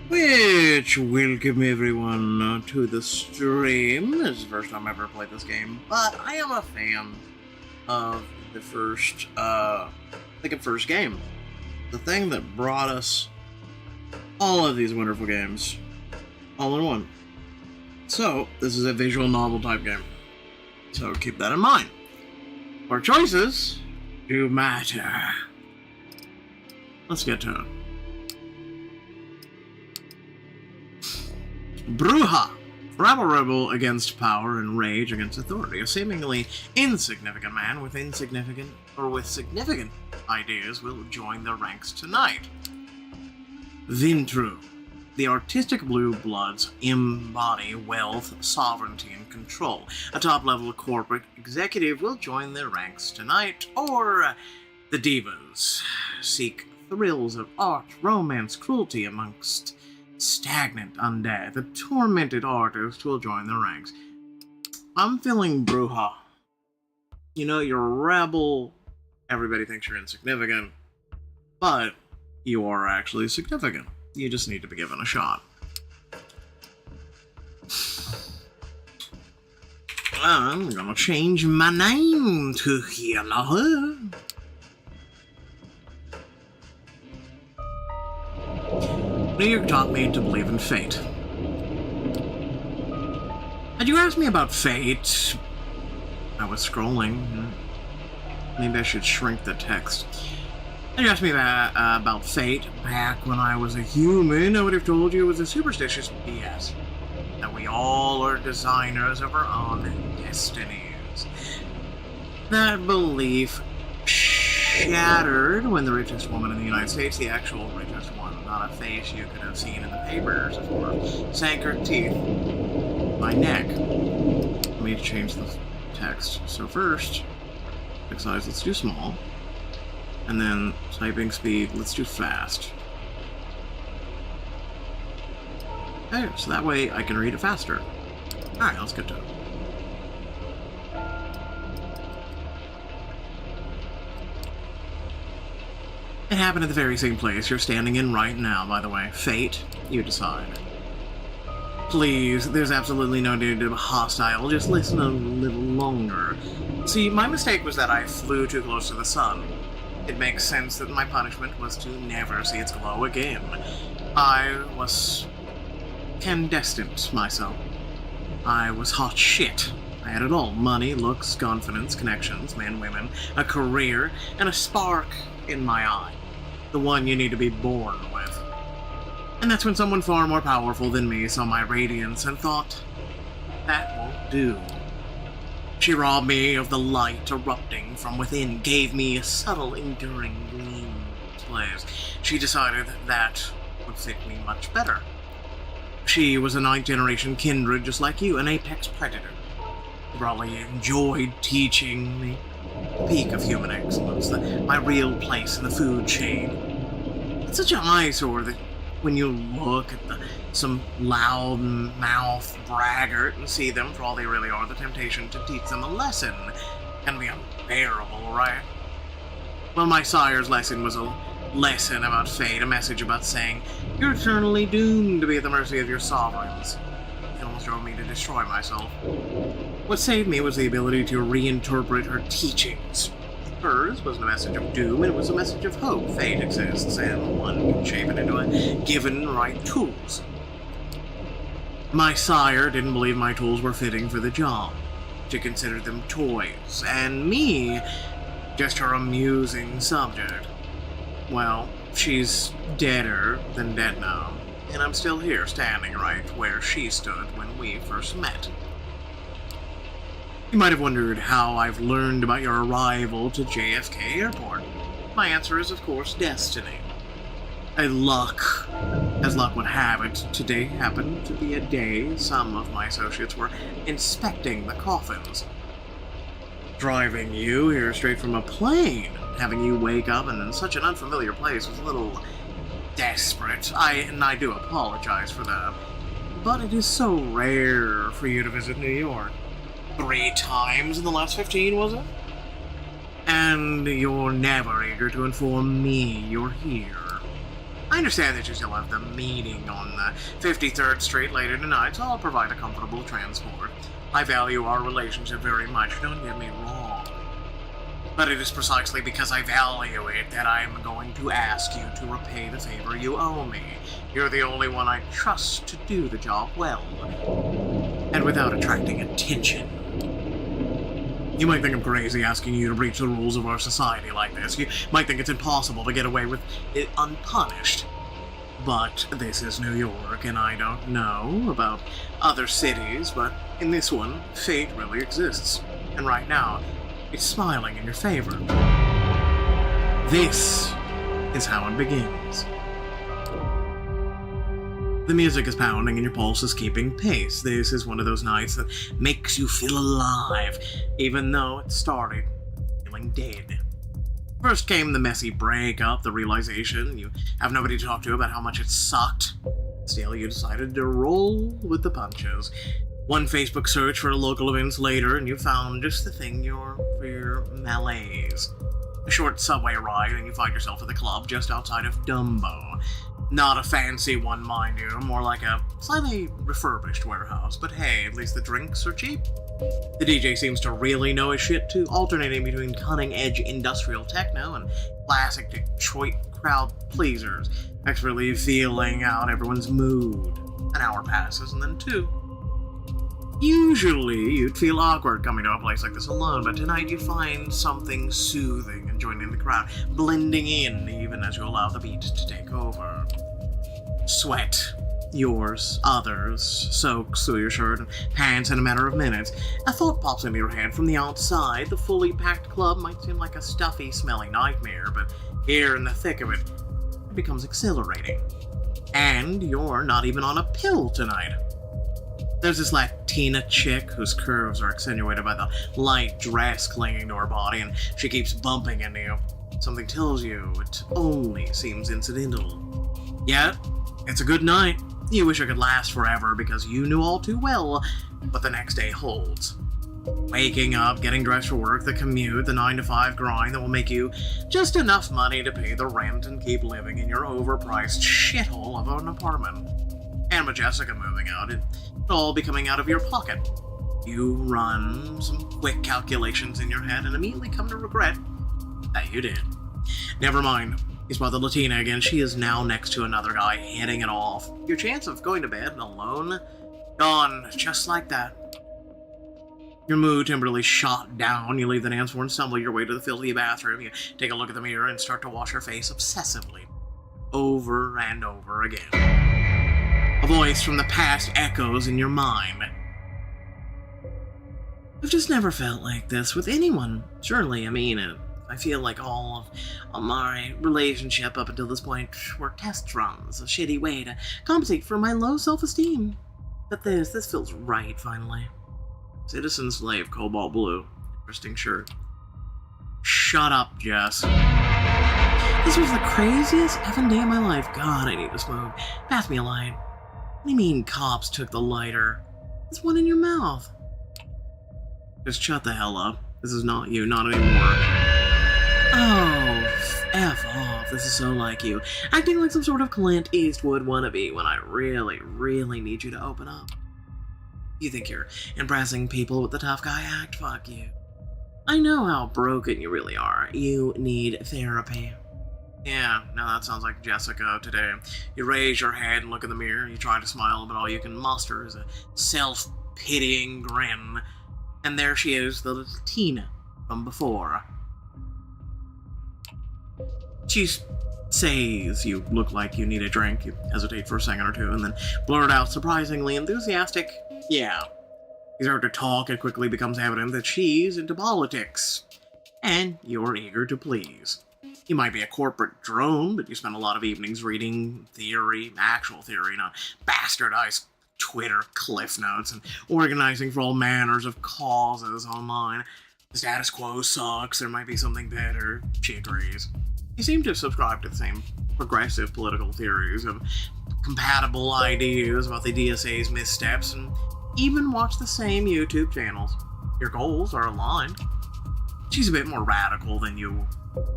Which welcome everyone to the stream. This is the first time I've ever played this game, but I am a fan of the first game. The thing that brought us all of these wonderful games all in one. So, this is a visual novel type game. So keep that in mind. Our choices do matter. Let's get to it. Bruja, rebel against power and rage against authority. A seemingly insignificant man with significant ideas will join the ranks tonight. Vintru, the artistic blue bloods embody wealth, sovereignty, and control. A top-level corporate executive will join their ranks tonight. Or the divas seek thrills of art, romance, cruelty amongst stagnant undead. The tormented artist will join the ranks. I'm feeling Bruja. You know, you're a rebel. Everybody thinks you're insignificant. But you are actually significant. You just need to be given a shot. I'm gonna change my name to Hello. New York taught me to believe in fate. Had you asked me about fate, I was scrolling. Maybe I should shrink the text. Had you asked me about fate back when I was a human, I would have told you it was a superstitious BS. That we all are designers of our own destinies. That belief shattered when the richest woman in the United States, the actual richest one, not a face you could have seen in the papers, of course, sank her teeth in my neck. Let me change the text. So first, text size, let's do small. And then typing speed, let's do fast. Okay, so that way I can read it faster. Alright, let's get to it. It happened at the very same place you're standing in right now, by the way. Fate, you decide. Please, there's absolutely no need to be hostile, just listen a little longer. See, my mistake was that I flew too close to the sun. It makes sense that my punishment was to never see its glow again. I was candescent myself. I was hot shit. I had it all. Money, looks, confidence, connections, men, women, a career, and a spark in my eye. The one you need to be born with. And that's when someone far more powerful than me saw my radiance and thought, that won't do. She robbed me of the light erupting from within, gave me a subtle, enduring gleam to blaze. She decided that would fit me much better. She was a 9th-generation Kindred just like you, an apex predator. Probably enjoyed teaching me the peak of human excellence, my real place in the food chain. It's such an eyesore that when you look at some loud-mouthed braggart and see them for all they really are, the temptation to teach them a lesson can be unbearable, right? Well, my sire's lesson was a lesson about fate, a message about saying, you're eternally doomed to be at the mercy of your sovereigns. It almost drove me to destroy myself. What saved me was the ability to reinterpret her teachings. Hers was a message of doom, and it was a message of hope. Fate exists, and one can shape it into a given right tools. My sire didn't believe my tools were fitting for the job. She considered them toys, and me just her amusing subject. Well, she's deader than dead now, and I'm still here, standing right where she stood when we first met. You might have wondered how I've learned about your arrival to JFK Airport. My answer is, of course, destiny. As luck would have it, today happened to be a day some of my associates were inspecting the coffins. Driving you here straight from a plane, having you wake up in such an unfamiliar place was a little desperate. I do apologize for that. But it is so rare for you to visit New York. 3 times in the last 15, was it? And you're never eager to inform me you're here. I understand that you still have the meeting on the 53rd Street later tonight, so I'll provide a comfortable transport. I value our relationship very much, don't get me wrong. But it is precisely because I value it that I am going to ask you to repay the favor you owe me. You're the only one I trust to do the job well, and without attracting attention. You might think I'm crazy asking you to breach the rules of our society like this. You might think it's impossible to get away with it unpunished. But this is New York, and I don't know about other cities, but in this one, fate really exists. And right now, it's smiling in your favor. This is how it begins. The music is pounding and your pulse is keeping pace. This is one of those nights that makes you feel alive, even though it started feeling dead. First came the messy breakup, the realization you have nobody to talk to about how much it sucked. Still, you decided to roll with the punches. One Facebook search for local events later, and you found just the thing for your malaise. A short subway ride, and you find yourself at the club just outside of Dumbo. Not a fancy one, mind you, more like a slightly refurbished warehouse, but hey, at least the drinks are cheap. The DJ seems to really know his shit too, alternating between cutting-edge industrial techno and classic Detroit crowd pleasers, expertly feeling out everyone's mood. An hour passes, and then 2. Usually, you'd feel awkward coming to a place like this alone, but tonight you find something soothing and joining the crowd, blending in even as you allow the beat to take over. Sweat, yours, others, soaks through your shirt and pants in a matter of minutes. A thought pops into your head from the outside. The fully packed club might seem like a stuffy, smelly nightmare, but here in the thick of it, it becomes exhilarating. And you're not even on a pill tonight. There's this Latina chick whose curves are accentuated by the light dress clinging to her body, and she keeps bumping into you. Something tells you it only seems incidental. Yet, it's a good night. You wish it could last forever because you knew all too well what the next day holds. Waking up, getting dressed for work, the commute, the 9-to-5 grind that will make you just enough money to pay the rent and keep living in your overpriced shithole of an apartment. And with Jessica moving out, it all be coming out of your pocket. You run some quick calculations in your head and immediately come to regret that you did. Never mind. You spot the Latina again. She is now next to another guy, hitting it off. Your chance of going to bed alone? Gone, just like that. Your mood temporarily shot down. You leave the dance floor and stumble your way to the filthy bathroom. You take a look at the mirror and start to wash your face obsessively. Over and over again. A voice from the past echoes in your mind. I've just never felt like this with anyone. Surely, I mean, I feel like all of my relationship up until this point were test runs, a shitty way to compensate for my low self-esteem. But this feels right, finally. Citizen Slave, Cobalt Blue. Interesting shirt. Shut up, Jess. This was the craziest effing day of my life. God, I need to smoke. Pass me a light. What do you mean cops took the lighter? There's one in your mouth. Just shut the hell up. This is not you, not anymore. Oh, F off. This is so like you. Acting like some sort of Clint Eastwood wannabe when I really, really need you to open up. You think you're impressing people with the tough guy act? Fuck you. I know how broken you really are. You need therapy. Yeah, now that sounds like Jessica today. You raise your head and look in the mirror. You try to smile, but all you can muster is a self-pitying grin. And there she is, the Latina from before. She says you look like you need a drink. You hesitate for a second or two, and then blurt out surprisingly enthusiastic, yeah. You start to talk, it quickly becomes evident that she's into politics. And you're eager to please. You might be a corporate drone, but you spend a lot of evenings reading theory, actual theory, not bastardized Twitter cliff notes, and organizing for all manners of causes online. The status quo sucks, there might be something better. She agrees. You seem to subscribe to the same progressive political theories, of compatible ideas about the DSA's missteps, and even watch the same YouTube channels. Your goals are aligned. She's a bit more radical than you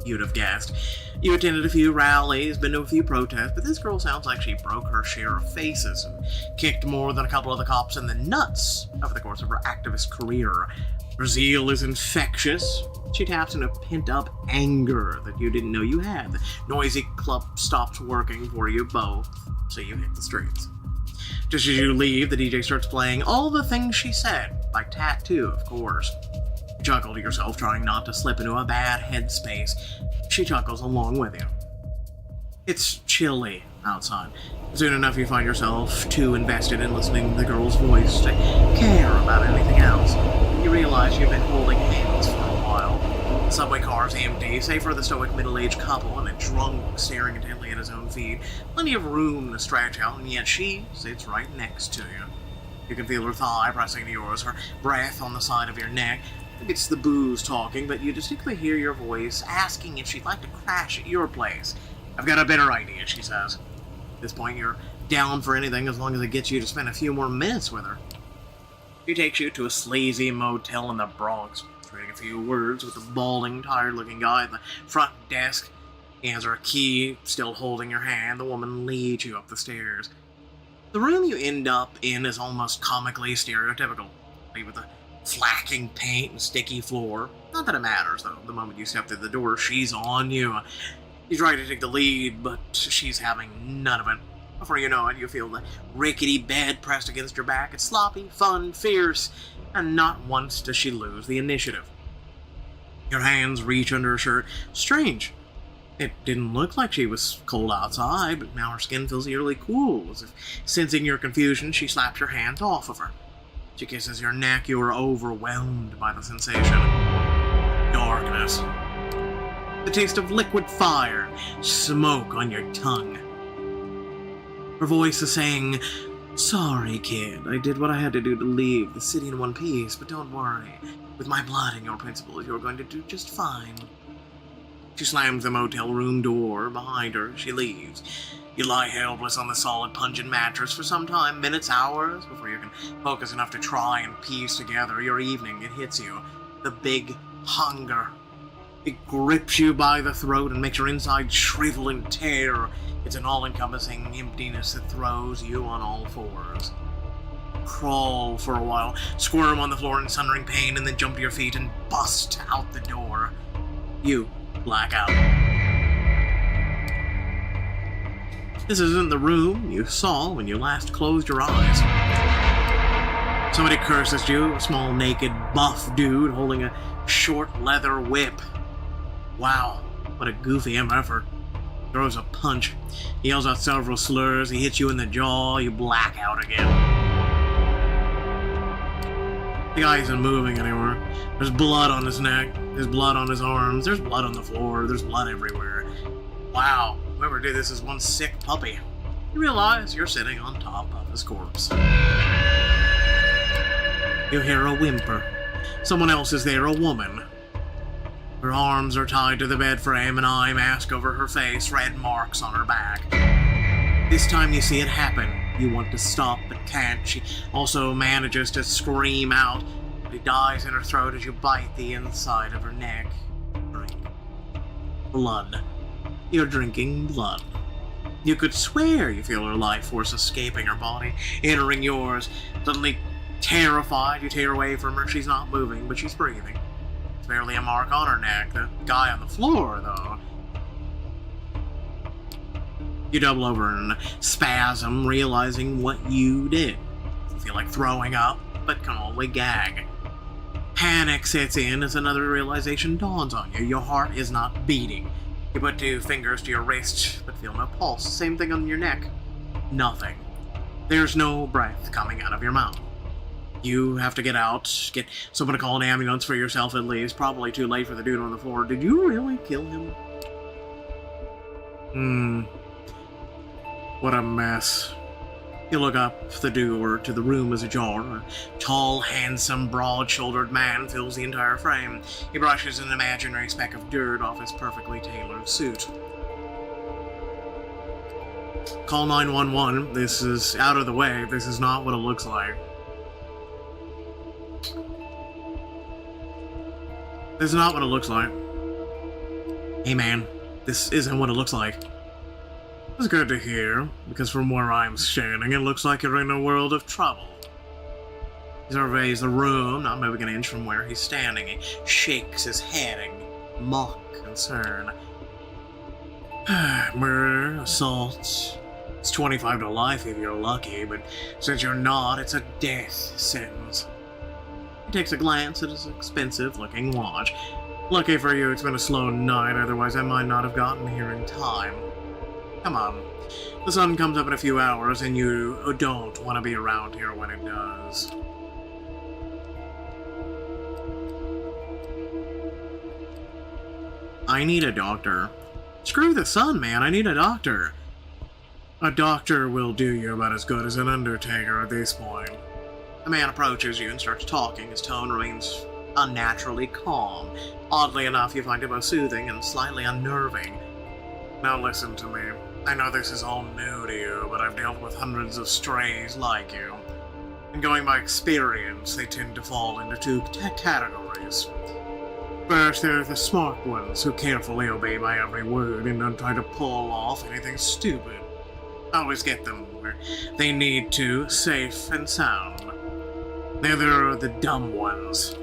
You'd have guessed. You attended a few rallies, been to a few protests, but this girl sounds like she broke her share of faces and kicked more than a couple of the cops in the nuts over the course of her activist career. Her zeal is infectious. She taps into pent-up anger that you didn't know you had. The noisy club stops working for you both, so you hit the streets. Just as you leave, the DJ starts playing All the Things She Said by Tattoo, of course. You chuckle to yourself, trying not to slip into a bad headspace. She chuckles along with you. It's chilly outside. Soon enough, you find yourself too invested in listening to the girl's voice to care about anything else. You realize you've been holding hands for a while. The subway car's empty, save for the stoic middle-aged couple and a drunk staring intently at his own feet. Plenty of room to stretch out, and yet she sits right next to you. You can feel her thigh pressing to yours, her breath on the side of your neck. It's the booze talking, but you distinctly hear your voice asking if she'd like to crash at your place. I've got a better idea, she says. At this point, you're down for anything as long as it gets you to spend a few more minutes with her. She takes you to a sleazy motel in the Bronx, trading a few words with a balding, tired-looking guy at the front desk. He hands her a key, still holding your hand. The woman leads you up the stairs. The room you end up in is almost comically stereotypical, with the flacking paint and sticky floor. Not that it matters, though. The moment you step through the door, she's on you. You try to take the lead, but she's having none of it. Before you know it, you feel the rickety bed pressed against your back. It's sloppy, fun, fierce, and not once does she lose the initiative. Your hands reach under her shirt. Strange. It didn't look like she was cold outside, but now her skin feels eerily cool. As if sensing your confusion, she slaps your hands off of her. She kisses your neck. You are overwhelmed by the sensation. Darkness. The taste of liquid fire. Smoke on your tongue. Her voice is saying, "Sorry, kid. I did what I had to do to leave the city in one piece, but don't worry. With my blood and your principles, you're going to do just fine." She slams the motel room door behind her. She leaves. You lie helpless on the solid, pungent mattress for some time, minutes, hours, before you can focus enough to try and piece together your evening. It hits you. The big hunger. It grips you by the throat and makes your insides shrivel and tear. It's an all-encompassing emptiness that throws you on all fours. Crawl for a while, squirm on the floor in sundering pain, and then jump to your feet and bust out the door. You black out. This isn't the room you saw when you last closed your eyes. Somebody curses you, a small, naked, buff dude holding a short leather whip. Wow, what a goofy effort. Throws a punch. He yells out several slurs. He hits you in the jaw. You black out again. The guy isn't moving anymore. There's blood on his neck. There's blood on his arms. There's blood on the floor. There's blood everywhere. Wow, whoever did this is one sick puppy. You realize you're sitting on top of his corpse. You hear a whimper. Someone else is there, a woman. Her arms are tied to the bed frame, an eye mask over her face, red marks on her back. This time you see it happen. You want to stop, but can't. She also manages to scream out, but it dies in her throat as you bite the inside of her neck. Drink. Blood. You're drinking blood. You could swear you feel her life force escaping her body, entering yours. Suddenly terrified, you tear away from her. She's not moving, but she's breathing. Barely a mark on her neck. The guy on the floor, though. You double over in a spasm, realizing what you did. You feel like throwing up, but can only gag. Panic sets in as another realization dawns on you. Your heart is not beating. You put 2 fingers to your wrist, but feel no pulse. Same thing on your neck. Nothing. There's no breath coming out of your mouth. You have to get out, get someone to call an ambulance for yourself at least. Probably too late for the dude on the floor. Did you really kill him? What a mess. You look up. The door to the room is ajar. A tall, handsome, broad-shouldered man fills the entire frame. He brushes an imaginary speck of dirt off his perfectly tailored suit. Call 911. This is out of the way. This is not what it looks like. This is not what it looks like. Hey man, this isn't what it looks like. It's good to hear, because from where I'm standing, it looks like you're in a world of trouble. He surveys the room, not moving an inch from where he's standing. He shakes his head in mock concern. Murder, assault. It's 25 to life if you're lucky, but since you're not, it's a death sentence. He takes a glance at his expensive-looking watch. Lucky for you, it's been a slow night, otherwise I might not have gotten here in time. Come on. The sun comes up in a few hours, and you don't want to be around here when it does. I need a doctor. Screw the sun, man. I need a doctor. A doctor will do you about as good as an undertaker at this point. The man approaches you and starts talking. His tone remains unnaturally calm. Oddly enough, you find it both soothing and slightly unnerving. Now listen to me. I know this is all new to you, but I've dealt with hundreds of strays like you. And going by experience, they tend to fall into two categories. First, there are the smart ones who carefully obey my every word and don't try to pull off anything stupid. I always get them where they need to, safe and sound. Then there are the dumb ones.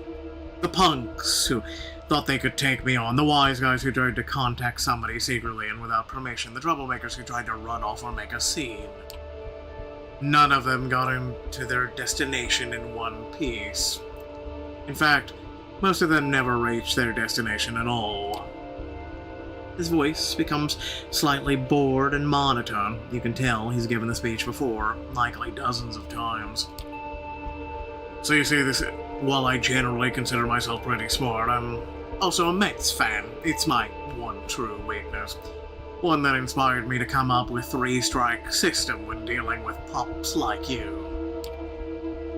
The punks who thought they could take me on, the wise guys who tried to contact somebody secretly and without permission, the troublemakers who tried to run off or make a scene. None of them got into their destination in one piece. In fact, most of them never reached their destination at all. His voice becomes slightly bored and monotone. You can tell he's given the speech before, likely dozens of times. So you see, while I generally consider myself pretty smart, I'm also a Mets fan. It's my one true weakness. One that inspired me to come up with three-strike system when dealing with pups like you.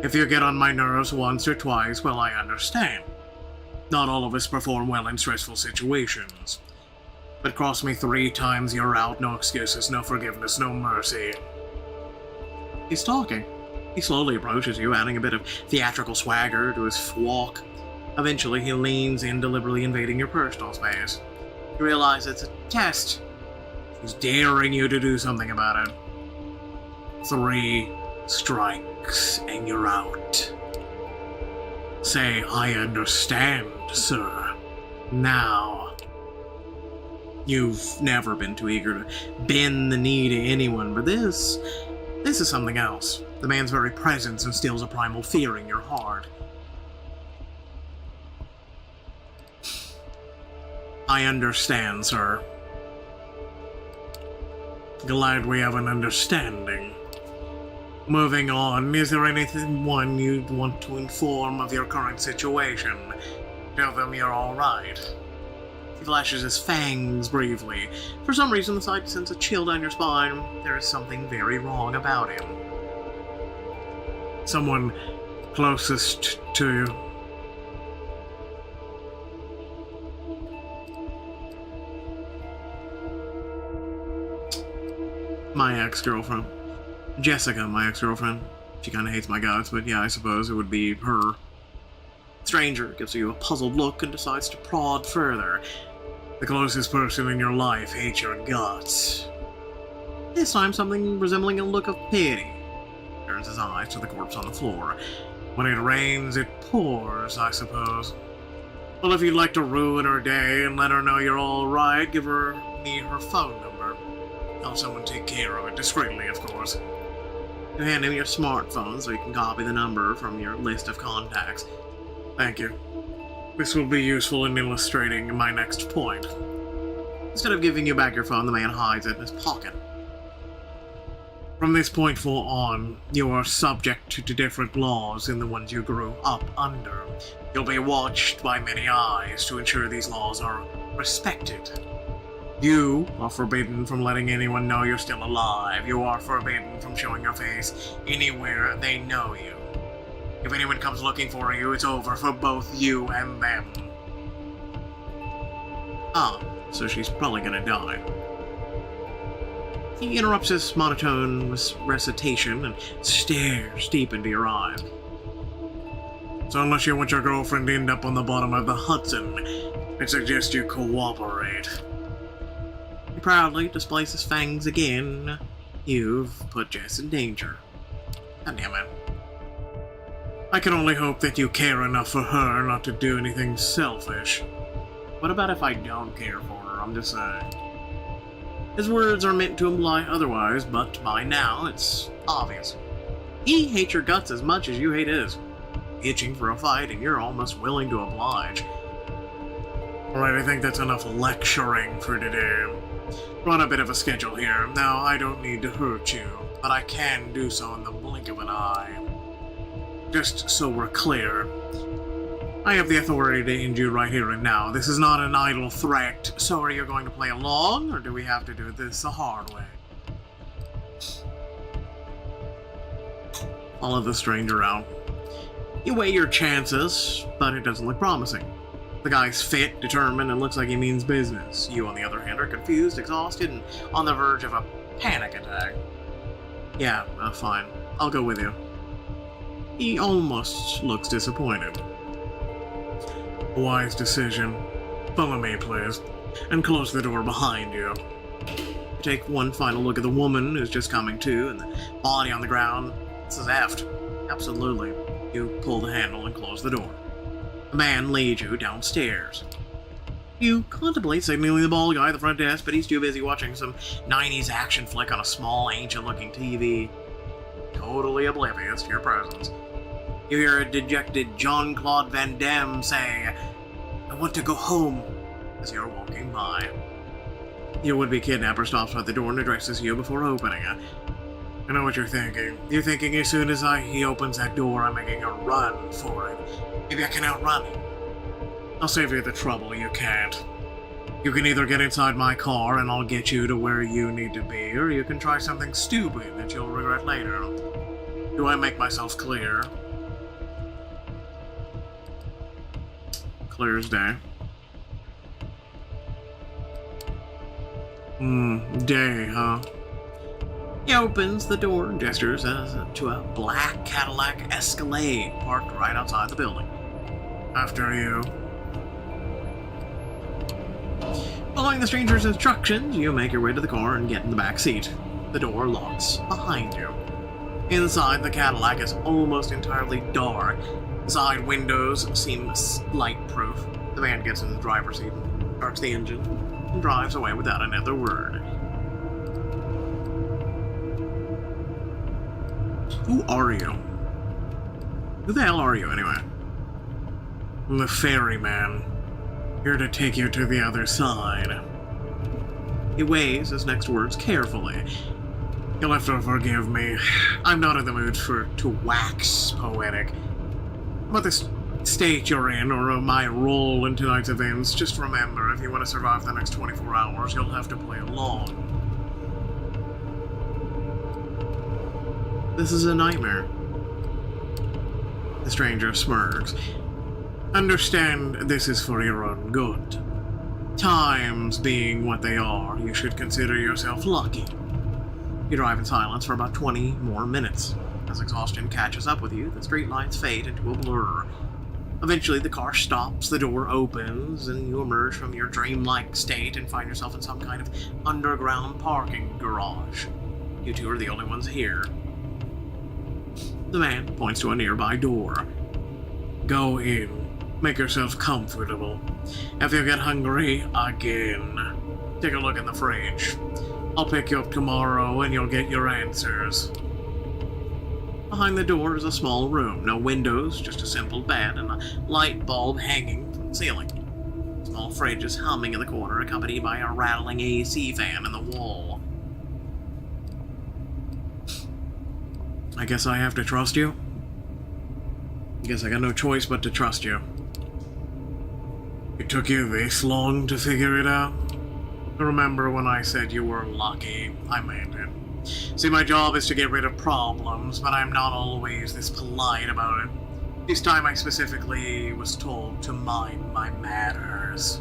If you get on my nerves once or twice, well, I understand. Not all of us perform well in stressful situations. But cross me 3 times, you're out. No excuses, no forgiveness, no mercy. He's talking. He slowly approaches you, adding a bit of theatrical swagger to his walk. Eventually, he leans in, deliberately invading your personal space. You realize it's a test. He's daring you to do something about it. 3 strikes, and you're out. Say, I understand, sir. Now. You've never been too eager to bend the knee to anyone, but this is something else. The man's very presence instills a primal fear in your heart. I understand, sir. Glad we have an understanding. Moving on, is there anyone you'd want to inform of your current situation? Tell them you're alright. He flashes his fangs briefly. For some reason, the sight sends a chill down your spine. There is something very wrong about him. Someone closest to you. My ex-girlfriend. Jessica, my ex-girlfriend. She kinda hates my guts, but yeah, I suppose it would be her. Stranger gives you a puzzled look and decides to prod further. The closest person in your life hates your guts. This time something resembling a look of pity. Turns his eyes to the corpse on the floor. When it rains, it pours, I suppose. Well, if you'd like to ruin her day and let her know you're alright, give me her phone number. Have someone take care of it, discreetly, of course. You hand him your smartphone so you can copy the number from your list of contacts. Thank you. This will be useful in illustrating my next point. Instead of giving you back your phone, the man hides it in his pocket. From this point on, you are subject to different laws than the ones you grew up under. You'll be watched by many eyes to ensure these laws are respected. You are forbidden from letting anyone know you're still alive. You are forbidden from showing your face anywhere they know you. If anyone comes looking for you, it's over for both you and them. Ah, so she's probably gonna die. He interrupts his monotone recitation and stares deep into your eyes. So unless you want your girlfriend to end up on the bottom of the Hudson, I suggest you cooperate. He proudly displays his fangs again. You've put Jess in danger. God damn it. I can only hope that you care enough for her not to do anything selfish. What about if I don't care for her? I'm just saying. His words are meant to imply otherwise, but by now it's obvious. He hates your guts as much as you hate his. Itching for a fight, and you're almost willing to oblige. Alright, I think that's enough lecturing for today. We're on a bit of a schedule here. Now, I don't need to hurt you, but I can do so in the blink of an eye. Just so we're clear, I have the authority to end you right here and now. This is not an idle threat, so are you going to play along, or do we have to do this the hard way? Follow the stranger out. You weigh your chances, but it doesn't look promising. The guy's fit, determined, and looks like he means business. You, on the other hand, are confused, exhausted, and on the verge of a panic attack. Yeah, fine. I'll go with you. He almost looks disappointed. A wise decision. Follow me, please, and close the door behind you. You take one final look at the woman who's just coming to, and the body on the ground. This is effed. Absolutely. You pull the handle and close the door. The man leads you downstairs. You contemplate signaling the bald guy at the front desk, but he's too busy watching some 90s action flick on a small, ancient-looking TV. Totally oblivious to your presence. You hear a dejected Jean-Claude Van Damme say, "I want to go home," as you're walking by. Your would-be kidnapper stops by the door and addresses you before opening it. I know what you're thinking. You're thinking as soon as he opens that door, I'm making a run for it. Maybe I can outrun him. I'll save you the trouble. You can't. You can either get inside my car and I'll get you to where you need to be, or you can try something stupid that you'll regret later. Do I make myself clear? Clear as day. Day, huh? He opens the door and gestures to a black Cadillac Escalade parked right outside the building. After you. Following the stranger's instructions, you make your way to the car and get in the back seat. The door locks behind you. Inside, the Cadillac is almost entirely dark. The side windows seem light-proof. The man gets in the driver's seat and starts the engine and drives away without another word. Who are you? Who the hell are you, anyway? I'm the ferryman. Here to take you to the other side. He weighs his next words carefully. You'll have to forgive me. I'm not in the mood to wax poetic. About this state you're in, or my role in tonight's events, just remember, if you want to survive the next 24 hours, you'll have to play along. This is a nightmare. The stranger smirks. Understand this is for your own good. Times being what they are, you should consider yourself lucky. You drive in silence for about 20 more minutes. As exhaustion catches up with you, the streetlights fade into a blur. Eventually, the car stops, the door opens, and you emerge from your dreamlike state and find yourself in some kind of underground parking garage. You two are the only ones here. The man points to a nearby door. Go in. Make yourself comfortable. If you get hungry again, take a look in the fridge. I'll pick you up tomorrow and you'll get your answers. Behind the door is a small room. No windows, just a simple bed and a light bulb hanging from the ceiling. A small fridge is humming in the corner, accompanied by a rattling AC fan in the wall. I guess I have to trust you? Guess I got no choice but to trust you. It took you this long to figure it out? Remember when I said you were lucky? I meant it. See, my job is to get rid of problems, but I'm not always this polite about it. This time I specifically was told to mind my matters.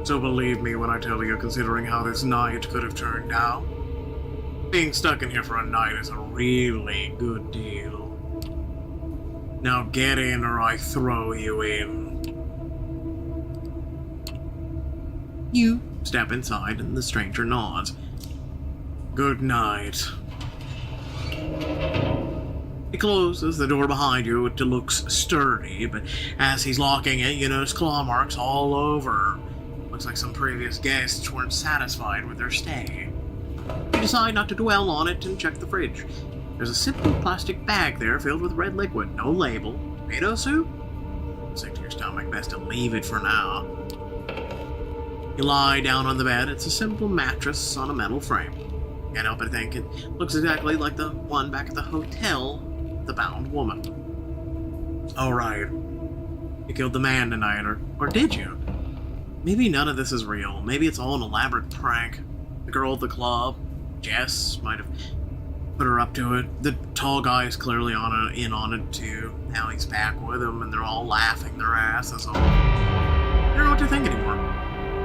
So believe me when I tell you, considering how this night could have turned out, being stuck in here for a night is a really good deal. Now get in or I throw you in. You Step inside, and the stranger nods. Good night. He closes the door behind you. It looks sturdy, but as he's locking it, you notice claw marks all over. Looks like some previous guests weren't satisfied with their stay. You decide not to dwell on it and check the fridge. There's a simple plastic bag there filled with red liquid. No label. Tomato soup? Sick to your stomach. Best to leave it for now. You lie down on the bed. It's a simple mattress on a metal frame. Can't help but think it looks exactly like the one back at the hotel, the bound woman. Alright. You killed the man tonight, or did you? Maybe none of this is real. Maybe it's all an elaborate prank. The girl at the club, Jess, might have put her up to it. The tall guy is clearly in on it too. Now he's back with him, and they're all laughing their asses off. You don't know what to think anymore.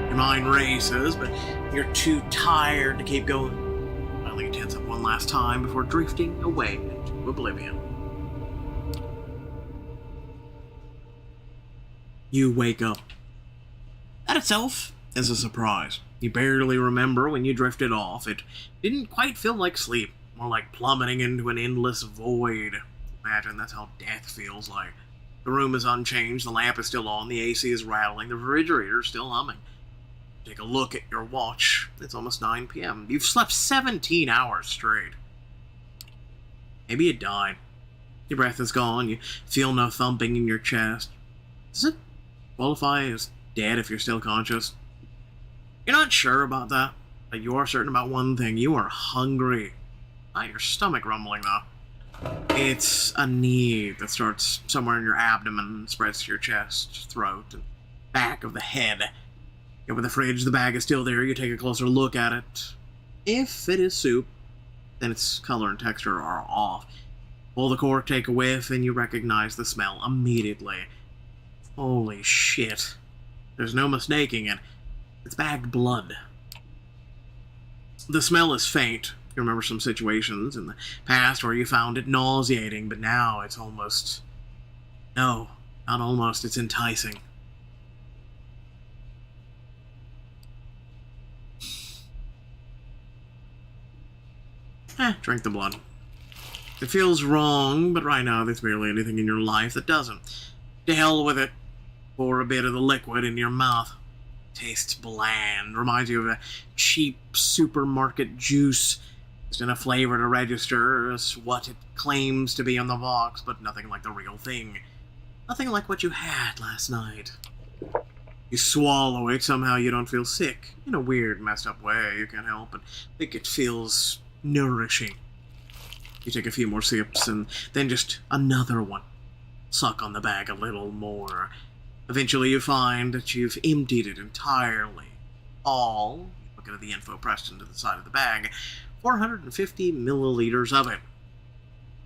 Your mind races, but you're too tired to keep going. Finally, you tense up one last time before drifting away into oblivion. You wake up. That itself is a surprise. You barely remember when you drifted off. It didn't quite feel like sleep, more like plummeting into an endless void. Imagine that's how death feels like. The room is unchanged, the lamp is still on, the AC is rattling, the refrigerator is still humming. Take a look at your watch. It's almost 9 p.m. You've slept 17 hours straight. Maybe you died. Your breath is gone, you feel no thumping in your chest. Does it qualify as dead if you're still conscious? You're not sure about that, but you are certain about one thing. You are hungry. Not your stomach rumbling, though. It's a need that starts somewhere in your abdomen, spreads to your chest, throat, and back of the head. You open the fridge, the bag is still there, you take a closer look at it. If it is soup, then its color and texture are off. Pull the cork, take a whiff, and you recognize the smell immediately. Holy shit. There's no mistaking it. It's bagged blood. The smell is faint. You remember some situations in the past where you found it nauseating, but now it's almost... No, not almost, it's enticing. Drink the blood. It feels wrong, but right now there's barely anything in your life that doesn't. To hell with it. Pour a bit of the liquid in your mouth. Tastes bland. Reminds you of a cheap supermarket juice. Just enough flavor to register as what it claims to be on the box, but nothing like the real thing. Nothing like what you had last night. You swallow it, somehow you don't feel sick. In a weird, messed up way, you can't help but think it feels nourishing. You take a few more sips, and then just another one. Suck on the bag a little more. Eventually you find that you've emptied it entirely. All, looking at the info pressed into the side of the bag, 450 milliliters of it.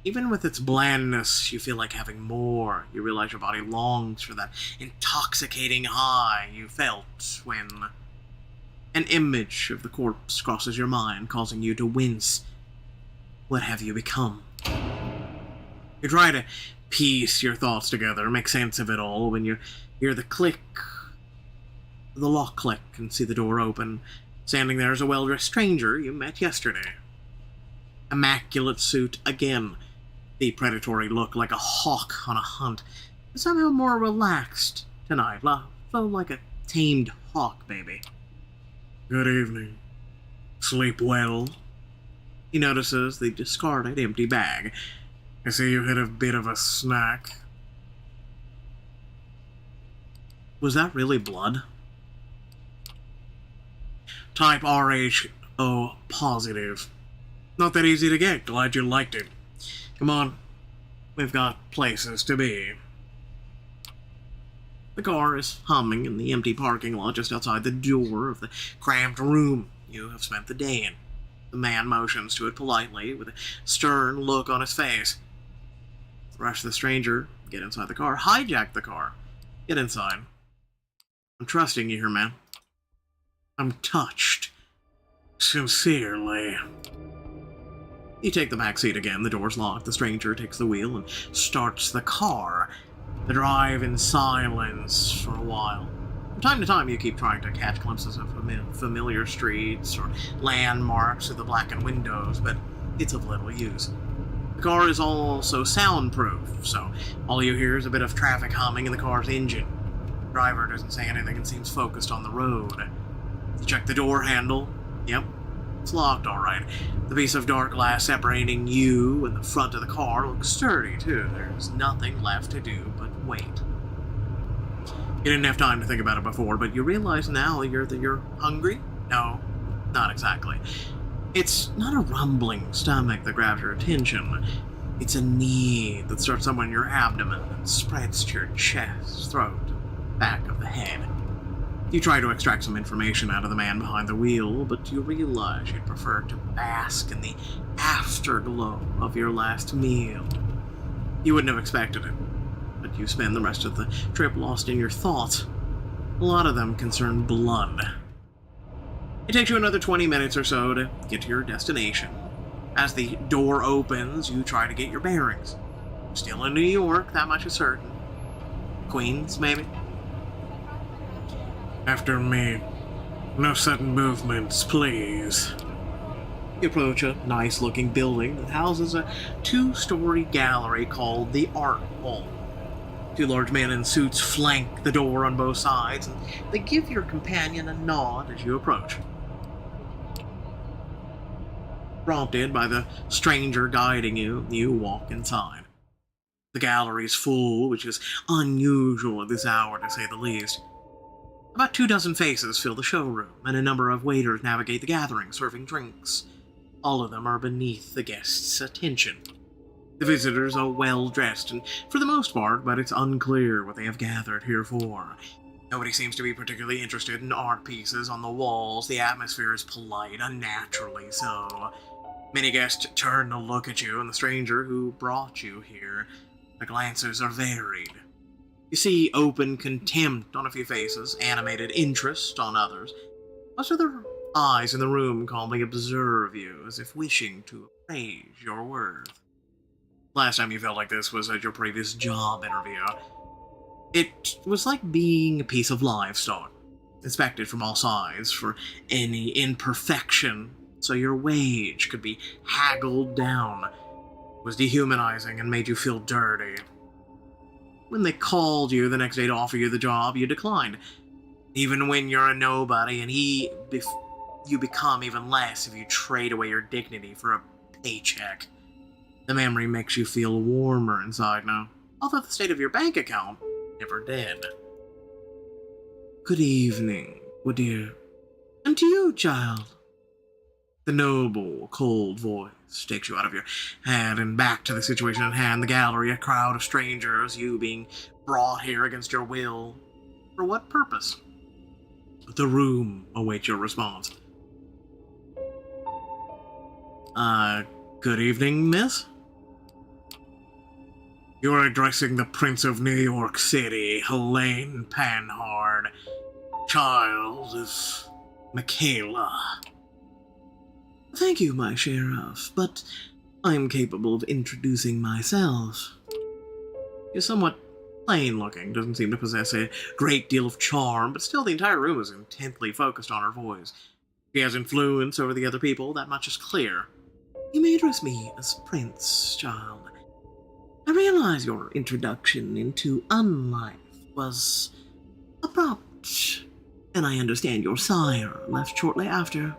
Even with its blandness, you feel like having more. You realize your body longs for that intoxicating high you felt when an image of the corpse crosses your mind, causing you to wince. What have you become? You try to piece your thoughts together, make sense of it all, when you hear the click, the lock click, and see the door open. Standing there is a well-dressed stranger you met yesterday. Immaculate suit again. The predatory look like a hawk on a hunt, but somehow more relaxed tonight, though like a tamed hawk, maybe. Good evening. Sleep well? He notices the discarded empty bag. I see you had a bit of a snack. Was that really blood? Type RHO positive. Not that easy to get. Glad you liked it. Come on. We've got places to be. The car is humming in the empty parking lot just outside the door of the cramped room you have spent the day in. The man motions to it politely with a stern look on his face. Rush the stranger, get inside the car, hijack the car. Get inside. I'm trusting you here, man. I'm touched. Sincerely. You take the back seat again, the door's locked, the stranger takes the wheel and starts the car. They drive in silence for a while. time to time, you keep trying to catch glimpses of familiar streets or landmarks through the blackened windows, but it's of little use. The car is also soundproof, so all you hear is a bit of traffic humming in the car's engine. The driver doesn't say anything and seems focused on the road. You check the door handle. Yep, it's locked all right. The piece of dark glass separating you and the front of the car looks sturdy, too. There's nothing left to do but wait. You didn't have time to think about it before, but you realize now that you're hungry? No, not exactly. It's not a rumbling stomach that grabs your attention. It's a need that starts somewhere in your abdomen and spreads to your chest, throat, back of the head. You try to extract some information out of the man behind the wheel, but you realize you'd prefer to bask in the afterglow of your last meal. You wouldn't have expected it, but you spend the rest of the trip lost in your thoughts. A lot of them concern blood. It takes you another 20 minutes or so to get to your destination. As the door opens, you try to get your bearings. Still in New York, that much is certain. Queens, maybe? After me. No sudden movements, please. You approach a nice-looking building that houses a 2-story gallery called the Art Hall. 2 large men in suits flank the door on both sides, and they give your companion a nod as you approach. Prompted by the stranger guiding you, you walk inside. The gallery's full, which is unusual at this hour to say the least. About 24 faces fill the showroom, and a number of waiters navigate the gathering, serving drinks. All of them are beneath the guests' attention. The visitors are well-dressed, and for the most part, but it's unclear what they have gathered here for. Nobody seems to be particularly interested in art pieces on the walls. The atmosphere is polite, unnaturally so. Many guests turn to look at you and the stranger who brought you here. The glances are varied. You see open contempt on a few faces, animated interest on others. Most of the eyes in the room calmly observe you, as if wishing to appraise your worth. Last time you felt like this was at your previous job interview. It was like being a piece of livestock, inspected from all sides for any imperfection, so your wage could be haggled down. It was dehumanizing and made you feel dirty. When they called you the next day to offer you the job, you declined. Even when you're a nobody, and you become even less if you trade away your dignity for a paycheck. The memory makes you feel warmer inside now, although the state of your bank account never did. Good evening, dear. And to you, child. The noble, cold voice takes you out of your head and back to the situation at hand, the gallery, a crowd of strangers, you being brought here against your will. For what purpose? The room awaits your response. Good evening, miss? You're addressing the Prince of New York City, Helene Panhard, child of Michaela. Thank you, my sheriff, but I'm capable of introducing myself. You're somewhat plain-looking, doesn't seem to possess a great deal of charm, but still the entire room is intently focused on her voice. She has influence over the other people, that much is clear. You may address me as Prince, child. I realize your introduction into unlife was abrupt, and I understand your sire left shortly after.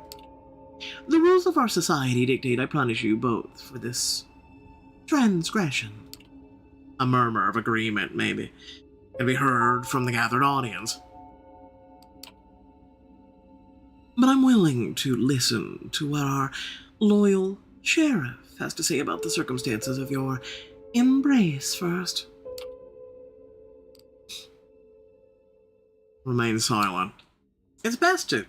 The rules of our society dictate I punish you both for this transgression. A murmur of agreement, maybe, can be heard from the gathered audience. But I'm willing to listen to what our loyal sheriff has to say about the circumstances of your embrace first. Remain silent. It's best to...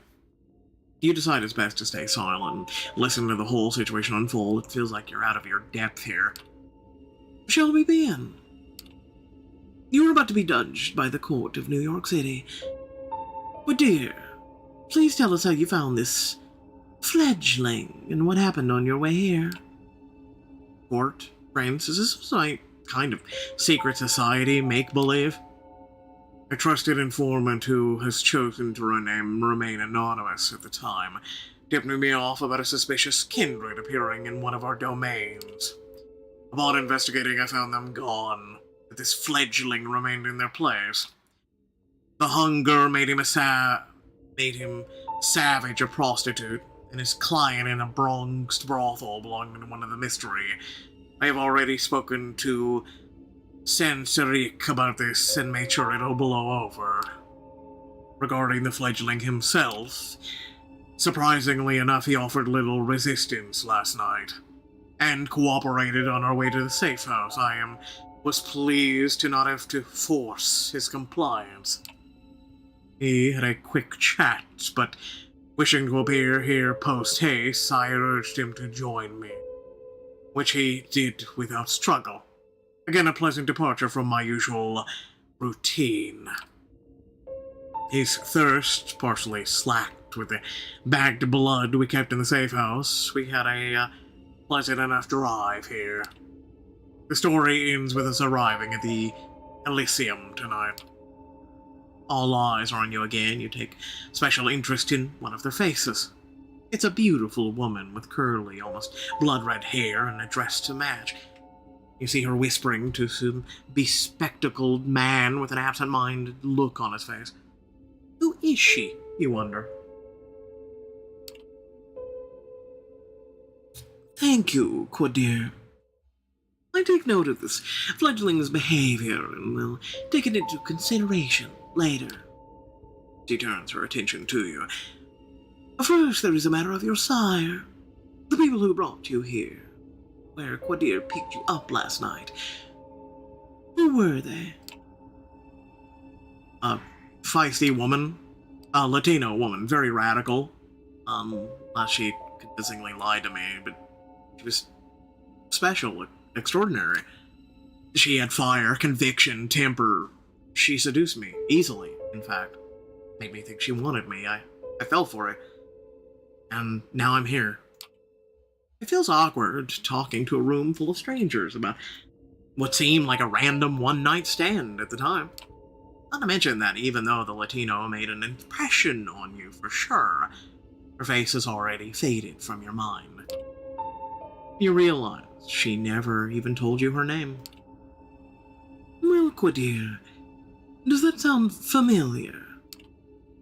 You decide it's best to stay silent and listen to the whole situation unfold. It feels like you're out of your depth here. Shall we begin? You are about to be judged by the court of New York City. But dear, please tell us how you found this fledgling and what happened on your way here. Court, Prince, is this like kind of secret society make-believe? A trusted informant who has chosen to remain anonymous at the time tipped me off about a suspicious kindred appearing in one of our domains. Upon investigating, I found them gone, but this fledgling remained in their place. The hunger made him savage a prostitute, and his client in a Bronx brothel belonging to one of the mystery. I have already spoken to Sansaric about this and made sure it'll blow over. Regarding the fledgling himself, surprisingly enough, he offered little resistance last night, and cooperated on our way to the safe house. Was pleased to not have to force his compliance. He had a quick chat, but wishing to appear here post-haste, I urged him to join me, which he did without struggle. Again, a pleasant departure from my usual routine. His thirst partially slacked with the bagged blood we kept in the safe house. We had a pleasant enough drive here. The story ends with us arriving at the Elysium tonight. All eyes are on you again. You take special interest in one of their faces. It's a beautiful woman with curly, almost blood-red hair and a dress to match. You see her whispering to some bespectacled man with an absent-minded look on his face. Who is she, you wonder? Thank you, Quadir. I take note of this fledgling's behavior and will take it into consideration later. She turns her attention to you. First, there is a matter of your sire. The people who brought you here, where Quadir picked you up last night. Who were they? A feisty woman. A Latino woman, very radical. She convincingly lied to me, but she was special, extraordinary. She had fire, conviction, temper. She seduced me, easily, in fact. Made me think she wanted me. I fell for it. And now I'm here. It feels awkward talking to a room full of strangers about what seemed like a random one-night stand at the time. Not to mention that even though the Latino made an impression on you for sure, her face has already faded from your mind. You realize she never even told you her name. Well, Quadir, does that sound familiar?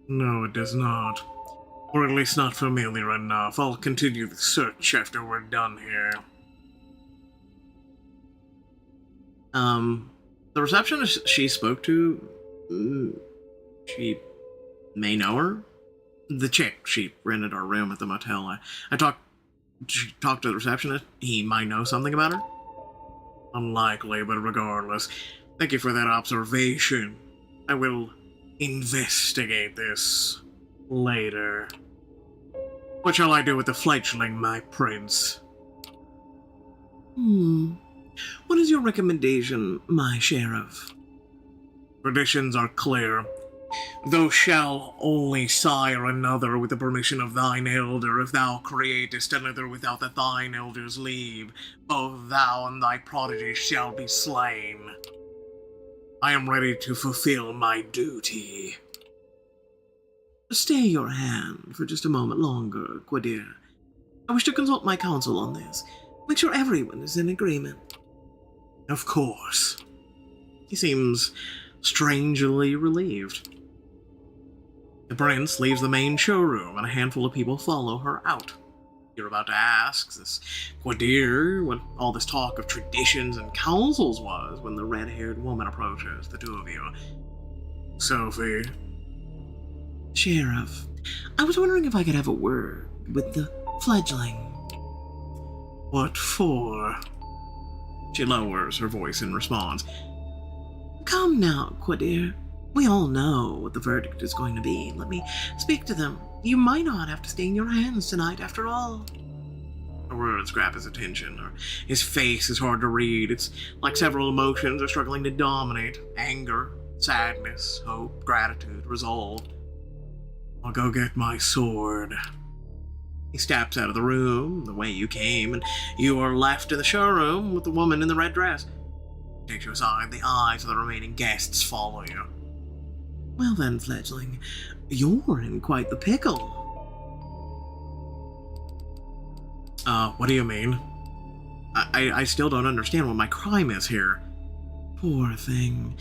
No, it does not. Or at least not familiar enough. I'll continue the search after we're done here. The receptionist she spoke to, she may know her? The chick, she rented our room at the motel. She talked to the receptionist. He might know something about her? Unlikely, but regardless, thank you for that observation. I will investigate this later. What shall I do with the fledgling, my prince? What is your recommendation, my sheriff? Traditions are clear. Thou shalt only sire another with the permission of thine elder. If thou createst another without that thine elder's leave, both thou and thy prodigy shall be slain. I am ready to fulfill my duty. Stay your hand for just a moment longer, Quadir. I wish to consult my counsel on this. Make sure everyone is in agreement. Of course. He seems strangely relieved. The prince leaves the main showroom, and a handful of people follow her out. You're about to ask this Quadir what all this talk of traditions and councils was when the red-haired woman approaches the two of you. Sophie. Sheriff, I was wondering if I could have a word with the fledgling. What for? She lowers her voice in response. Come now, Quadir. We all know what the verdict is going to be. Let me speak to them. You might not have to stain your hands tonight, after all. Her words grab his attention. His face is hard to read. It's like several emotions are struggling to dominate. Anger, sadness, hope, gratitude, resolve. I'll go get my sword. He steps out of the room, the way you came, and you are left in the showroom with the woman in the red dress. He takes you aside. The eyes of the remaining guests follow you. Well then, fledgling, you're in quite the pickle. What do you mean? I still don't understand what my crime is here. Poor thing.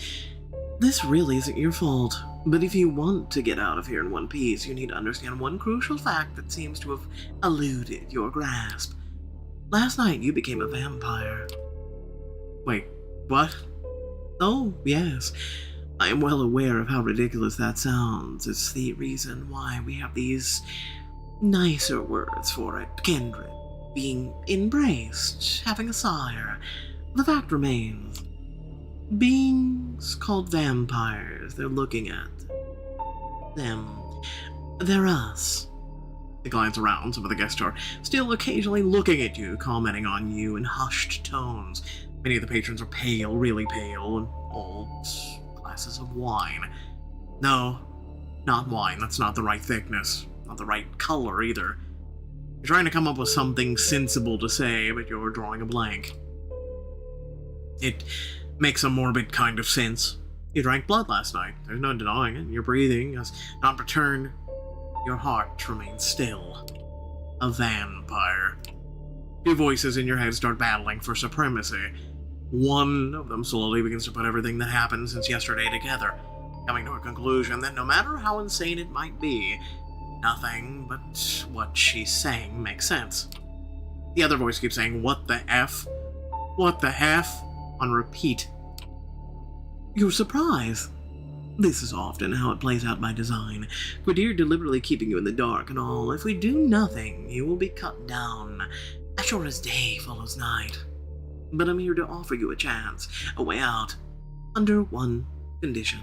This really isn't your fault, but if you want to get out of here in one piece, you need to understand one crucial fact that seems to have eluded your grasp. Last night you became a vampire. Wait, what? Oh, yes. I am well aware of how ridiculous that sounds. It's the reason why we have these nicer words for it. Kindred. Being embraced. Having a sire. The fact remains. Beings called vampires. They're looking at them. They're us. They glance around. Some of the guests are still occasionally looking at you, commenting on you in hushed tones. Many of the patrons are pale, really pale, and all glasses of wine. No, not wine. That's not the right thickness. Not the right color, either. You're trying to come up with something sensible to say, but you're drawing a blank. It makes a morbid kind of sense. You drank blood last night. There's no denying it. Your breathing has not returned. Your heart remains still. A vampire. Two voices in your head start battling for supremacy. One of them slowly begins to put everything that happened since yesterday together, coming to a conclusion that no matter how insane it might be, nothing but what she's saying makes sense. The other voice keeps saying, "What the F? What the F?" on repeat. You're surprised. This is often how it plays out by design. Quadir deliberately keeping you in the dark and all. If we do nothing, you will be cut down, as sure as day follows night. But I'm here to offer you a chance, a way out, under one condition.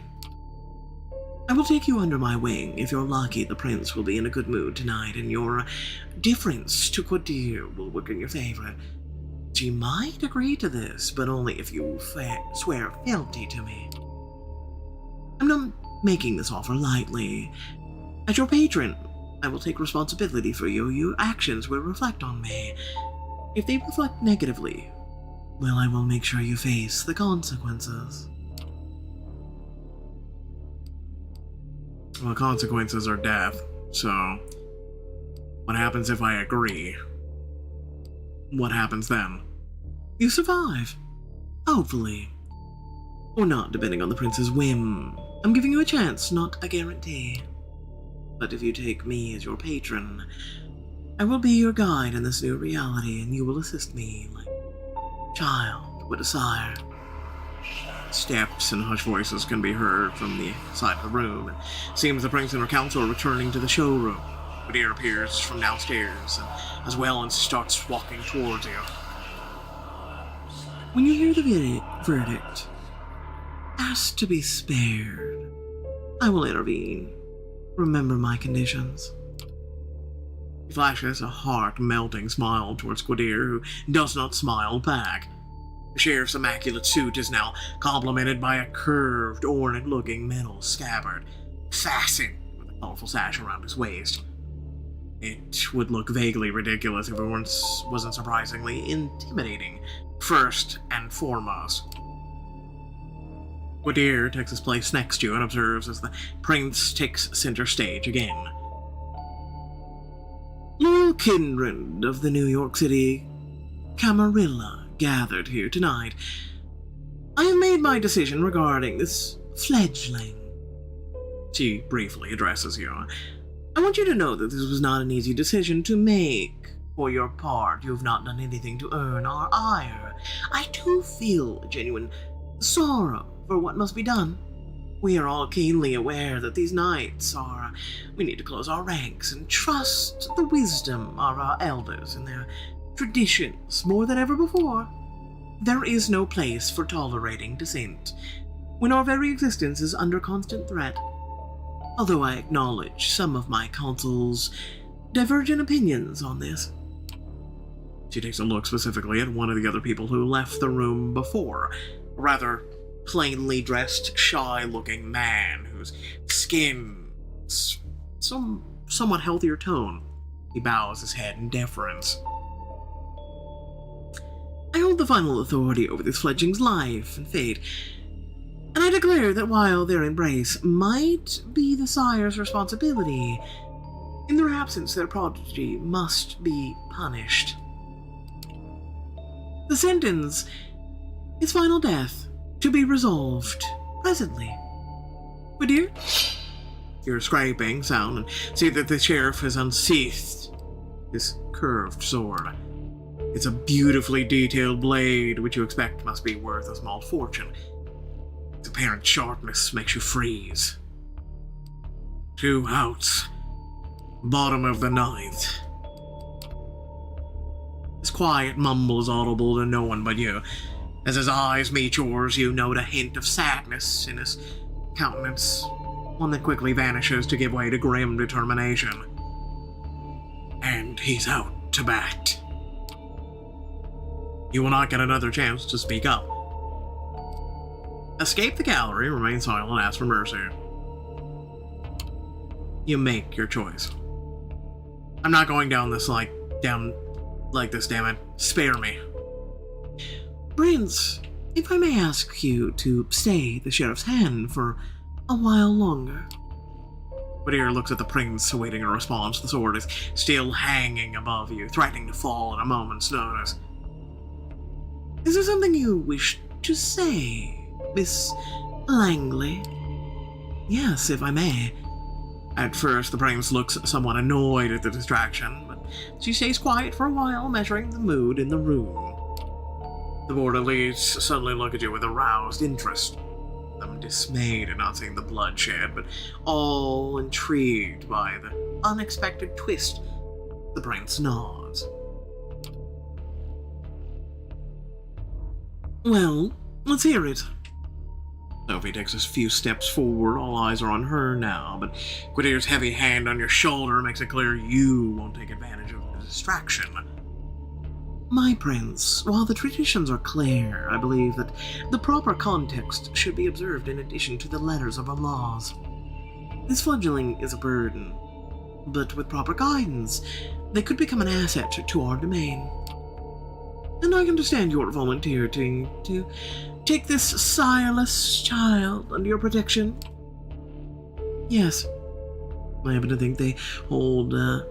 I will take you under my wing. If you're lucky, the prince will be in a good mood tonight, and your difference to Quadir will work in your favor. She might agree to this, but only if you swear fealty to me. I'm not making this offer lightly. As your patron, I will take responsibility for you. Your actions will reflect on me. If they reflect negatively, well, I will make sure you face the consequences. Well, consequences are death, so what happens if I agree? What happens then? You survive. Hopefully. Or not, depending on the prince's whim. I'm giving you a chance, not a guarantee. But if you take me as your patron, I will be your guide in this new reality, and you will assist me like a child would a sire. Steps and hushed voices can be heard from the side of the room. It seems the prince and her council are returning to the showroom. Quadir appears from downstairs as well and starts walking towards you. When you hear the verdict, ask to be spared. I will intervene. Remember my conditions. He flashes a heart-melting smile towards Quadir, who does not smile back. The sheriff's immaculate suit is now complemented by a curved, ornate-looking metal scabbard, fastened with a colorful sash around his waist. It would look vaguely ridiculous if it wasn't surprisingly intimidating, first and foremost. Quadir takes his place next to you and observes as the prince takes center stage again. Loyal kindred of the New York City Camarilla gathered here tonight. I have made my decision regarding this fledgling. She briefly addresses you. I want you to know that this was not an easy decision to make. For your part, you have not done anything to earn our ire. I do feel a genuine sorrow for what must be done. We are all keenly aware that these nights we need to close our ranks and trust the wisdom of our elders and their traditions more than ever before. There is no place for tolerating dissent when our very existence is under constant threat. Although I acknowledge some of my council's divergent opinions on this. She takes a look specifically at one of the other people who left the room before, a rather plainly dressed, shy-looking man whose skin's somewhat healthier tone. He bows his head in deference. I hold the final authority over this fledgling's life and fate. And I declare that while their embrace might be the sire's responsibility, in their absence their prodigy must be punished. The sentence is final death, to be resolved presently. But dear, you're scraping sound and see that the sheriff has unsheathed his curved sword. It's a beautifully detailed blade, which you expect must be worth a small fortune. Its apparent sharpness makes you freeze. 2 outs. Bottom of the 9th. His quiet mumble is audible to no one but you. As his eyes meet yours, you note a hint of sadness in his countenance, one that quickly vanishes to give way to grim determination. And he's out to bat. You will not get another chance to speak up. Escape the gallery, remain silent, and ask for mercy. You make your choice. I'm not going down this like this, damn it. Spare me. Prince, if I may ask you to stay the sheriff's hand for a while longer. Whittier looks at the prince, awaiting a response. The sword is still hanging above you, threatening to fall at a moment's notice. Is there something you wish to say, Miss Langley? Yes, if I may. At first, the prince looks somewhat annoyed at the distraction, but she stays quiet for a while, measuring the mood in the room. The board elites suddenly look at you with aroused interest. Them dismayed at not seeing the bloodshed, but all intrigued by the unexpected twist. The prince nods. Well, let's hear it. Sophie takes a few steps forward. All eyes are on her now, but Quitier's heavy hand on your shoulder makes it clear you won't take advantage of the distraction. My prince, while the traditions are clear, I believe that the proper context should be observed in addition to the letters of our laws. This fledgling is a burden, but with proper guidance, they could become an asset to our domain. And I understand your volunteering to take this sireless child under your protection. Yes, I happen to think they hold a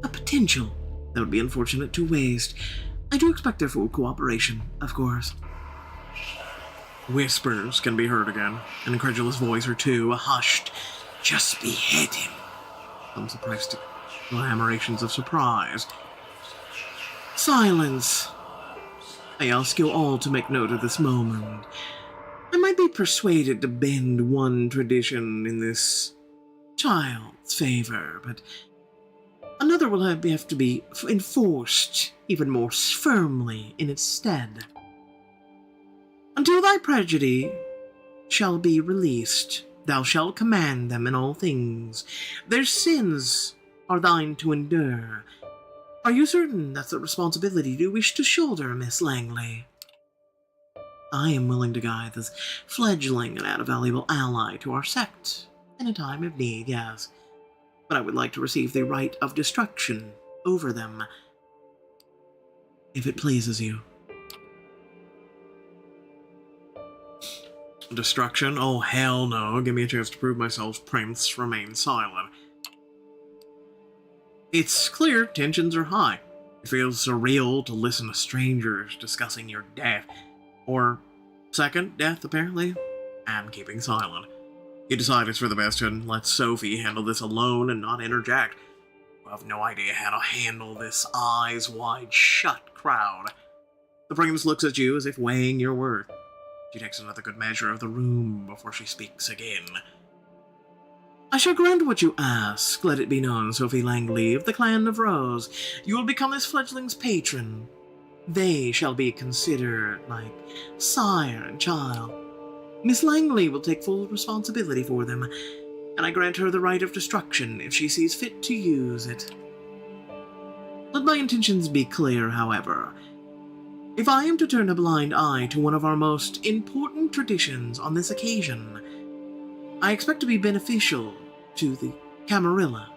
potential that would be unfortunate to waste. I do expect their full cooperation, of course. Whispers can be heard again, an incredulous voice or two, a hushed, "Just behead him." Some suppressed exclamations of surprise. Silence. I ask you all to make note of this moment. I might be persuaded to bend one tradition in this child's favor, but another will have to be enforced even more firmly in its stead. Until thy prodigy shall be released, thou shalt command them in all things. Their sins are thine to endure. Are you certain that's the responsibility you wish to shoulder, Miss Langley? I am willing to guide this fledgling and add a valuable ally to our sect in a time of need, yes. But I would like to receive the right of destruction over them, if it pleases you. Destruction? Oh, hell no. Give me a chance to prove myself, Prince. Remain silent. It's clear tensions are high. It feels surreal to listen to strangers discussing your death. Or second death, apparently. I'm keeping silent. You decide it's for the best to let Sophie handle this alone and not interject. You have no idea how to handle this eyes wide shut crowd. The prince looks at you as if weighing your worth. She takes another good measure of the room before she speaks again. I shall grant what you ask. Let it be known, Sophie Langley of the Clan of Rose. You will become this fledgling's patron. They shall be considered like sire and child. Miss Langley will take full responsibility for them, and I grant her the right of destruction if she sees fit to use it. Let my intentions be clear, however. If I am to turn a blind eye to one of our most important traditions on this occasion, I expect to be beneficial to the Camarilla.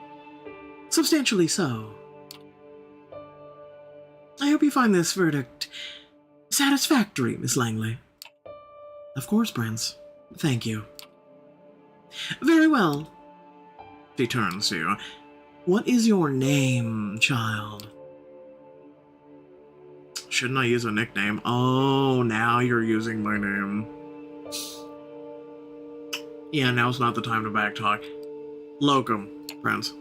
Substantially so. I hope you find this verdict satisfactory, Miss Langley. Of course, Prince. Thank you. Very well. She turns to you. What is your name, child? Shouldn't I use a nickname? Oh, now you're using my name. Yeah, now's not the time to backtalk. Locum, friends.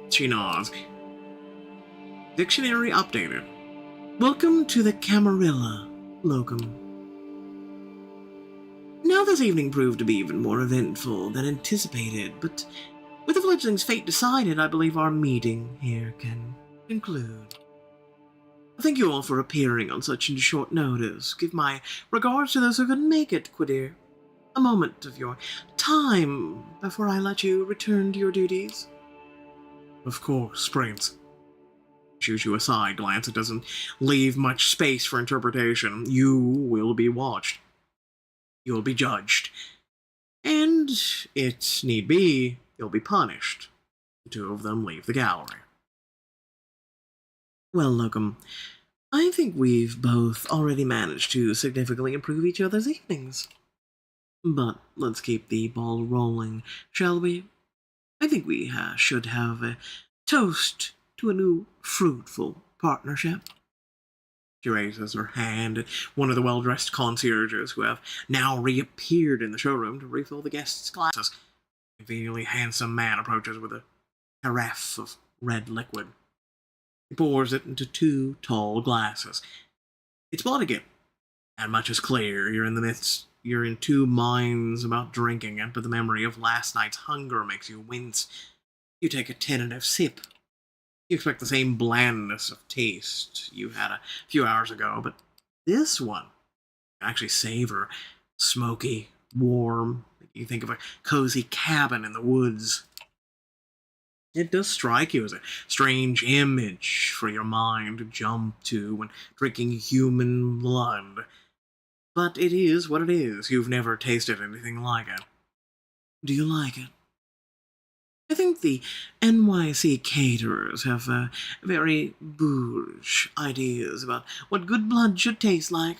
She nods. Dictionary updated. Welcome to the Camarilla, Locum. Now this evening proved to be even more eventful than anticipated, but with the fledgling's fate decided, I believe our meeting here can conclude. Thank you all for appearing on such short notice. Give my regards to those who couldn't make it, Quidir. A moment of your time before I let you return to your duties. Of course, Prince. Shoots you a side glance. It doesn't leave much space for interpretation. You will be watched. You will be judged. And, it need be, you'll be punished. The two of them leave the gallery. Well, Locum, I think we've both already managed to significantly improve each other's evenings. But let's keep the ball rolling, shall we? I think we should have a toast to a new fruitful partnership. She raises her hand at one of the well-dressed concierges who have now reappeared in the showroom to refill the guests' glasses. A conveniently handsome man approaches with a carafe of red liquid. He pours it into two tall glasses. It's blood again, and much is clear. You're in two minds about drinking it, but the memory of last night's hunger makes you wince. You take a tentative sip. You expect the same blandness of taste you had a few hours ago, but this one actually savor. Smoky, warm. You think of a cozy cabin in the woods. It does strike you as a strange image for your mind to jump to when drinking human blood. But it is what it is. You've never tasted anything like it. Do you like it? I think the NYC caterers have very bourge ideas about what good blood should taste like.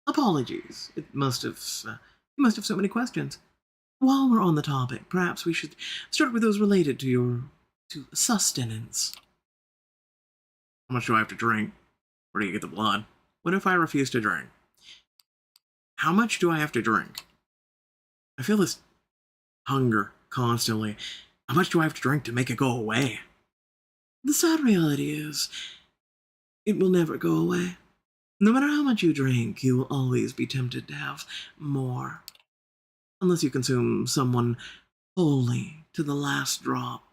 Apologies. You must have so many questions. While we're on the topic, perhaps we should start with those related to sustenance. How much do I have to drink? Where do you get the blood? What if I refuse to drink? How much do I have to drink? I feel this hunger constantly. How much do I have to drink to make it go away? The sad reality is, it will never go away. No matter how much you drink, you will always be tempted to have more. Unless you consume someone wholly to the last drop,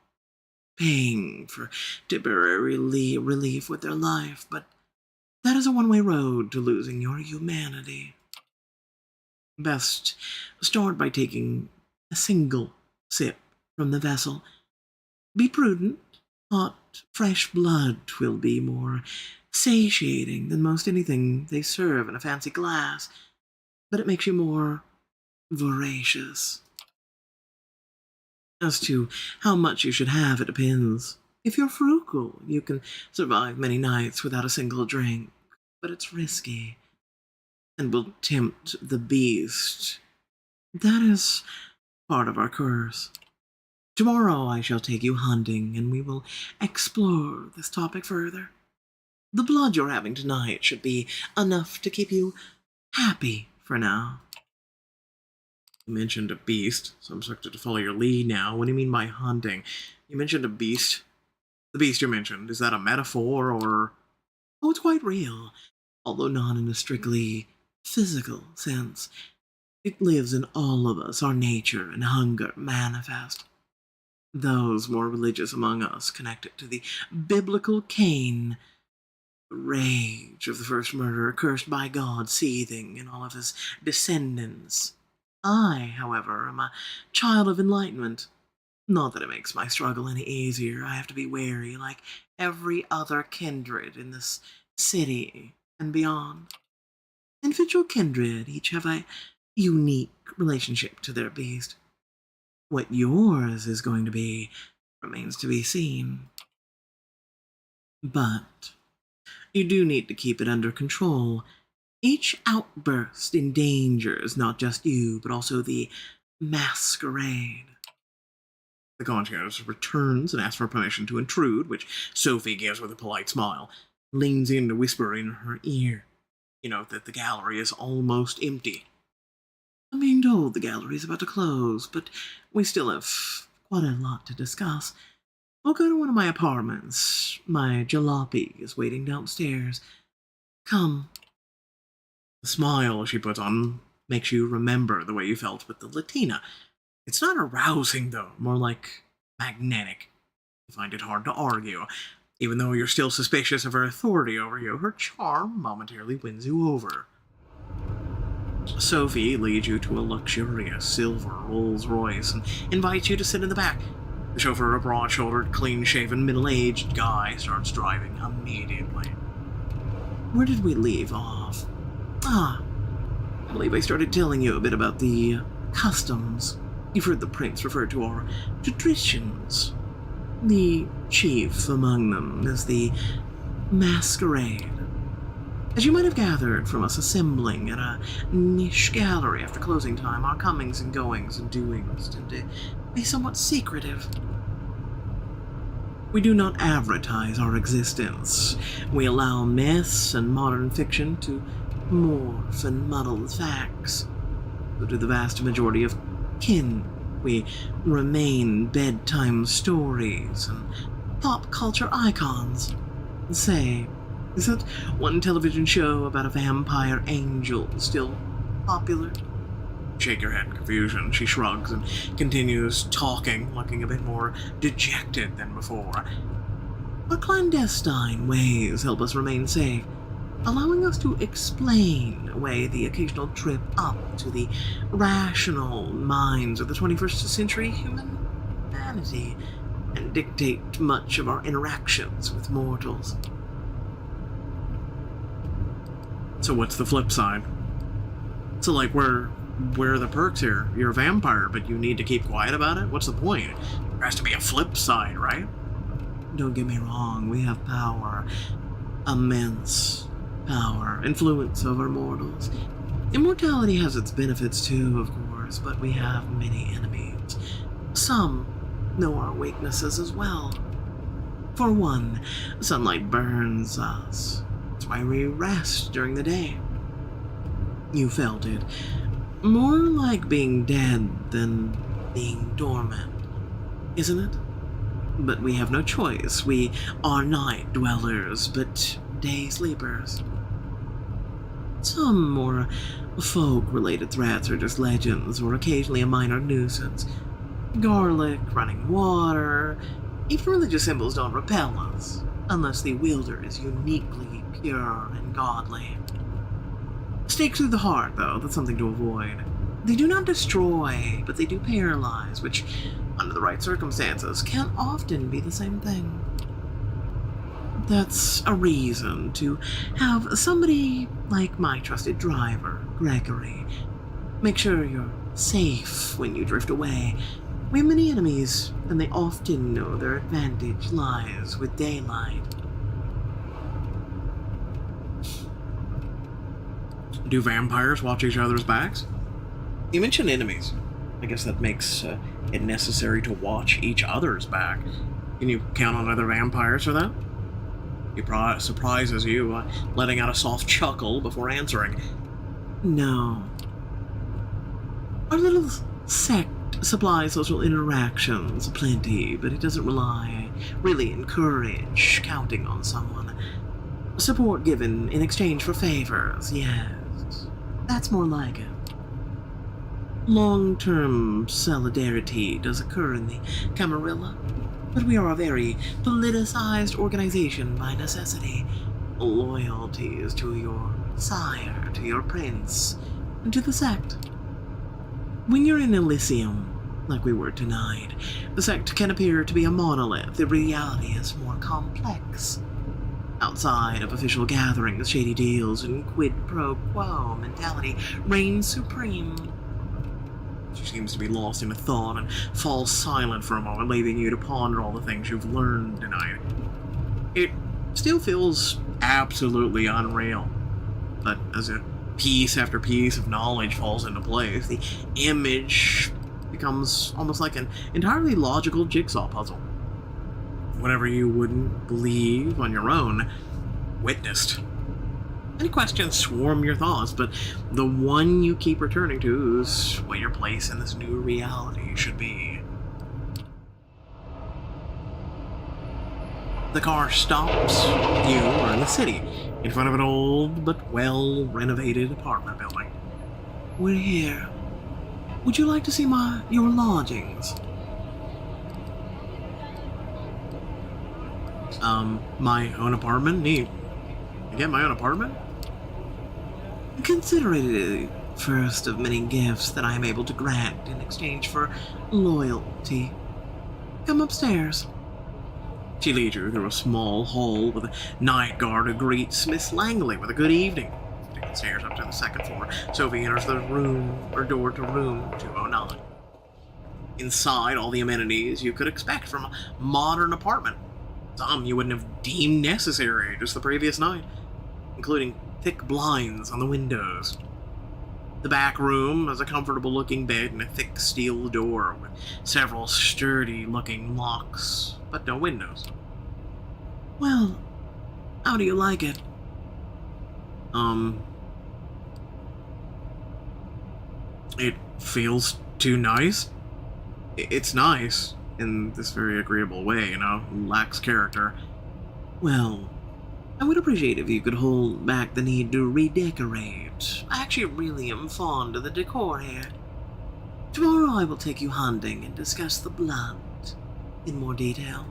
paying for temporary relief with their life, but that is a one-way road to losing your humanity. Best start by taking a single sip from the vessel. Be prudent. Hot, fresh blood will be more satiating than most anything they serve in a fancy glass, but it makes you more voracious. As to how much you should have, it depends. If you're frugal, you can survive many nights without a single drink, but it's risky and will tempt the beast. That is part of our curse. Tomorrow I shall take you hunting, and we will explore this topic further. The blood you're having tonight should be enough to keep you happy for now. You mentioned a beast, so I'm expected to follow your lead now. What do you mean by hunting? You mentioned a beast. The beast you mentioned, is that a metaphor, or... Oh, it's quite real, although not in a strictly physical sense. It lives in all of us, our nature and hunger manifest. Those more religious among us connect it to the biblical Cain, the rage of the first murderer cursed by God seething in all of his descendants. I, however, am a child of enlightenment. Not that it makes my struggle any easier. I have to be wary, like every other kindred in this city and beyond. Individual kindred each have a unique relationship to their beast. What yours is going to be remains to be seen. But you do need to keep it under control. Each outburst endangers not just you, but also the Masquerade. The concierge returns and asks for permission to intrude, which Sophie gives with a polite smile, leans in to whisper in her ear. You note that the gallery is almost empty. I'm being told the gallery is about to close, but we still have quite a lot to discuss. We'll go to one of my apartments. My jalopy is waiting downstairs. Come. The smile she puts on makes you remember the way you felt with the Latina. It's not arousing, though, more like magnetic. You find it hard to argue. Even though you're still suspicious of her authority over you, her charm momentarily wins you over. Sophie leads you to a luxurious silver Rolls Royce and invites you to sit in the back. The chauffeur, a broad-shouldered, clean-shaven, middle-aged guy, starts driving immediately. Where did we leave off? I believe I started telling you a bit about the customs. You've heard the prince refer to our traditions. The chief among them is the Masquerade. As you might have gathered from us assembling at a niche gallery after closing time, our comings and goings and doings tend to be somewhat secretive. We do not advertise our existence. We allow myths and modern fiction to morph and muddle the facts. So to the vast majority of kin, we remain bedtime stories and pop culture icons. Say, is that one television show about a vampire angel still popular? Shake your head in confusion. She shrugs and continues talking, looking a bit more dejected than before. Our clandestine ways help us remain safe, allowing us to explain away the occasional trip up to the rational minds of the 21st century humanity and dictate much of our interactions with mortals. So what's the flip side? So like, where are the perks here? You're a vampire, but you need to keep quiet about it? What's the point? There has to be a flip side, right? Don't get me wrong, we have power. Immense power, influence over mortals. Immortality has its benefits too, of course, but we have many enemies. Some know our weaknesses as well. For one, sunlight burns us. That's why we rest during the day. You felt it. More like being dead than being dormant, isn't it? But we have no choice. We are night dwellers, but day sleepers. Some more folk-related threats are just legends, or occasionally a minor nuisance. Garlic, running water, even religious symbols don't repel us, unless the wielder is uniquely pure and godly. Stake through the heart, though, that's something to avoid. They do not destroy, but they do paralyze, which, under the right circumstances, can often be the same thing. That's a reason to have somebody like my trusted driver, Gregory. Make sure you're safe when you drift away. We have many enemies, and they often know their advantage lies with daylight. Do vampires watch each other's backs? You mentioned enemies. I guess that makes it necessary to watch each other's back. Can you count on other vampires for that? He surprises you, letting out a soft chuckle before answering. No. Our little sect supplies social interactions aplenty, but it doesn't really encourage counting on someone. Support given in exchange for favors, yes. That's more like it. Long-term solidarity does occur in the Camarilla, but we are a very politicized organization by necessity. Loyalty is to your sire, to your prince, and to the sect. When you're in Elysium, like we were tonight, the sect can appear to be a monolith. The reality is more complex. Outside of official gatherings, shady deals and quid pro quo mentality reigns supreme. She seems to be lost in a thought and falls silent for a moment, leaving you to ponder all the things you've learned tonight. It still feels absolutely unreal. But as a piece after piece of knowledge falls into place, the image becomes almost like an entirely logical jigsaw puzzle. Whatever you wouldn't believe on your own, witnessed. Any questions swarm your thoughts, but the one you keep returning to is what your place in this new reality should be. The car stops. You are in the city, in front of an old but well-renovated apartment building. We're here. Would you like to see your lodgings? My own apartment? Neat. I get my own apartment? Consider it the first of many gifts that I am able to grant in exchange for loyalty. Come upstairs. She leads you through a small hall with a night guard who greets Miss Langley with a good evening. Taking the stairs up to the second floor, Sophie enters the room, or door to room 209. Inside, all the amenities you could expect from a modern apartment. Some you wouldn't have deemed necessary just the previous night, including thick blinds on the windows. The back room has a comfortable-looking bed and a thick steel door with several sturdy-looking locks, but no windows. Well, how do you like it? It feels too nice. It's nice in this very agreeable way, you know, lacks character. Well, I would appreciate if you could hold back the need to redecorate. I actually really am fond of the decor here. Tomorrow I will take you hunting and discuss the blood in more detail.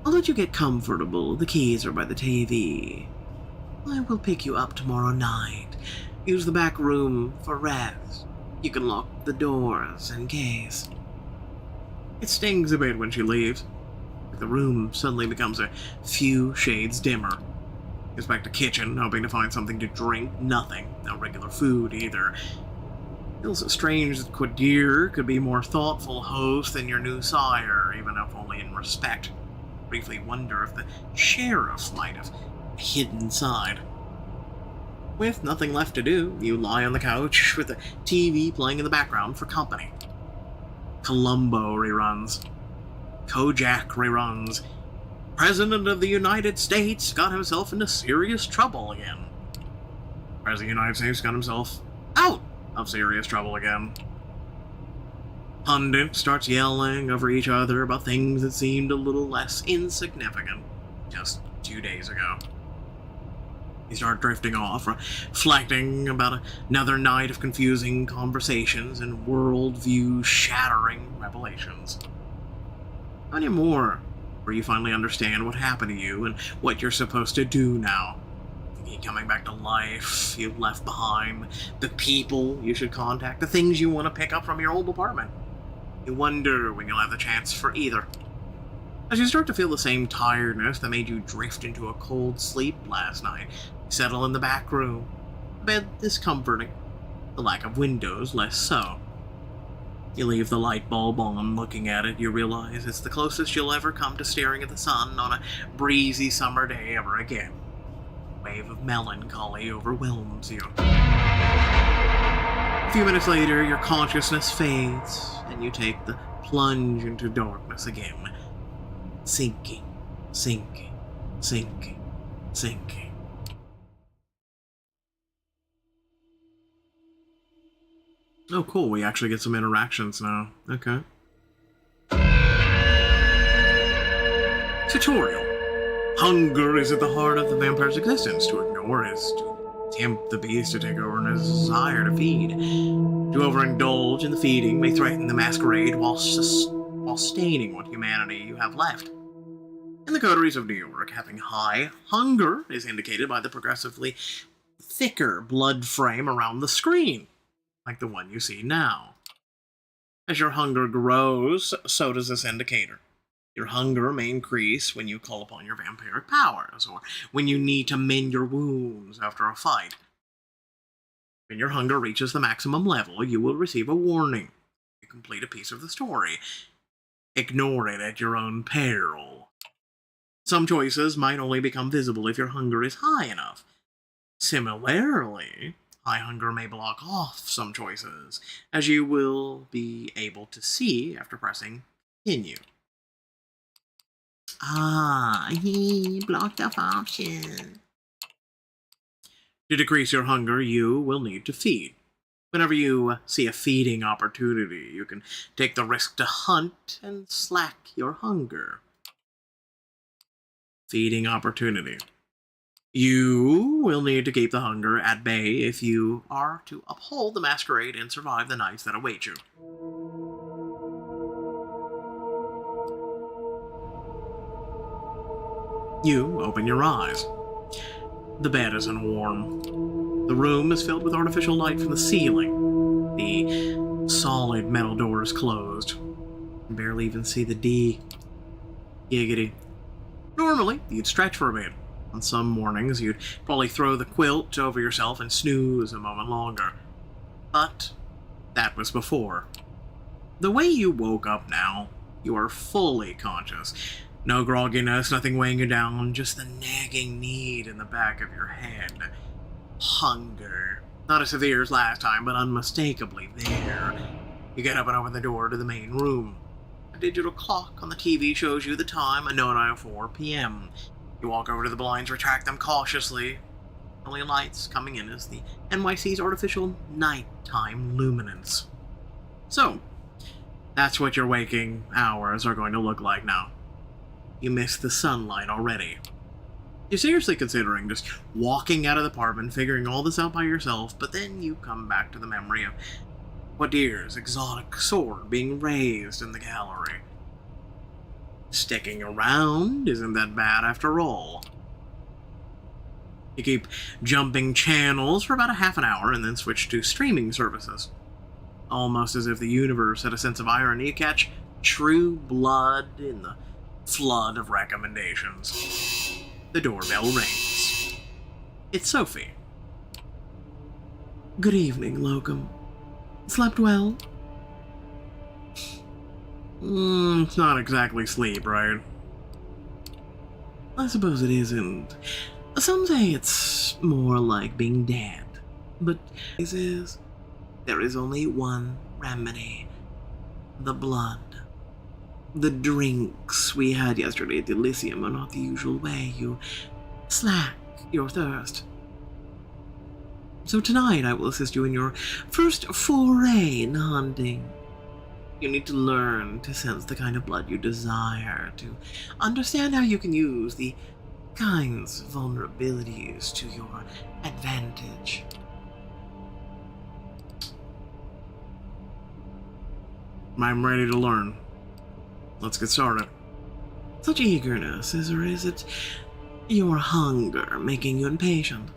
I'll let you get comfortable. The keys are by the TV. I will pick you up tomorrow night. Use the back room for rest. You can lock the doors in case. It stings a bit when she leaves. The room suddenly becomes a few shades dimmer. Goes back to kitchen, hoping to find something to drink. Nothing. No regular food, either. Feels strange that Quadir could be more thoughtful host than your new sire, even if only in respect. Briefly wonder if the sheriff might have a hidden side. With nothing left to do, you lie on the couch with the TV playing in the background for company. Columbo reruns. Kojak reruns. President of the United States got himself into serious trouble again. President of the United States got himself out of serious trouble again. Pundit starts yelling over each other about things that seemed a little less insignificant just 2 days ago. You start drifting off, reflecting about another night of confusing conversations and worldview-shattering revelations. How many more where you finally understand what happened to you and what you're supposed to do now? Thinking coming back to life you left behind, the people you should contact, the things you want to pick up from your old apartment. You wonder when you'll have the chance for either. As you start to feel the same tiredness that made you drift into a cold sleep last night, you settle in the back room. The bed discomforting, the lack of windows less so. You leave the light bulb on, looking at it, you realize it's the closest you'll ever come to staring at the sun on a breezy summer day ever again. A wave of melancholy overwhelms you. A few minutes later, your consciousness fades, and you take the plunge into darkness again. Sinking, sinking, sinking, sinking. Oh, cool. We actually get some interactions now. Okay. Tutorial. Hunger is at the heart of the vampire's existence. To ignore is to tempt the beast to take over his desire to feed. To overindulge in the feeding may threaten the masquerade while staining what humanity you have left. In the Coteries of New York, having high hunger is indicated by the progressively thicker blood frame around the screen, like the one you see now. As your hunger grows, so does this indicator. Your hunger may increase when you call upon your vampiric powers, or when you need to mend your wounds after a fight. When your hunger reaches the maximum level, you will receive a warning. You complete a piece of the story. Ignore it at your own peril. Some choices might only become visible if your hunger is high enough. Similarly, high hunger may block off some choices, as you will be able to see after pressing continue. Ah, he blocked off option. To decrease your hunger, you will need to feed. Whenever you see a feeding opportunity, you can take the risk to hunt and slack your hunger. Feeding opportunity. You will need to keep the hunger at bay if you are to uphold the masquerade and survive the nights that await you. You open your eyes. The bed isn't warm. The room is filled with artificial light from the ceiling. The solid metal door is closed. You can barely even see the D. Giggity. Normally, you'd stretch for a bit. On some mornings, you'd probably throw the quilt over yourself and snooze a moment longer. But that was before. The way you woke up now, you are fully conscious. No grogginess, nothing weighing you down, just the nagging need in the back of your head. Hunger. Not as severe as last time, but unmistakably there. You get up and open the door to the main room. A digital clock on the TV shows you the time, a 9:04 p.m. You walk over to the blinds, retract them cautiously. Only lights coming in is the NYC's artificial nighttime luminance. So, that's what your waking hours are going to look like now. You missed the sunlight already. You're seriously considering just walking out of the apartment, figuring all this out by yourself, but then you come back to the memory of Quadir's exotic sword being raised in the gallery. Sticking around isn't that bad after all. You keep jumping channels for about a half an hour and then switch to streaming services. Almost as if the universe had a sense of irony to catch True Blood in the flood of recommendations. The doorbell rings. It's Sophie. Good evening, Locum. Slept well? It's not exactly sleep, right? I suppose it isn't. Some say it's more like being dead. But this is, there is only one remedy. The blood. The drinks we had yesterday at the Elysium are not the usual way you slack your thirst. So tonight I will assist you in your first foray in hunting. You need to learn to sense the kind of blood you desire, to understand how you can use the kinds of vulnerabilities to your advantage. I'm ready to learn. Let's get started. Such eagerness, or is it your hunger making you impatient?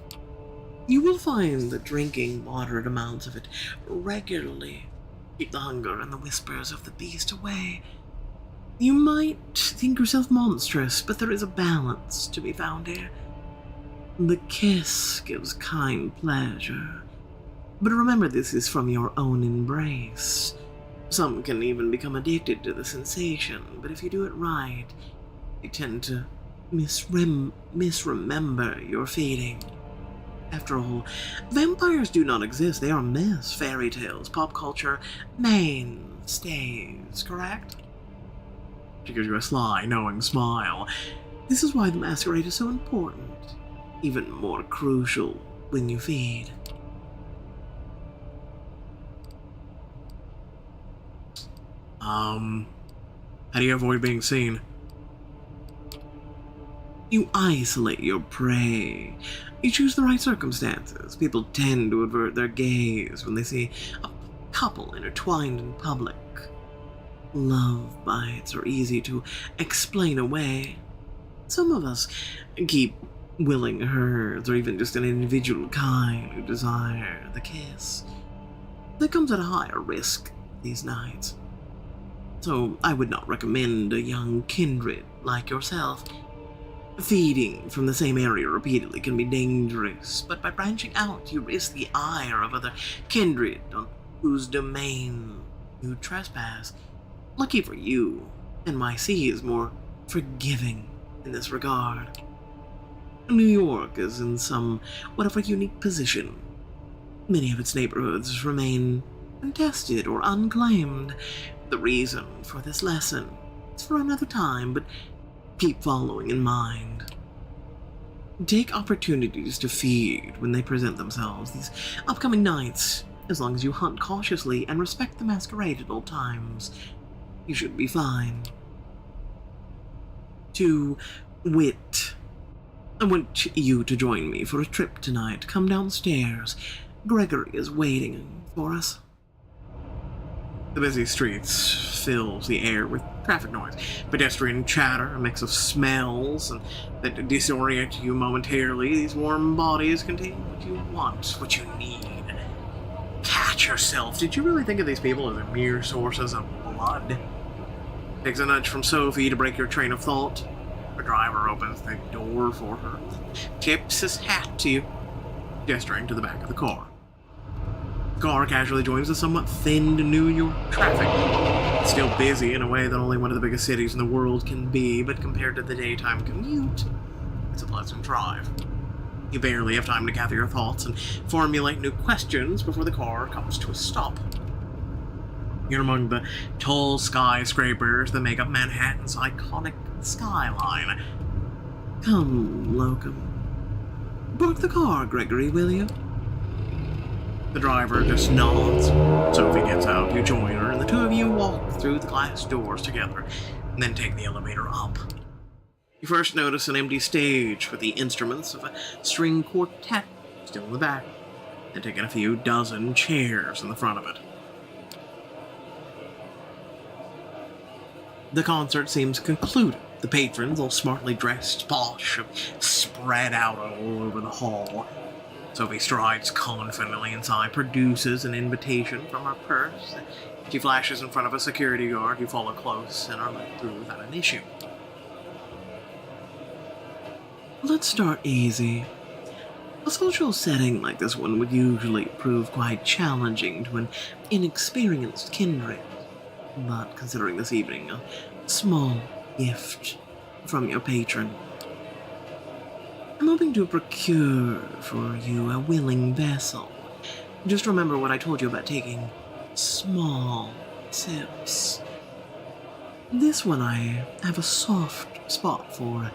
You will find that drinking moderate amounts of it regularly keep the hunger and the whispers of the beast away. You might think yourself monstrous, but there is a balance to be found here. The kiss gives kind pleasure, but remember this is from your own embrace. Some can even become addicted to the sensation, but if you do it right, you tend to misremember your feeding. After all, vampires do not exist. They are myths, fairy tales, pop culture, mainstays, correct? She gives you a sly, knowing smile. This is why the Masquerade is so important. Even more crucial when you feed. How do you avoid being seen? You isolate your prey. You choose the right circumstances. People tend to avert their gaze when they see a couple intertwined in public. Love bites are easy to explain away. Some of us keep willing herds, or even just an individual kind who desire the kiss. That comes at a higher risk these nights. So I would not recommend a young kindred like yourself. Feeding from the same area repeatedly can be dangerous, but by branching out, you risk the ire of other kindred on whose domain you trespass. Lucky for you, NYC is more forgiving in this regard. New York is in somewhat of a unique position. Many of its neighborhoods remain untested or unclaimed. The reason for this lesson is for another time, but keep following in mind. Take opportunities to feed when they present themselves these upcoming nights. As long as you hunt cautiously and respect the masquerade at all times, you should be fine. To Wit, I want you to join me for a trip tonight. Come downstairs. Gregory is waiting for us. The busy streets fills the air with traffic noise, pedestrian chatter, a mix of smells and that disorient you momentarily. These warm bodies contain what you want, what you need. Catch yourself. Did you really think of these people as mere sources of blood? Takes a nudge from Sophie to break your train of thought. The driver opens the door for her, tips his hat to you, gesturing to the back of the car. The car casually joins the somewhat thinned New York traffic. It's still busy in a way that only one of the biggest cities in the world can be, but compared to the daytime commute, it's a pleasant drive. You barely have time to gather your thoughts and formulate new questions before the car comes to a stop. You're among the tall skyscrapers that make up Manhattan's iconic skyline. Come, Locum. Park the car, Gregory, will you? The driver just nods. Sophie gets out, you join her, and the two of you walk through the glass doors together, and then take the elevator up. You first notice an empty stage with the instruments of a string quartet still in the back, and taking a few dozen chairs in the front of it. The concert seems concluded. The patrons, all smartly dressed, posh, spread out all over the hall. Sophie strides confidently inside, produces an invitation from her purse. She flashes in front of a security guard. You follow close and are let through without an issue. Let's start easy. A social setting like this one would usually prove quite challenging to an inexperienced kindred. But considering this evening a small gift from your patron, I'm hoping to procure for you a willing vessel. Just remember what I told you about taking small sips. This one I have a soft spot for.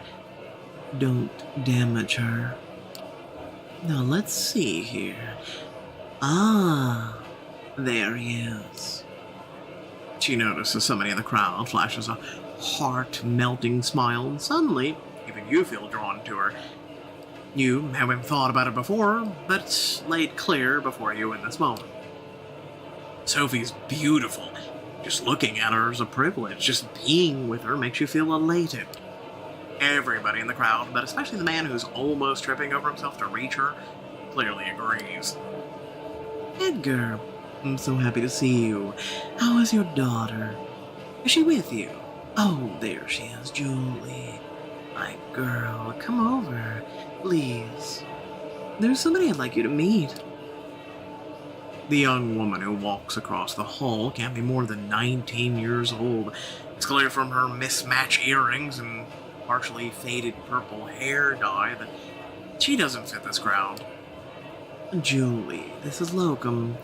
Don't damage her. Now let's see here. Ah, there he is. She notices somebody in the crowd, flashes a heart-melting smile, and suddenly, even you feel drawn to her. You haven't thought about it before, but it's laid clear before you in this moment. Sophie's beautiful. Just looking at her is a privilege. Just being with her makes you feel elated. Everybody in the crowd, but especially the man who's almost tripping over himself to reach her, clearly agrees. Edgar, I'm so happy to see you. How is your daughter? Is she with you? Oh, there she is, Julie. My girl, come over, please. There's somebody I'd like you to meet. The young woman who walks across the hall can't be more than 19 years old. It's clear from her mismatched earrings and partially faded purple hair dye that she doesn't fit this crowd. Julie, this is Locum.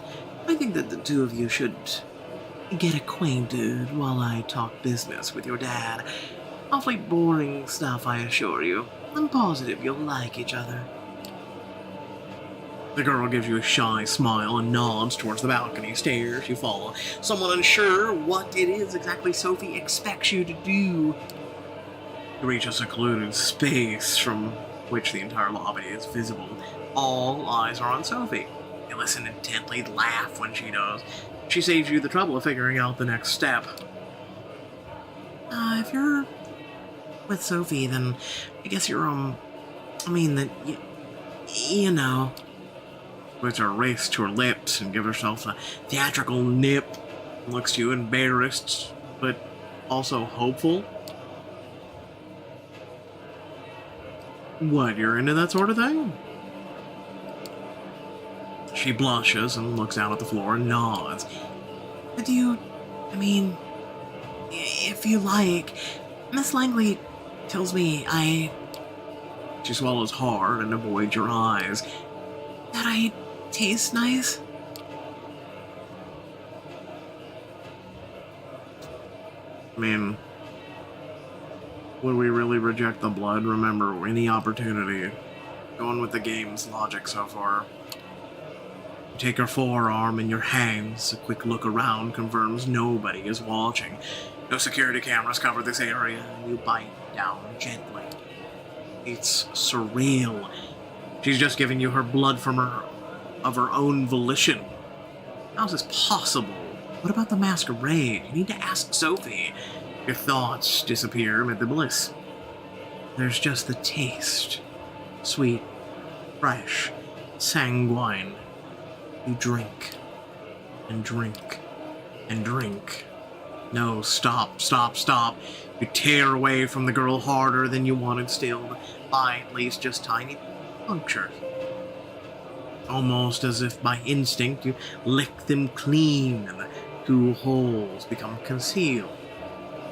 I think that the two of you should get acquainted while I talk business with your dad. Awfully boring stuff, I assure you. I'm positive you'll like each other. The girl gives you a shy smile and nods towards the balcony stairs. You follow, somewhat unsure what it is exactly Sophie expects you to do. You reach a secluded space from which the entire lobby is visible. All eyes are on Sophie. You listen intently, laugh when she does. She saves you the trouble of figuring out the next step. If you're with Sophie, then I guess you're, you know. Puts her wrist to her lips and gives herself a theatrical nip. Looks to you embarrassed, but also hopeful. What, you're into that sort of thing? She blushes and looks down at the floor and nods. But if you like, Miss Langley tells me She swallows hard and avoids your eyes. That I taste nice? I mean, would we really reject the blood? Remember, any opportunity. Going with the game's logic so far. You take her forearm in your hands. A quick look around confirms nobody is watching. No security cameras cover this area, and you bite down gently. It's surreal. She's just giving you her blood of her own volition. How's this possible? What about the masquerade? You need to ask Sophie. Your thoughts disappear amid the bliss. There's just the taste. Sweet, fresh, sanguine. You drink, and drink, and drink. No, stop, stop, stop. You tear away from the girl harder than you wanted still, by at least just tiny punctures. Almost as if by instinct you lick them clean and the two holes become concealed.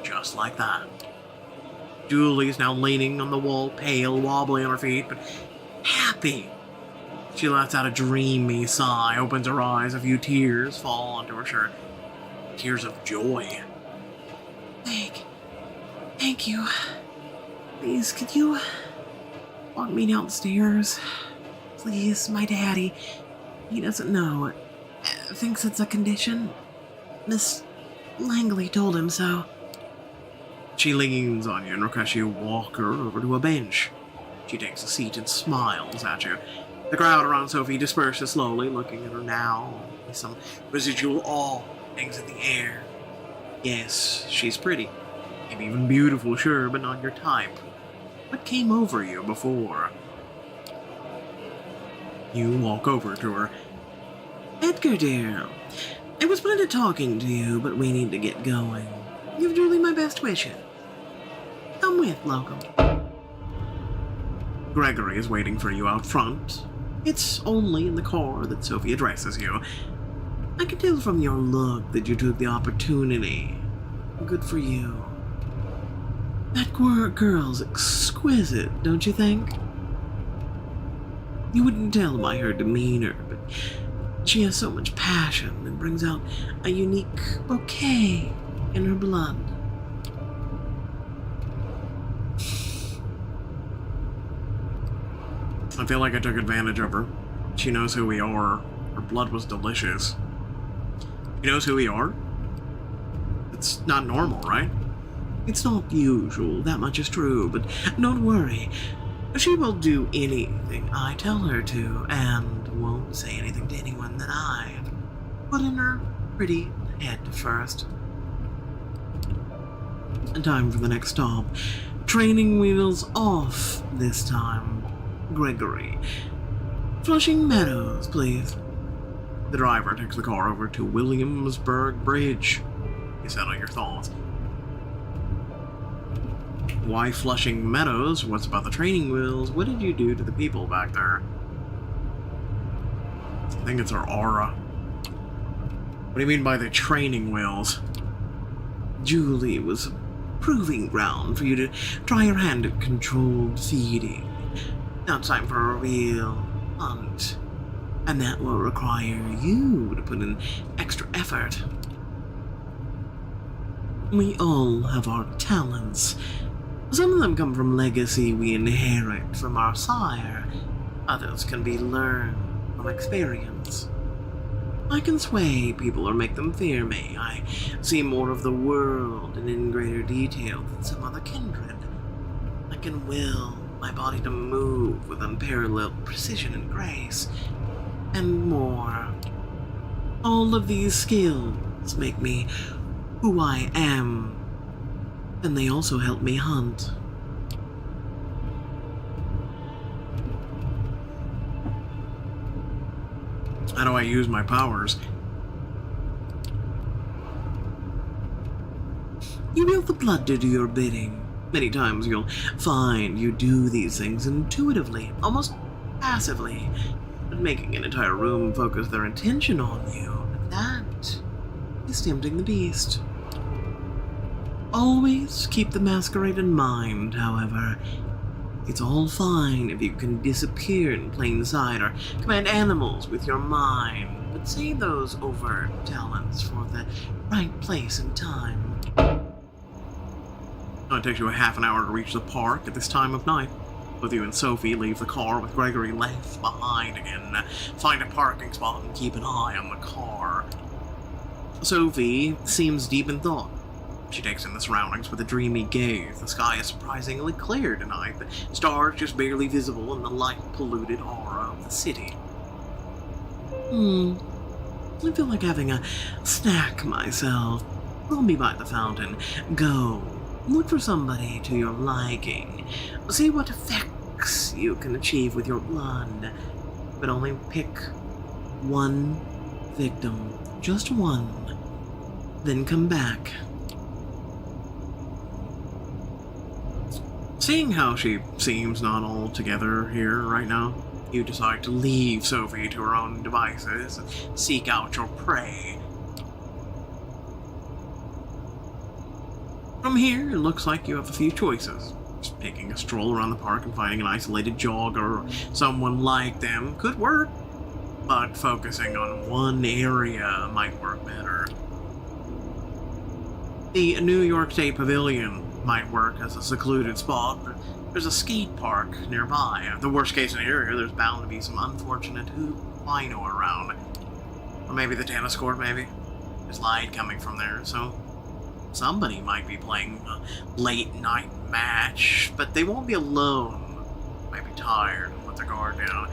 Just like that. Julie's now leaning on the wall, pale, wobbly on her feet, but happy. She lets out a dreamy sigh, opens her eyes, a few tears fall onto her shirt. Tears of joy. Thank you. Please, could you walk me downstairs? Please, my daddy. He doesn't know. Thinks it's a condition. Miss Langley told him so. She leans on you and requests you walk her over to a bench. She takes a seat and smiles at you. The crowd around Sophie disperses slowly, looking at her now with some residual awe hangs in the air. Yes, she's pretty. Maybe even beautiful, sure, but not your type. What came over you before? You walk over to her. Edgar, dear. I was planning talking to you, but we need to get going. Give Julie my best wishes. Come with, Logan. Gregory is waiting for you out front. It's only in the car that Sophie addresses you. I can tell from your look that you took the opportunity. Good for you. That girl's exquisite, don't you think? You wouldn't tell by her demeanor, but she has so much passion and brings out a unique bouquet in her blood. I feel like I took advantage of her. She knows who we are. Her blood was delicious. She knows who we are? It's not normal, right? It's not usual, that much is true, but don't worry. She will do anything I tell her to, and won't say anything to anyone that I put in her pretty head first. Time for the next stop. Training wheels off this time. Gregory. Flushing Meadows, please. The driver takes the car over to Williamsburg Bridge. You settle your thoughts. Why Flushing Meadows? What's about the training wheels? What did you do to the people back there? I think it's her aura. What do you mean by the training wheels? Julie was a proving ground for you to try your hand at controlled feeding. Now it's time for a real hunt. And that will require you to put in extra effort. We all have our talents. Some of them come from legacy we inherit from our sire. Others can be learned from experience. I can sway people or make them fear me. I see more of the world and in greater detail than some other kindred. I can will my body to move with unparalleled precision and grace. And more. All of these skills make me who I am. And they also help me hunt. How do I use my powers? You will the blood to do your bidding. Many times you'll find you do these things intuitively, almost passively, but making an entire room focus their attention on you. That is tempting the beast. Always keep the masquerade in mind, however. It's all fine if you can disappear in plain sight or command animals with your mind, but save those overt talents for the right place and time. It takes you a half an hour to reach the park at this time of night. Both you and Sophie leave the car with Gregory left behind again. Find a parking spot and keep an eye on the car. Sophie seems deep in thought. She takes in the surroundings with a dreamy gaze. The sky is surprisingly clear tonight, the stars just barely visible in the light-polluted aura of the city. I feel like having a snack myself. I'll be by the fountain. Go. Look for somebody to your liking. See what effects you can achieve with your blood. But only pick one victim. Just one. Then come back. Seeing how she seems not all together here right now, you decide to leave Sophie to her own devices and seek out your prey. From here, it looks like you have a few choices. Just taking a stroll around the park and finding an isolated jogger or someone like them could work, but focusing on one area might work better. The New York State Pavilion might work as a secluded spot, but there's a skate park nearby. The worst case scenario, there's bound to be some unfortunate wino around. Or maybe the tennis court, maybe. There's light coming from there, so somebody might be playing a late night match, but they won't be alone. They might be tired and let their guard down.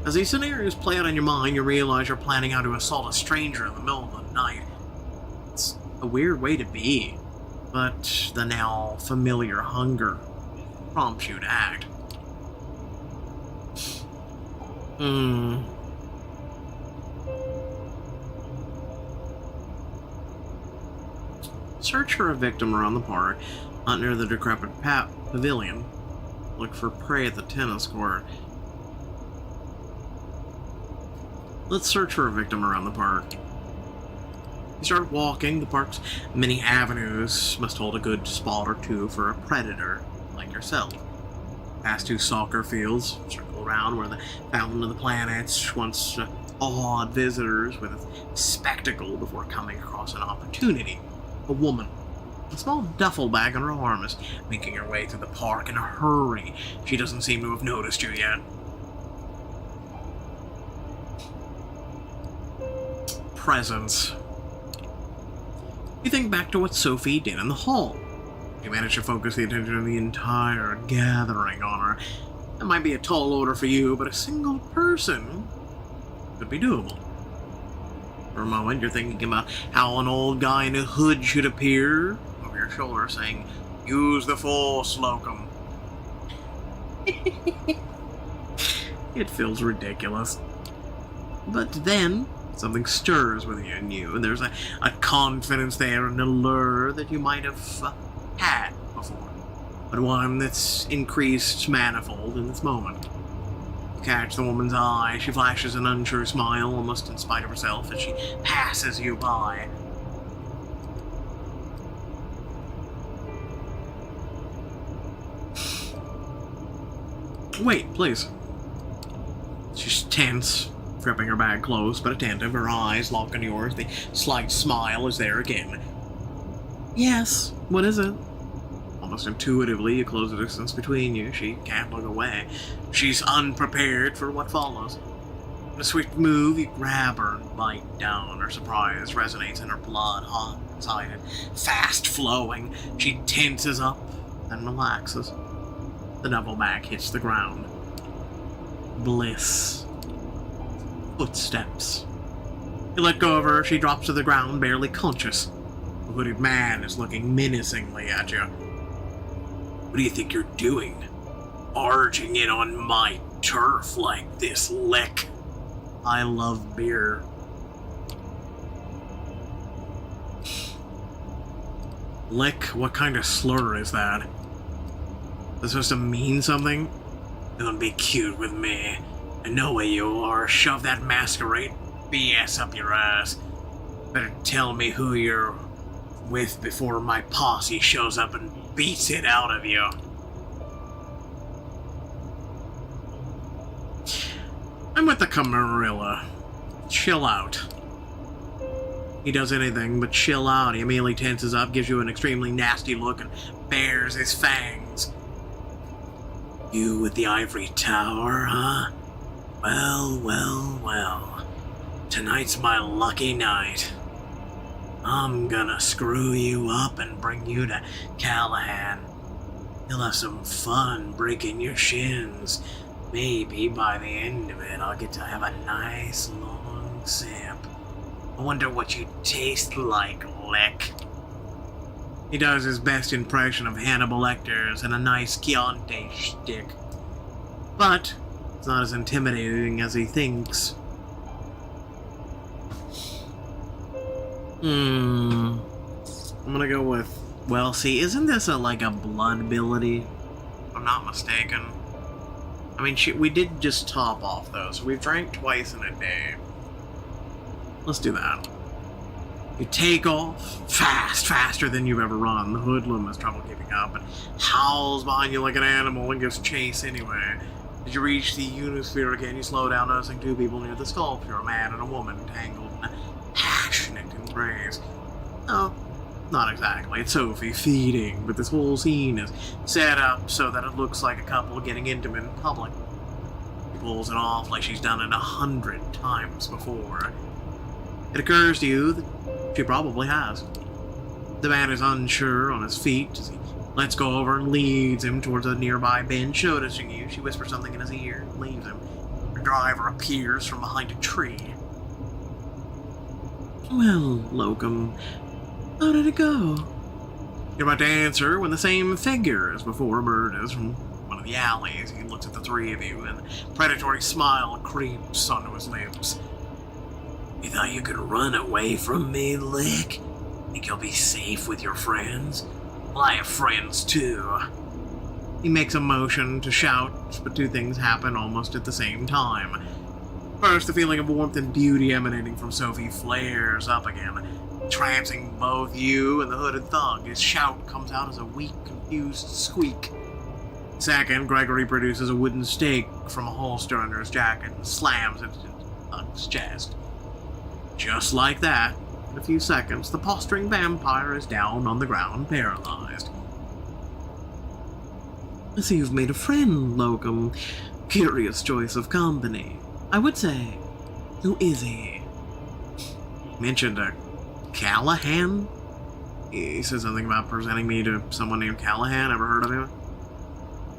As these scenarios play out in your mind, you realize you're planning how to assault a stranger in the middle of the night. It's a weird way to be, but the now familiar hunger prompts you to act. Search for a victim around the park, not near the decrepit pavilion. Look for prey at the tennis court. Let's search for a victim around the park. You start walking. The park's many avenues must hold a good spot or two for a predator like yourself. Past two soccer fields, circle around where the Fountain of the Planets once awed visitors with its spectacle before coming across an opportunity. A woman, a small duffel bag on her arm, is making her way through the park in a hurry. She doesn't seem to have noticed you yet. Presence. You think back to what Sophie did in the hall. You managed to focus the attention of the entire gathering on her. That might be a tall order for you, but a single person could be doable. For a moment, you're thinking about how an old guy in a hood should appear over your shoulder, saying, "Use the force, Locum." It feels ridiculous. But then, something stirs within you, and there's a confidence there, an allure that you might have had before, but one that's increased manifold in this moment. You catch the woman's eye. She flashes an untrue smile, almost in spite of herself, as she passes you by. Wait, please. She's tense, gripping her bag close but attentive, her eyes locked on yours. The slight smile is there again. Yes, what is it? Almost intuitively, you close the distance between you. She can't look away. She's unprepared for what follows. In a swift move, you grab her and bite down. Her surprise resonates in her blood, hot, excited, fast-flowing. She tenses up and relaxes. The duffel bag hits the ground. Bliss. Footsteps. You let go of her. She drops to the ground, barely conscious. The hooded man is looking menacingly at you. What do you think you're doing? Barging in on my turf like this, Lick? I love beer. Lick? What kind of slur is that? Is it supposed to mean something? Don't be cute with me. I know where you are. Shove that Masquerade BS up your ass. Better tell me who you're with before my posse shows up and beats it out of you. I'm with the Camarilla. Chill out. He does anything but chill out. He immediately tenses up, gives you an extremely nasty look, and bares his fangs. You with the ivory tower, huh? Well, well, well. Tonight's my lucky night. I'm gonna screw you up and bring you to Callahan. You'll have some fun breaking your shins. Maybe by the end of it, I'll get to have a nice long sip. I wonder what you taste like, Lick. He does his best impression of Hannibal Lecter's and a nice Chianti shtick. But it's not as intimidating as he thinks. I'm gonna go with... Well, see, isn't this like a blood ability? If I'm not mistaken. I mean, we did just top off those. We've drank twice in a day. Let's do that. You take off faster than you've ever run. The hoodlum has trouble keeping up and howls behind you like an animal and gives chase anyway. As you reach the Unisphere again, you slow down, noticing two people near the sculpture, a man and a woman, tangled in a passionate embrace. No, not exactly. It's Sophie feeding, but this whole scene is set up so that it looks like a couple getting intimate in public. She pulls it off like she's done it 100 times before. It occurs to you that she probably has. The man is unsure on his feet as he lets go over and leads him towards a nearby bench. Noticing you, she whispers something in his ear and leaves him. Her driver appears from behind a tree. Well, Locum, how did it go? You're about to answer when the same figure as before emerges from one of the alleys. He looks at the three of you, and a predatory smile creeps onto his lips. You thought you could run away from me, Lick? Think you'll be safe with your friends? Well, I have friends too. He makes a motion to shout, but two things happen almost at the same time. First, the feeling of warmth and beauty emanating from Sophie flares up again, trancing both you and the hooded thug. His shout comes out as a weak, confused squeak. Second, Gregory produces a wooden stake from a holster under his jacket and slams it into the thug's chest. Just like that, in a few seconds, the posturing vampire is down on the ground, paralyzed. I see you've made a friend, Locum. Curious choice of company. I would say, who is he? Mentioned a Callahan? He said something about presenting me to someone named Callahan. Ever heard of him?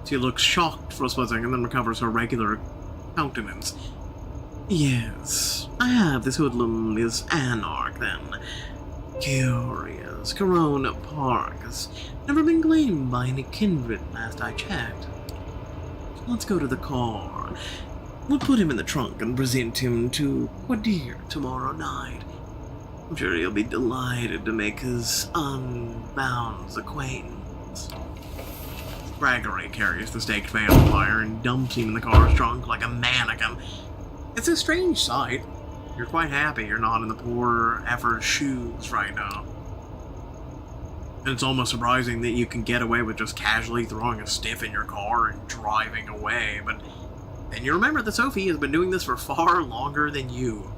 She looks shocked for a split second, then recovers her regular countenance. Yes, I have. This hoodlum is Anarch, then. Curious. Corona Park has never been claimed by any Kindred, last I checked. Let's go to the car. We'll put him in the trunk and present him to Quadir tomorrow night. I'm sure he'll be delighted to make his unbound acquaintance. Gregory carries the staked vampire and dumps him in the car's trunk like a mannequin. It's a strange sight. You're quite happy you're not in the poor effort's shoes right now. And it's almost surprising that you can get away with just casually throwing a stiff in your car and driving away, but then you remember that Sophie has been doing this for far longer than you.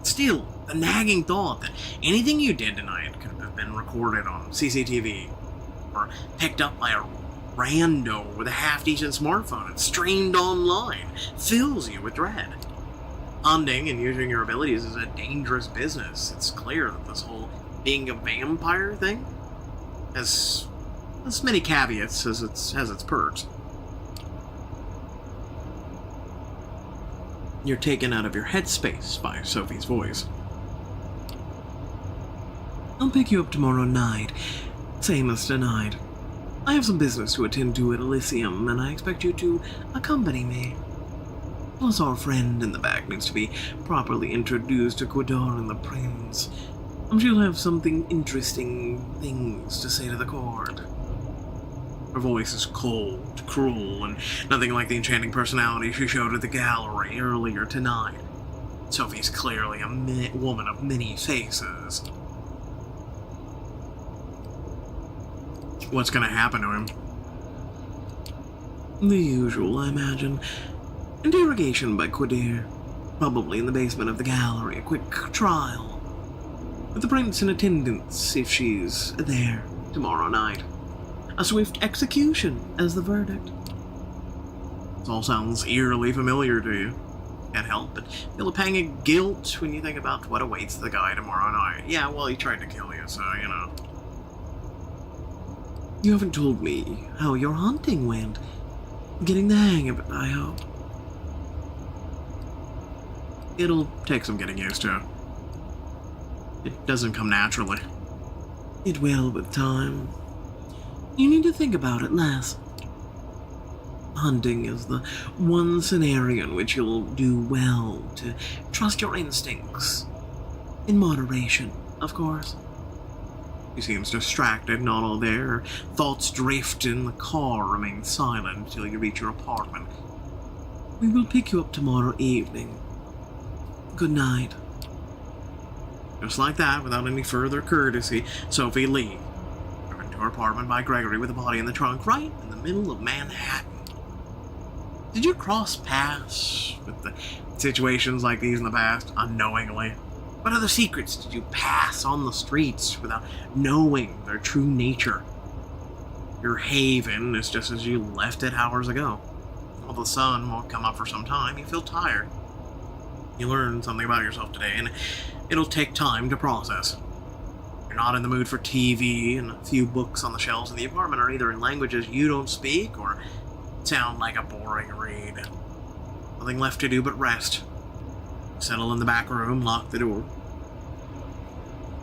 Still, the nagging thought that anything you did tonight could have been recorded on CCTV, or picked up by a rando with a half-decent smartphone and streamed online fills you with dread. Hunting and using your abilities is a dangerous business. It's clear that this whole being a vampire thing has as many caveats as it has its perks. You're taken out of your headspace by Sophie's voice. I'll pick you up tomorrow night, same as tonight. I have some business to attend to at Elysium, and I expect you to accompany me. Plus, our friend in the back needs to be properly introduced to Quadar and the Prince. I'm sure he'll have something interesting things to say to the court. Her voice is cold, cruel, and nothing like the enchanting personality she showed at the gallery earlier tonight. Sophie's clearly a woman of many faces. What's gonna happen to him? The usual, I imagine. Interrogation by Coteries, probably in the basement of the gallery. A quick trial, with the prince in attendance if she's there tomorrow night. A swift execution as the verdict. This all sounds eerily familiar to you. Can't help but feel a pang of guilt when you think about what awaits the guy tomorrow night. Yeah, well, he tried to kill you, so, you know. You haven't told me how your hunting went. Getting the hang of it, I hope. It'll take some getting used to. It doesn't come naturally. It will with time. You need to think about it less. Hunting is the one scenario in which you'll do well to trust your instincts. In moderation, of course. He seems distracted, not all there. Thoughts drift in the car, remain silent until you reach your apartment. We will pick you up tomorrow evening. Good night. Just like that, without any further courtesy, Sophie leaves, driven to her apartment by Gregory with the body in the trunk, right in the middle of Manhattan. Did you cross paths with the situations like these in the past, unknowingly? What other secrets did you pass on the streets without knowing their true nature? Your haven is just as you left it hours ago. Well, the sun won't come up for some time, you feel tired. You learned something about yourself today, and it'll take time to process. You're not in the mood for TV, and a few books on the shelves in the apartment are either in languages you don't speak or sound like a boring read. Nothing left to do but rest. Settle in the back room, lock the door.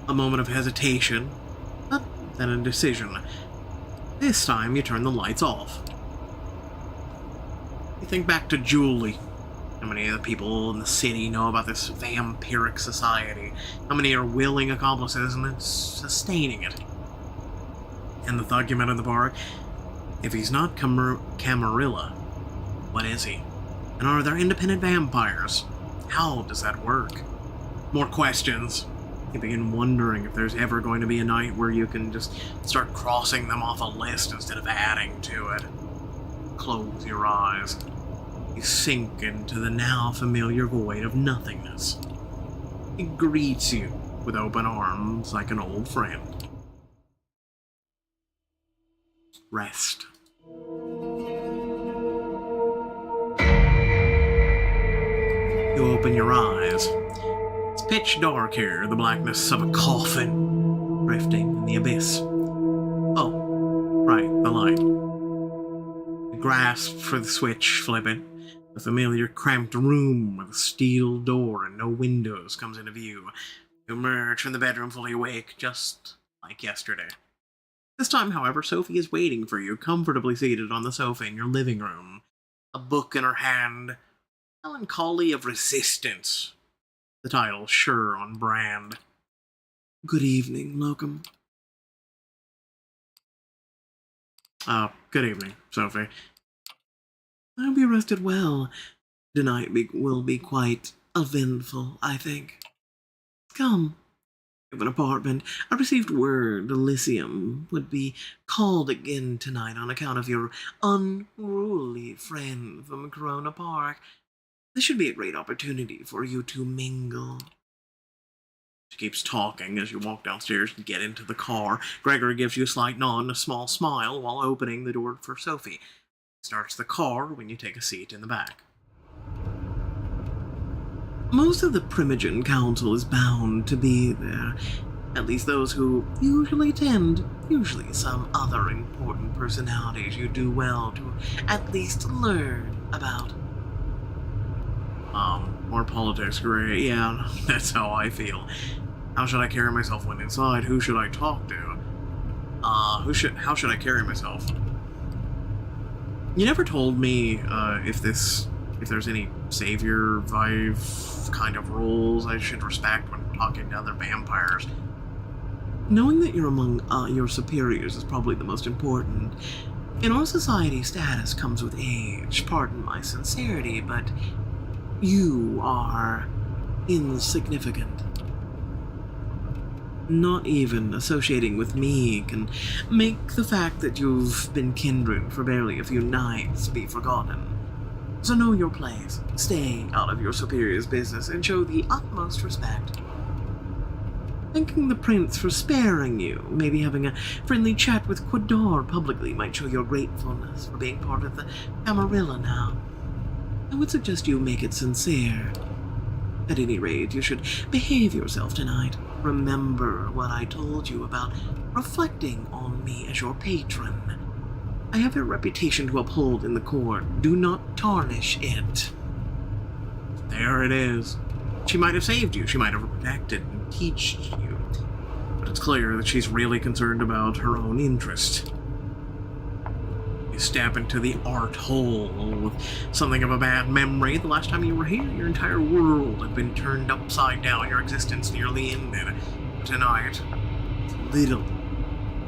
A moment of hesitation, but then a decision. This time you turn the lights off. You think back to Julie. How many of the people in the city know about this vampiric society? How many are willing accomplices and then sustaining it? And the thug you met in the park? If he's not Camarilla, what is he? And are there independent vampires? How does that work? More questions. You begin wondering if there's ever going to be a night where you can just start crossing them off a list instead of adding to it. Close your eyes. You sink into the now familiar void of nothingness. It greets you with open arms like an old friend. Rest. You open your eyes. It's pitch dark here, the blackness of a coffin drifting in the abyss. Oh, right, the light. You grasp for the switch, flip it. The familiar cramped room with a steel door and no windows comes into view. You emerge from the bedroom fully awake, just like yesterday. This time, however, Sophie is waiting for you, comfortably seated on the sofa in your living room. A book in her hand. Melancholy of Resistance. The title sure on brand. Good evening, Locum. Good evening, Sophie. I hope you rested well. Tonight will be quite eventful, I think. Come. I have an apartment. I received word Elysium would be called again tonight on account of your unruly friend from Corona Park. This should be a great opportunity for you to mingle. She keeps talking as you walk downstairs and get into the car. Gregory gives you a slight nod and a small smile while opening the door for Sophie. Starts the car when you take a seat in the back. Most of the Primogen Council is bound to be there. At least those who usually attend. Usually some other important personalities you do well to at least learn about. More politics, great. Yeah, that's how I feel. How should I carry myself when inside? Who should I talk to? How should I carry myself? You never told me, if there's any savior vibe kind of rules I should respect when talking to other vampires. Knowing that you're among your superiors is probably the most important. In our society, status comes with age. Pardon my sincerity, but you are insignificant. Not even associating with me can make the fact that you've been kindred for barely a few nights be forgotten. So know your place, stay out of your superior's business, and show the utmost respect. Thanking the prince for sparing you, maybe having a friendly chat with Quadar publicly might show your gratefulness for being part of the Camarilla now. I would suggest you make it sincere. At any rate, you should behave yourself tonight. Remember what I told you about reflecting on me as your patron. I have a reputation to uphold in the court. Do not tarnish it. There it is. She might have saved you. She might have protected and teached you. But it's clear that she's really concerned about her own interest. You step into the art hole with something of a bad memory. The last time you were here, your entire world had been turned upside down. Your existence nearly ended. Tonight, little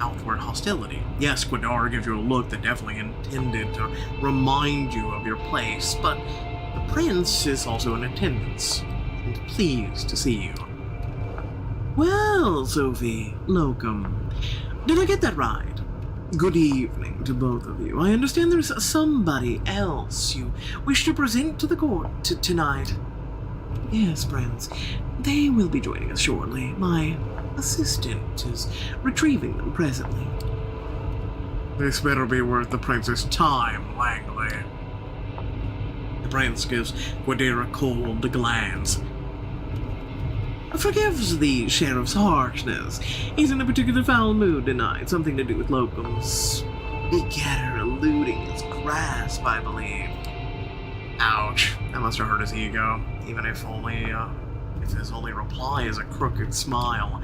outward hostility. Yes, Quadar gives you a look that definitely intended to remind you of your place, but the prince is also in attendance, and pleased to see you. Well, Sophie, Locum, did I get that right? Good evening to both of you. I understand there's somebody else you wish to present to the court tonight. Yes, Prince. They will be joining us shortly. My assistant is retrieving them presently. This better be worth the prince's time, Langley. The prince gives Quadar a cold glance. Forgives the sheriff's harshness. He's in a particular foul mood tonight, something to do with Locum's begetter eluding his grasp, I believe. Ouch. That must have hurt his ego, even if his only reply is a crooked smile.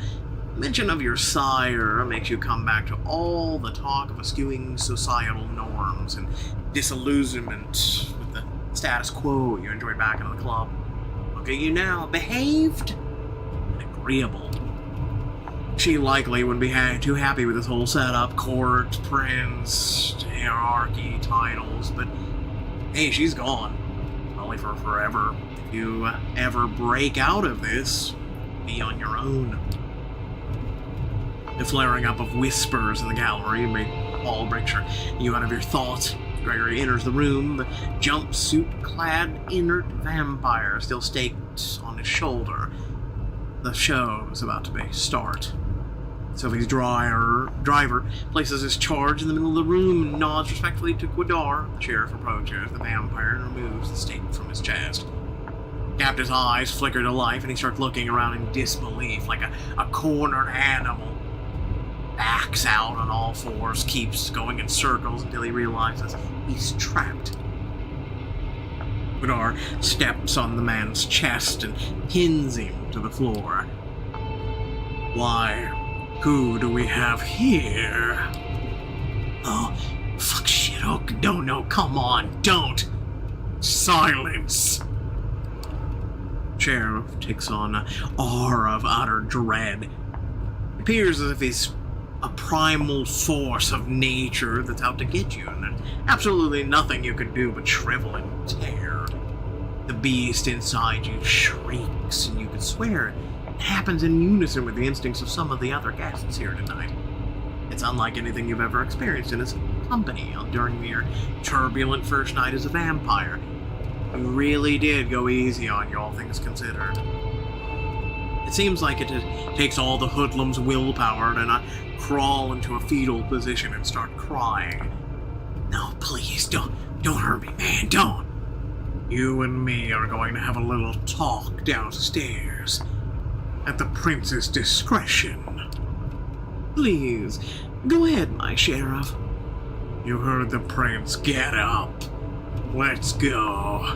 Mention of your sire makes you come back to all the talk of eschewing societal norms and disillusionment with the status quo you enjoyed back in the club. Look at you now, behaved and agreeable. She likely wouldn't be too happy with this whole setup, court, prince, hierarchy, titles, but hey, she's gone. Probably for forever. If you ever break out of this, be on your own. The flaring up of whispers in the gallery breaks you out of your thoughts. Gregory enters the room, the jumpsuit-clad inert vampire still staked on his shoulder. The show is about to start. Sophie's driver places his charge in the middle of the room and nods respectfully to Quadar. The sheriff approaches the vampire and removes the stake from his chest. Captain's eyes flicker to life and he starts looking around in disbelief like a cornered animal. Backs out on all fours, keeps going in circles until he realizes he's trapped. Quadar steps on the man's chest and pins him to the floor. Why, who do we have here? Oh, fuck shit, oh, no, come on, don't! Silence! Sheriff takes on an aura of utter dread. It appears as if he's a primal force of nature that's out to get you, and there's absolutely nothing you can do but shrivel and tear. The beast inside you shrieks, and you can swear it happens in unison with the instincts of some of the other guests here tonight. It's unlike anything you've ever experienced in his company during your turbulent first night as a vampire. You really did go easy on you, all things considered. It seems like it takes all the hoodlum's willpower to not crawl into a fetal position and start crying. No, please, don't hurt me, man, don't. You and me are going to have a little talk downstairs, at the prince's discretion. Please, go ahead, my sheriff. You heard the prince. Get up. Let's go.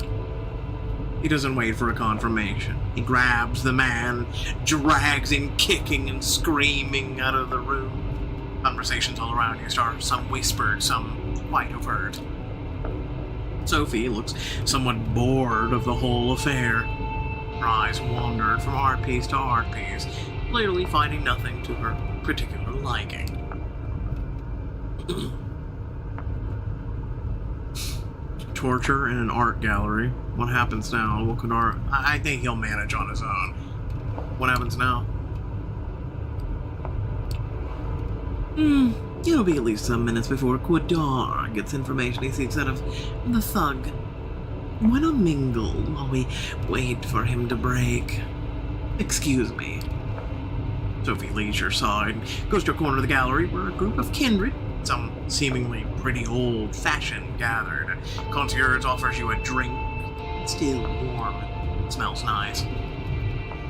He doesn't wait for a confirmation. He grabs the man, drags him kicking and screaming out of the room. Conversations all around you start, some whispered, some quite overt. Sophie looks somewhat bored of the whole affair. Her eyes wandered from art piece to art piece, clearly finding nothing to her particular liking. Torture in an art gallery. What happens now? What could I think he'll manage on his own. What happens now? It'll be at least some minutes before Quadar gets information he seeks out of the thug. Why not mingle while we wait for him to break? Excuse me. Sophie leaves your side and goes to a corner of the gallery where a group of kindred, some seemingly pretty old-fashioned, gathered, and concierge offers you a drink. It's still warm. It smells nice.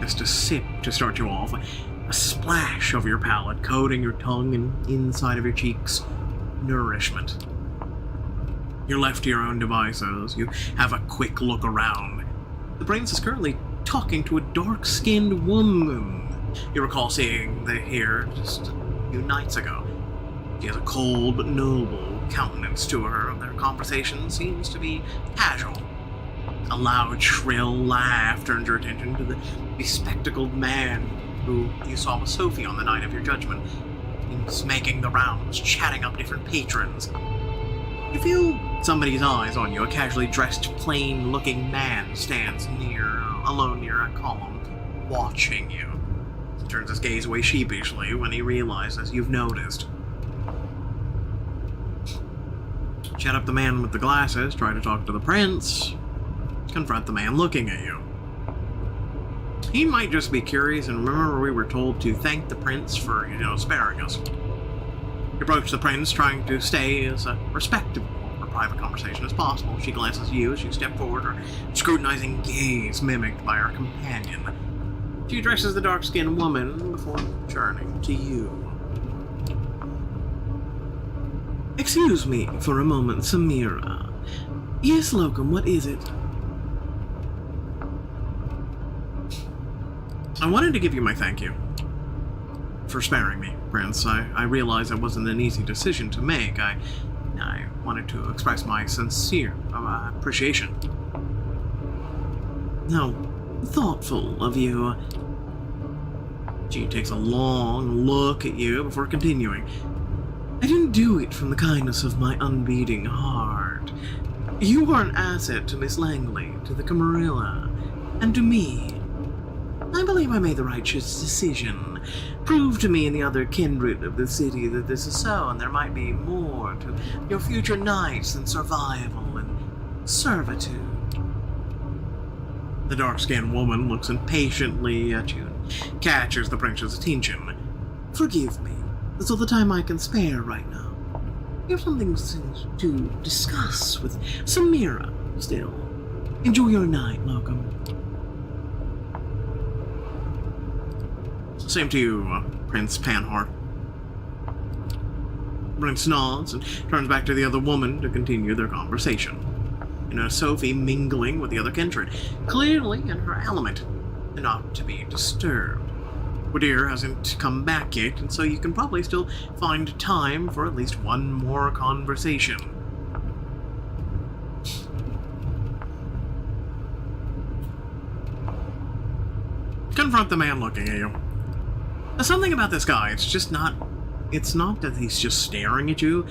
Just a sip to start you off. A splash over your palate, coating your tongue and inside of your cheeks. Nourishment. You're left to your own devices. You have a quick look around. The prince is currently talking to a dark-skinned woman you recall seeing here just a few nights ago. She has a cold but noble countenance to her. Their conversation seems to be casual. A loud, shrill laugh turns your attention to the bespectacled man who you saw with Sophie on the night of your judgment. He's making the rounds, chatting up different patrons. You feel somebody's eyes on you. A casually dressed, plain-looking man stands alone near a column, watching you. He turns his gaze away sheepishly when he realizes you've noticed. Chat up the man with the glasses, try to talk to the prince, confront the man looking at you. He might just be curious, and remember we were told to thank the prince for, sparing us. You approach the prince, trying to stay as respectable for private conversation as possible. She glances at you as you step forward, her scrutinizing gaze mimicked by her companion. She addresses the dark-skinned woman before turning to you. Excuse me for a moment, Samira. Yes, Locum, what is it? I wanted to give you my thank you for sparing me, Prince. I realize it wasn't an easy decision to make. I wanted to express my sincere appreciation. How thoughtful of you. She takes a long look at you before continuing. I didn't do it from the kindness of my unbeating heart. You are an asset to Miss Langley, to the Camarilla, and to me. I believe I made the righteous decision. Prove to me and the other kindred of the city that this is so, and there might be more to your future nights than survival and servitude. The dark-skinned woman looks impatiently at you and catches the prince's attention. Forgive me. That's all the time I can spare right now. We have something to discuss with Samira still. Enjoy your night, Locum. Same to you, Prince Panhard. Prince nods and turns back to the other woman to continue their conversation. Sophie mingling with the other kindred, clearly in her element, and not to be disturbed. Wadir hasn't come back yet, and so you can probably still find time for at least one more conversation. Confront the man looking at you. There's something about this guy, it's not that he's just staring at you.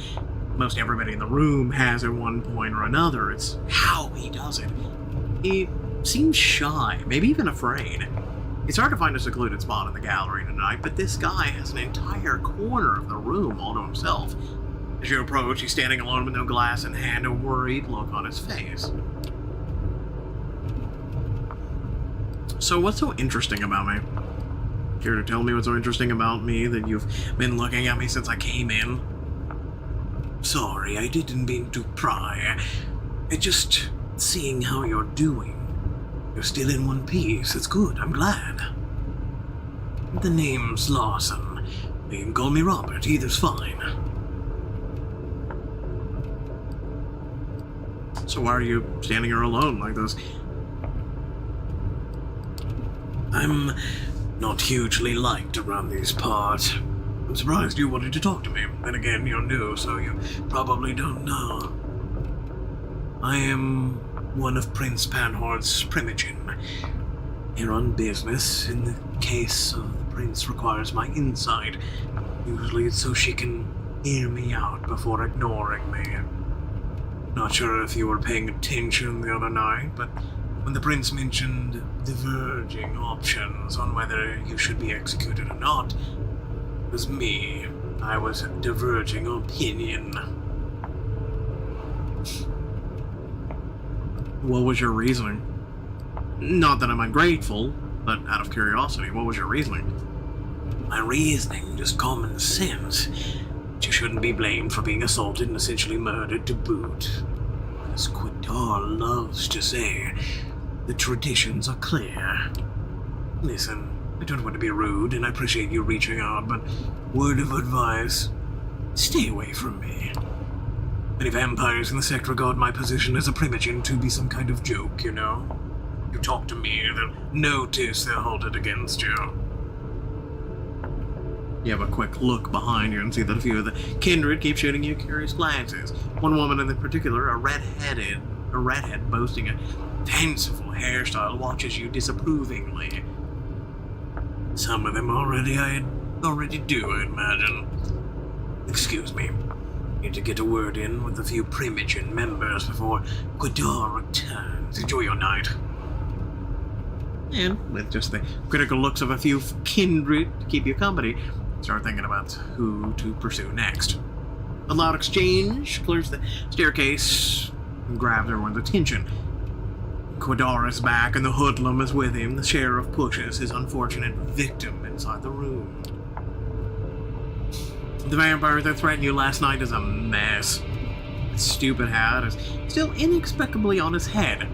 Most everybody in the room has at one point or another. It's how he does it. He seems shy, maybe even afraid. It's hard to find a secluded spot in the gallery tonight, but this guy has an entire corner of the room all to himself. As you approach, he's standing alone with no glass in hand, a worried look on his face. So what's so interesting about me? Care to tell me what's so interesting about me that you've been looking at me since I came in? Sorry, I didn't mean to pry. Just seeing how you're doing. You're still in one piece. It's good. I'm glad. The name's Lawson. You can call me Robert. Either's fine. So why are you standing here alone like this? I'm not hugely liked around these parts. I'm surprised you wanted to talk to me. Then again, you're new, so you probably don't know. I am one of Prince Panhard's Primogen. Here on business, in the case of the prince requires my insight. Usually it's so she can hear me out before ignoring me. Not sure if you were paying attention the other night, but when the prince mentioned diverging options on whether you should be executed or not, it was me. I was diverging opinion. What was your reasoning? Not that I'm ungrateful, but out of curiosity, what was your reasoning? My reasoning, just common sense. You shouldn't be blamed for being assaulted and essentially murdered to boot. As Quidar loves to say, the traditions are clear. Listen, I don't want to be rude, and I appreciate you reaching out, but word of advice, stay away from me. Many vampires in the sect regard my position as a primogen to be some kind of joke, you know? You talk to me, they'll notice they'll hold it against you. You have a quick look behind you and see that a few of the Kindred keep shooting you curious glances. One woman in particular, a redhead boasting a fanciful hairstyle, watches you disapprovingly. Some of them already do, I imagine. Excuse me. Need to get a word in with a few primogen members before Quidar returns. Enjoy your night. And with just the critical looks of a few Kindred to keep you company, start thinking about who to pursue next. A loud exchange clears the staircase and grabs everyone's attention. Quidar is back and the hoodlum is with him. The sheriff pushes his unfortunate victim inside the room. The vampire that threatened you last night is a mess. His stupid hat is still inexplicably on his head,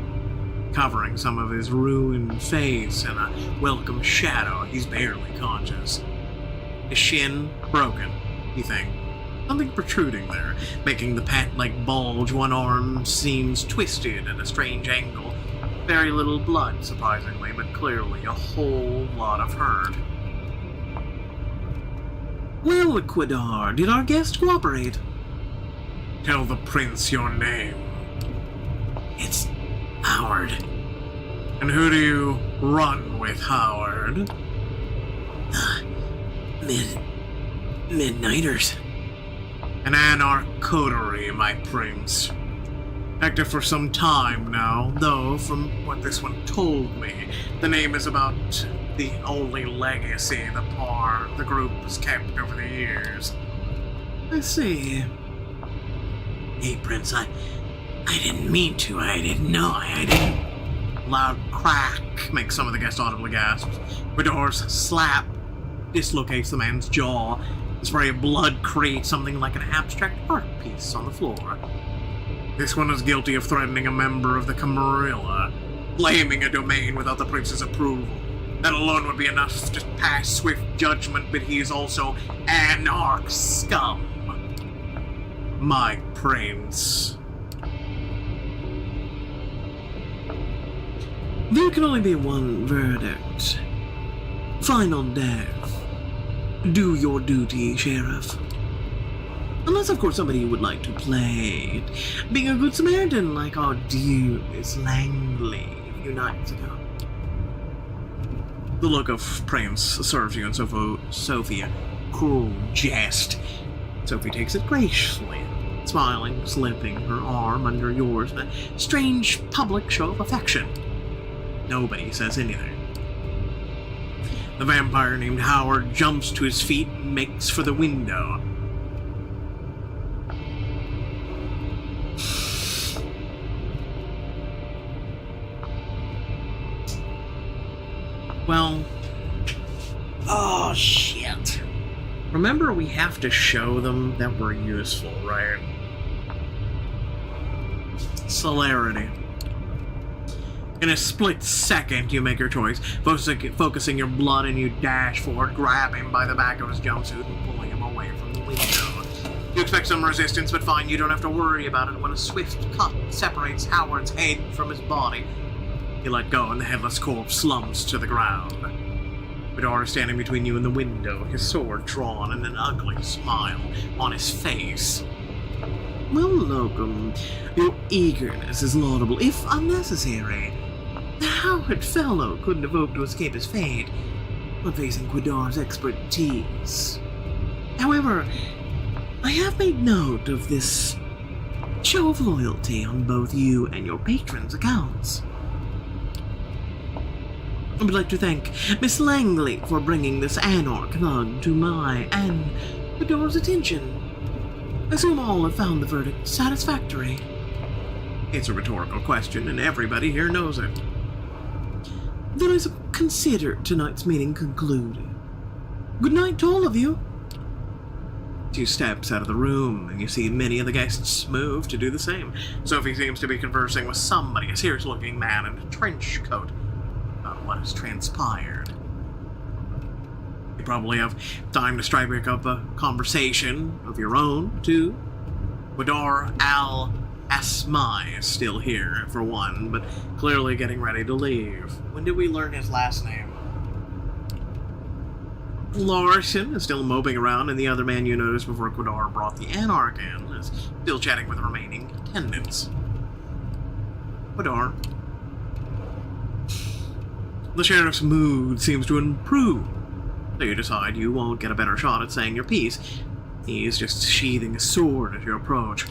covering some of his ruined face in a welcome shadow. He's barely conscious. His shin broken, you think. Something protruding there, making the pant-like bulge. One arm seems twisted at a strange angle. Very little blood, surprisingly, but clearly a whole lot of hurt. Well, Quidar, did our guest cooperate? Tell the prince your name. It's Howard. And who do you run with, Howard? Midnighters. An Anarch coterie, my prince. Active for some time now, though, from what this one told me, the name is about the only legacy the group has kept over the years. I see. Hey, Prince, I didn't mean to. I didn't know. I didn't. Loud crack makes some of the guests audibly gasp. Quidar's slap dislocates the man's jaw. The spray of blood creates something like an abstract art piece on the floor. This one is guilty of threatening a member of the Camarilla, claiming a domain without the prince's approval. That alone would be enough to pass swift judgment, but he is also Anarch scum. My prince. There can only be one verdict. Final death. Do your duty, Sheriff. Unless, of course, somebody would like to play it, being a good Samaritan like our dear Miss Langley a few nights ago. The look of Prince serves you and Sophie cruel jest. Sophie takes it graciously, smiling, slipping her arm under yours in a strange public show of affection. Nobody says anything. The vampire named Howard jumps to his feet and makes for the window. Well, oh shit. Remember, we have to show them that we're useful, right? Celerity. In a split second, you make your choice, focusing your blood, and you dash forward, grab him by the back of his jumpsuit and pulling him away from the window. You expect some resistance, but fine, you don't have to worry about it when a swift cut separates Howard's head from his body. You let go, and the headless corpse slumps to the ground. Vidar is standing between you and the window, his sword drawn and an ugly smile on his face. Well, Locum, your eagerness is laudable, if unnecessary. The Howard fellow couldn't have hoped to escape his fate, but facing Quidar's expertise. However, I have made note of this show of loyalty on both you and your patron's accounts. I would like to thank Miss Langley for bringing this Anarch thug to my and Quidar's attention. I assume all have found the verdict satisfactory. It's a rhetorical question, and everybody here knows it. Then I consider tonight's meeting concluded. Good night to all of you. 2 steps out of the room, and you see many of the guests move to do the same. Sophie seems to be conversing with somebody, a serious-looking man in a trench coat, about what has transpired. You probably have time to strike up a conversation of your own, too. Wadar Al-Asmai is still here, for one, but clearly getting ready to leave. When did we learn his last name? Larson is still moping around, and the other man you noticed before Quadar brought the Anarch in is still chatting with the remaining attendants. Quadar. The sheriff's mood seems to improve, so you decide you won't get a better shot at saying your piece. He's just sheathing a sword at your approach.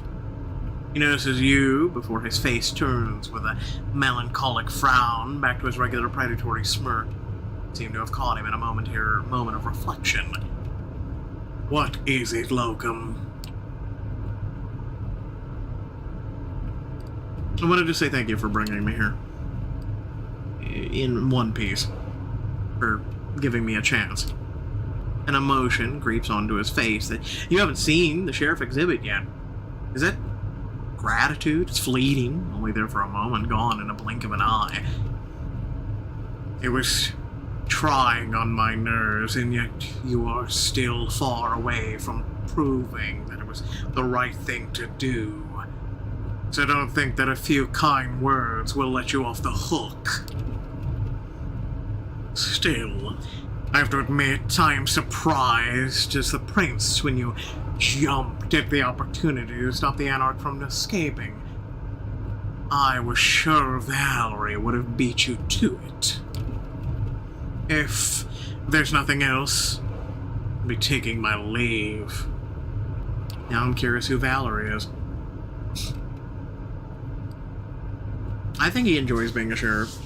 He notices you before his face turns with a melancholic frown back to his regular predatory smirk. Seem to have caught him in a moment of reflection. What is it, Locum? I wanted to say thank you for bringing me here. In one piece. For giving me a chance. An emotion creeps onto his face that you haven't seen the sheriff exhibit yet. Is it gratitude? It's fleeting, only there for a moment, gone in a blink of an eye. It was trying on my nerves, and yet you are still far away from proving that it was the right thing to do. So don't think that a few kind words will let you off the hook. Still, I have to admit, I am surprised as the prince when you jumped at the opportunity to stop the Anarch from escaping. I was sure Valerie would have beat you to it. If there's nothing else, I'll be taking my leave. Now I'm curious who Valerie is. I think he enjoys being a sheriff,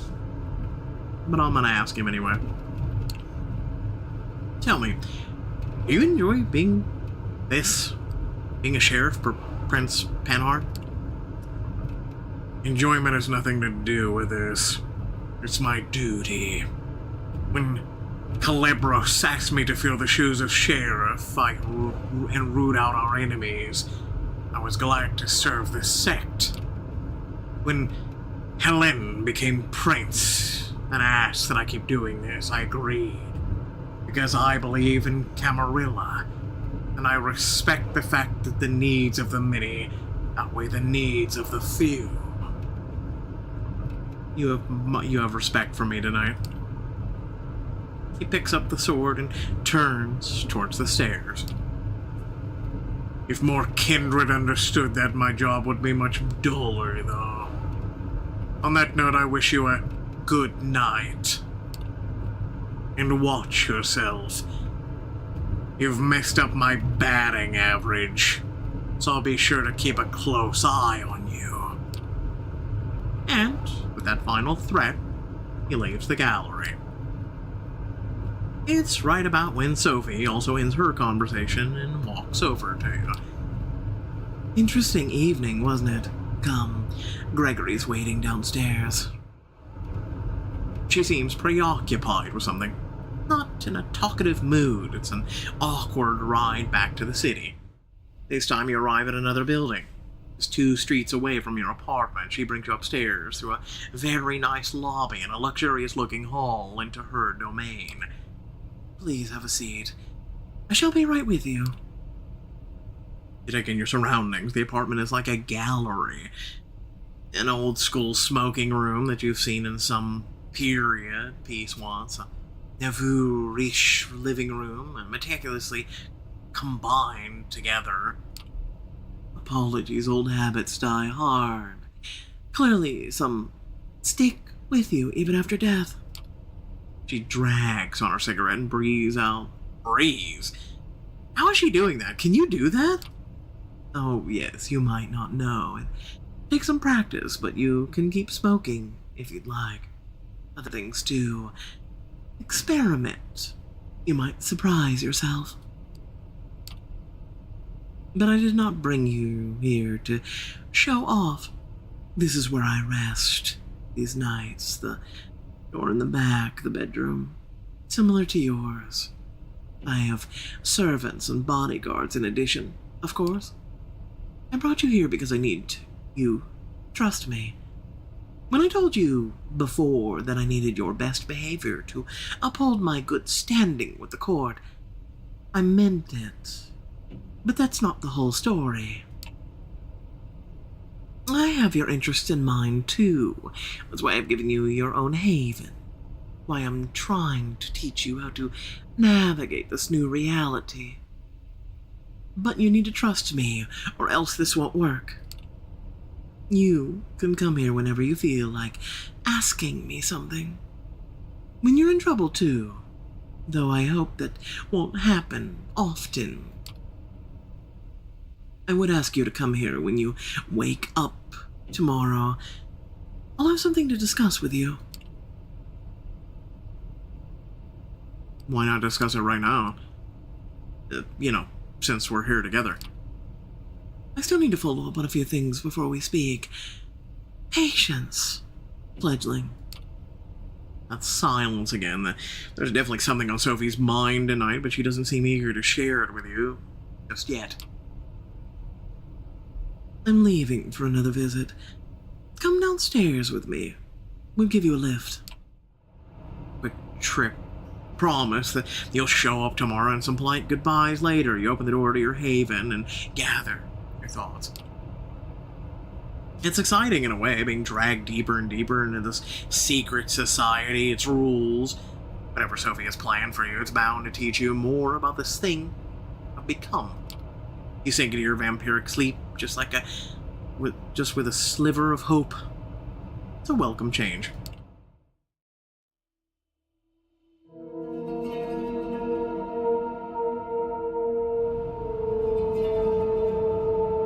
but I'm gonna ask him anyway. Tell me, do you enjoy being a sheriff for Prince Panhard? Enjoyment has nothing to do with this. It's my duty. When Calibros asked me to fill the shoes of sheriff and root out our enemies, I was glad to serve this sect. When Helen became prince and asked that I keep doing this, I agreed. Because I believe in Camarilla, and I respect the fact that the needs of the many outweigh the needs of the few. You have respect for me tonight. He picks up the sword and turns towards the stairs. If more Kindred understood that, my job would be much duller, though. On that note, I wish you a good night. And watch yourself. You've messed up my batting average, so I'll be sure to keep a close eye on you. And, with that final threat, he leaves the gallery. It's right about when Sophie also ends her conversation and walks over to you. Interesting evening, wasn't it? Come, Gregory's waiting downstairs. She seems preoccupied with something. Not in a talkative mood. It's an awkward ride back to the city. This time you arrive at another building. Just 2 streets away from your apartment, she brings you upstairs through a very nice lobby and a luxurious-looking hall into her domain. Please have a seat. I shall be right with you. You take in your surroundings. The apartment is like a gallery. An old-school smoking room that you've seen in some period piece once. A nouveau riche living room, and meticulously combined together. Apologies, old habits die hard. Clearly, some stick with you even after death. She drags on her cigarette and breathes out. Breathes? How is she doing that? Can you do that? Oh, yes, you might not know. It takes some practice, but you can keep smoking if you'd like. Other things, too. Experiment. You might surprise yourself. But I did not bring you here to show off. This is where I rest these nights. The door in the back, the bedroom, similar to yours. I have servants and bodyguards in addition, of course. I brought you here because I need you. Trust me. When I told you before that I needed your best behavior to uphold my good standing with the court, I meant it. But that's not the whole story. I have your interests in mind, too. That's why I've given you your own haven. Why I'm trying to teach you how to navigate this new reality. But you need to trust me, or else this won't work. You can come here whenever you feel like asking me something. When you're in trouble, too. Though I hope that won't happen often. I would ask you to come here when you wake up tomorrow. I'll have something to discuss with you. Why not discuss it right now? Since we're here together. I still need to follow up on a few things before we speak. Patience, fledgling. That's silence again. There's definitely something on Sophie's mind tonight, but she doesn't seem eager to share it with you. Just yet. I'm leaving for another visit. Come downstairs with me. We'll give you a lift. Quick trip. Promise that you'll show up tomorrow and some polite goodbyes later. You open the door to your haven and gather your thoughts. It's exciting in a way, being dragged deeper and deeper into this secret society, its rules. Whatever Sophie has planned for you, it's bound to teach you more about this thing I've become. You sink into your vampiric sleep just like with a sliver of hope. It's a welcome change.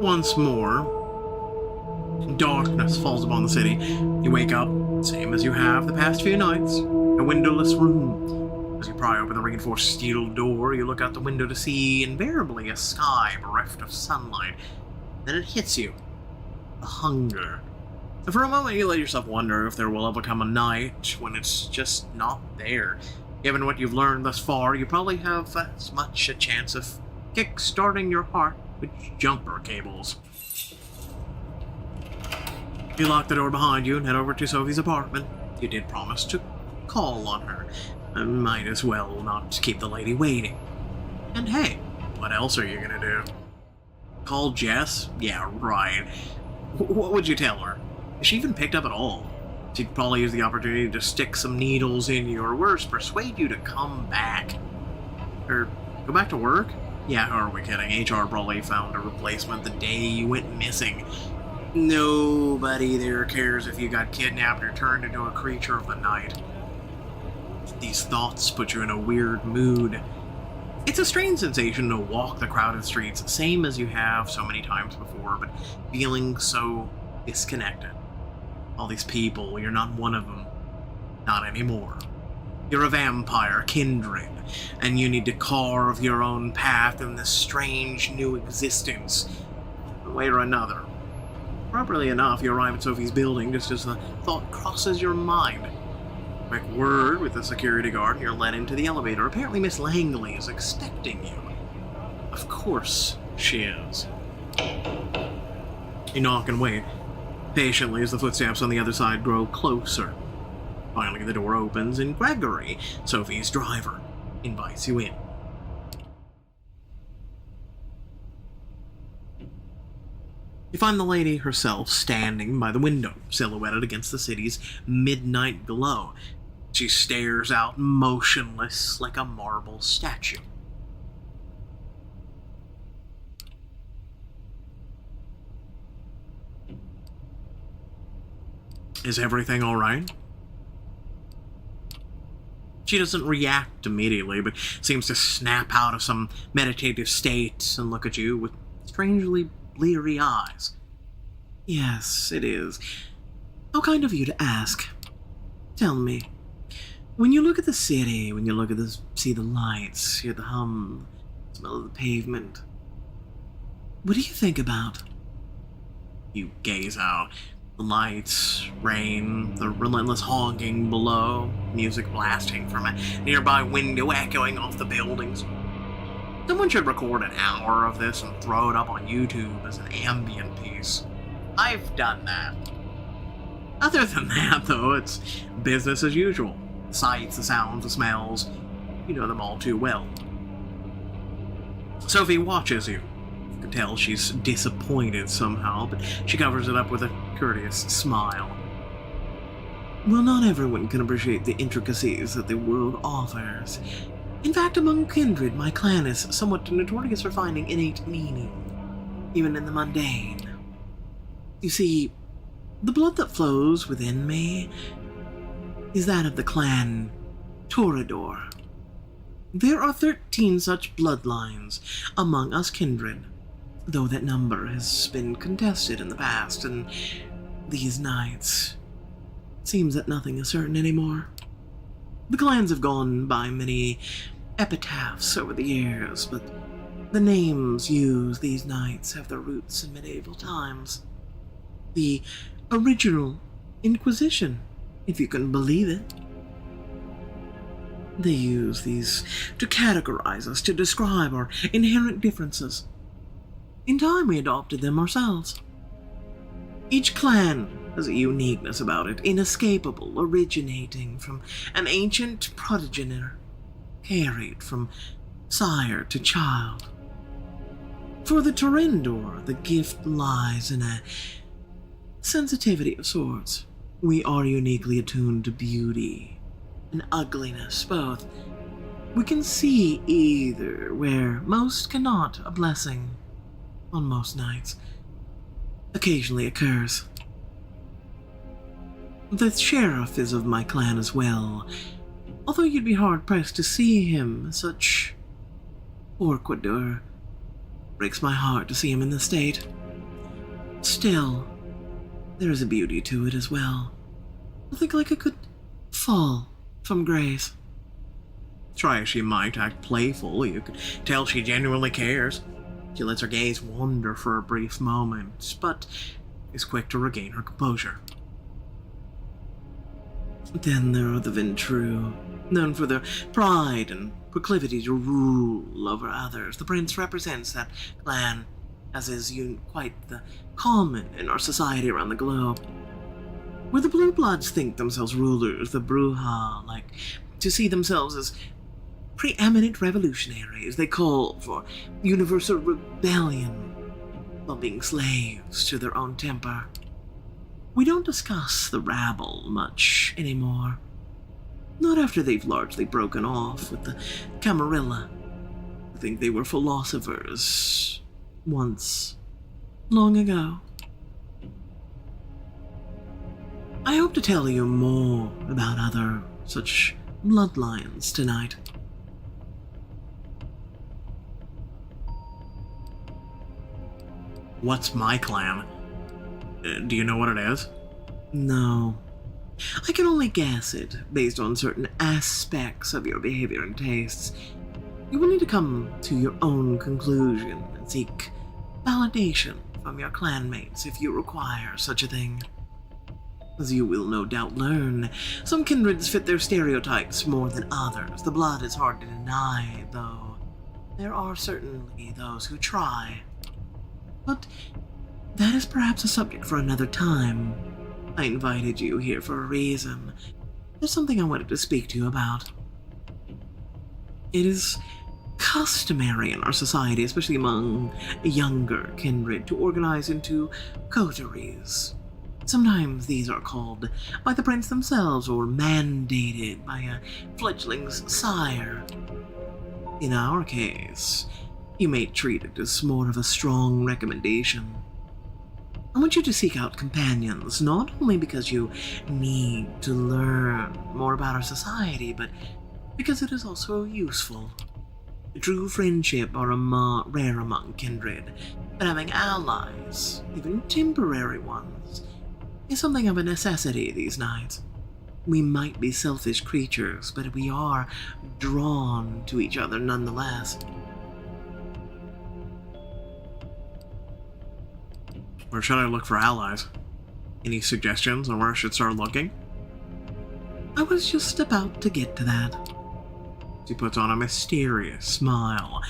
Once more, darkness falls upon the city. You wake up, same as you have the past few nights, a windowless room. As you pry open the reinforced steel door, you look out the window to see, invariably, a sky bereft of sunlight. Then it hits you. The hunger. And for a moment, you let yourself wonder if there will ever come a night when it's just not there. Given what you've learned thus far, you probably have as much a chance of kick-starting your heart with jumper cables. You lock the door behind you and head over to Sophie's apartment. You did promise to call on her. I might as well not keep the lady waiting. And hey, what else are you gonna do? Call Jess? Yeah, right. What would you tell her? If she even picked up at all, she'd probably use the opportunity to stick some needles in you, or worse, persuade you to come back. Or go back to work? Yeah, who are we kidding? HR probably found a replacement the day you went missing. Nobody there cares if you got kidnapped or turned into a creature of the night. These thoughts put you in a weird mood. It's a strange sensation to walk the crowded streets, same as you have so many times before, but feeling so disconnected. All these people, you're not one of them. Not anymore. You're a vampire, Kindred, and you need to carve your own path in this strange new existence, one way or another. Properly enough, you arrive at Sophie's building just as the thought crosses your mind. Quick word with the security guard, and you're led into the elevator. Apparently Miss Langley is expecting you. Of course she is. You knock and wait, patiently as the footsteps on the other side grow closer. Finally, the door opens, and Gregory, Sophie's driver, invites you in. You find the lady herself standing by the window, silhouetted against the city's midnight glow. She stares out motionless like a marble statue. Is everything all right? She doesn't react immediately, but seems to snap out of some meditative state and look at you with strangely bleary eyes. Yes, it is. How kind of you to ask. Tell me, when you look at the city, when you look at see the lights, hear the hum, smell of the pavement, what do you think about? You gaze out. The lights, rain, the relentless honking below, music blasting from a nearby window echoing off the buildings. Someone should record an hour of this and throw it up on YouTube as an ambient piece. I've done that. Other than that, though, it's business as usual. The sights, the sounds, the smells, you know them all too well. Sophie watches you. You can tell she's disappointed somehow, but she covers it up with a courteous smile. Well, not everyone can appreciate the intricacies that the world offers. In fact, among Kindred, my clan is somewhat notorious for finding innate meaning, even in the mundane. You see, the blood that flows within me is that of the clan Toreador. There are 13 such bloodlines among us Kindred, though that number has been contested in the past, and these nights, it seems that nothing is certain anymore. The clans have gone by many epitaphs over the years, but the names used these nights have their roots in medieval times. The original Inquisition, if you can believe it. They use these to categorize us, to describe our inherent differences. In time, we adopted them ourselves. Each clan has a uniqueness about it, inescapable, originating from an ancient progenitor, carried from sire to child. For the Toreador, the gift lies in a sensitivity of sorts. We are uniquely attuned to beauty and ugliness both. We can see either where most cannot. A blessing, on most nights, occasionally occurs. The sheriff is of my clan as well, although you'd be hard-pressed to see him such orquidor. Breaks my heart to see him in this state. Still, there is a beauty to it as well. I think like it could fall from grace. Try as she might act playful, you could tell she genuinely cares. She lets her gaze wander for a brief moment, but is quick to regain her composure. Then there are the Ventru, known for their pride and proclivity to rule over others. The prince represents that clan, as is quite the common in our society around the globe. Where the Blue Bloods think themselves rulers, the Bruja like to see themselves as preeminent revolutionaries. They call for universal rebellion while being slaves to their own temper. We don't discuss the rabble much anymore. Not after they've largely broken off with the Camarilla. I think they were philosophers once, long ago. I hope to tell you more about other such bloodlines tonight. What's my clan? Do you know what it is? No. I can only guess it based on certain aspects of your behavior and tastes. You will need to come to your own conclusion and seek validation from your clanmates if you require such a thing. As you will no doubt learn, some kindreds fit their stereotypes more than others. The blood is hard to deny, though. There are certainly those who try. But that is perhaps a subject for another time. I invited you here for a reason. There's something I wanted to speak to you about. It is customary in our society, especially among younger kindred, to organize into coteries. Sometimes these are called by the prince themselves or mandated by a fledgling's sire. In our case, you may treat it as more of a strong recommendation. I want you to seek out companions, not only because you need to learn more about our society, but because it is also useful. True friendship are rare among kindred, but having allies, even temporary ones, is something of a necessity these nights. We might be selfish creatures, but we are drawn to each other nonetheless. Where should I look for allies? Any suggestions on where I should start looking? I was just about to get to that. She puts on a mysterious smile.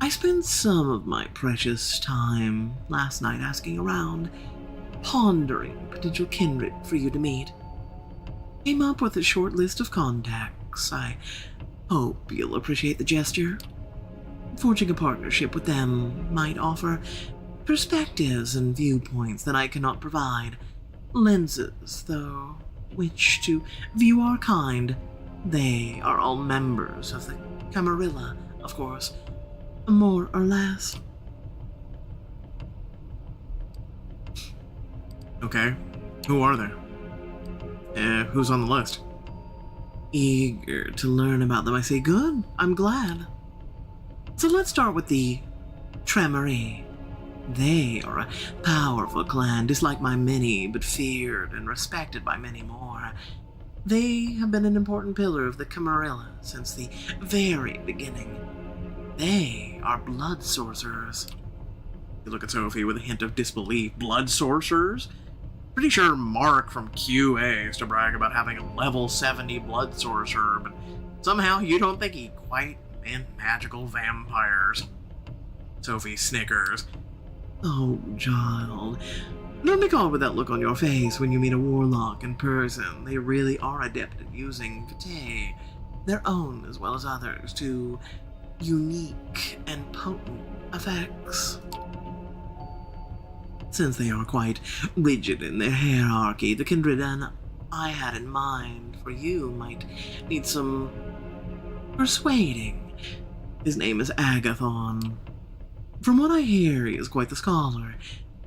I spent some of my precious time last night asking around, pondering potential kindred for you to meet. Came up with a short list of contacts. I hope you'll appreciate the gesture. Forging a partnership with them might offer perspectives and viewpoints that I cannot provide. Lenses, though, which to view our kind. They are all members of the Camarilla, of course, more or less. Okay, who are they? Who's on the list? Eager to learn about them, I say. Good, I'm glad. So let's start with the Tremery. They are a powerful clan, disliked by many, but feared and respected by many more. They have been an important pillar of the Camarilla since the very beginning. They are blood sorcerers. You look at Sophie with a hint of disbelief. Blood sorcerers? Pretty sure Mark from QA used to brag about having a level 70 blood sorcerer, but somehow you don't think he quite meant magical vampires. Sophie snickers. Oh, child. Don't be caught with that look on your face when you meet a warlock in person. They really are adept at using vitae, their own as well as others, to unique and potent effects. Since they are quite rigid in their hierarchy, the kindred I had in mind for you might need some persuading. His name is Agathon. From what I hear, he is quite the scholar,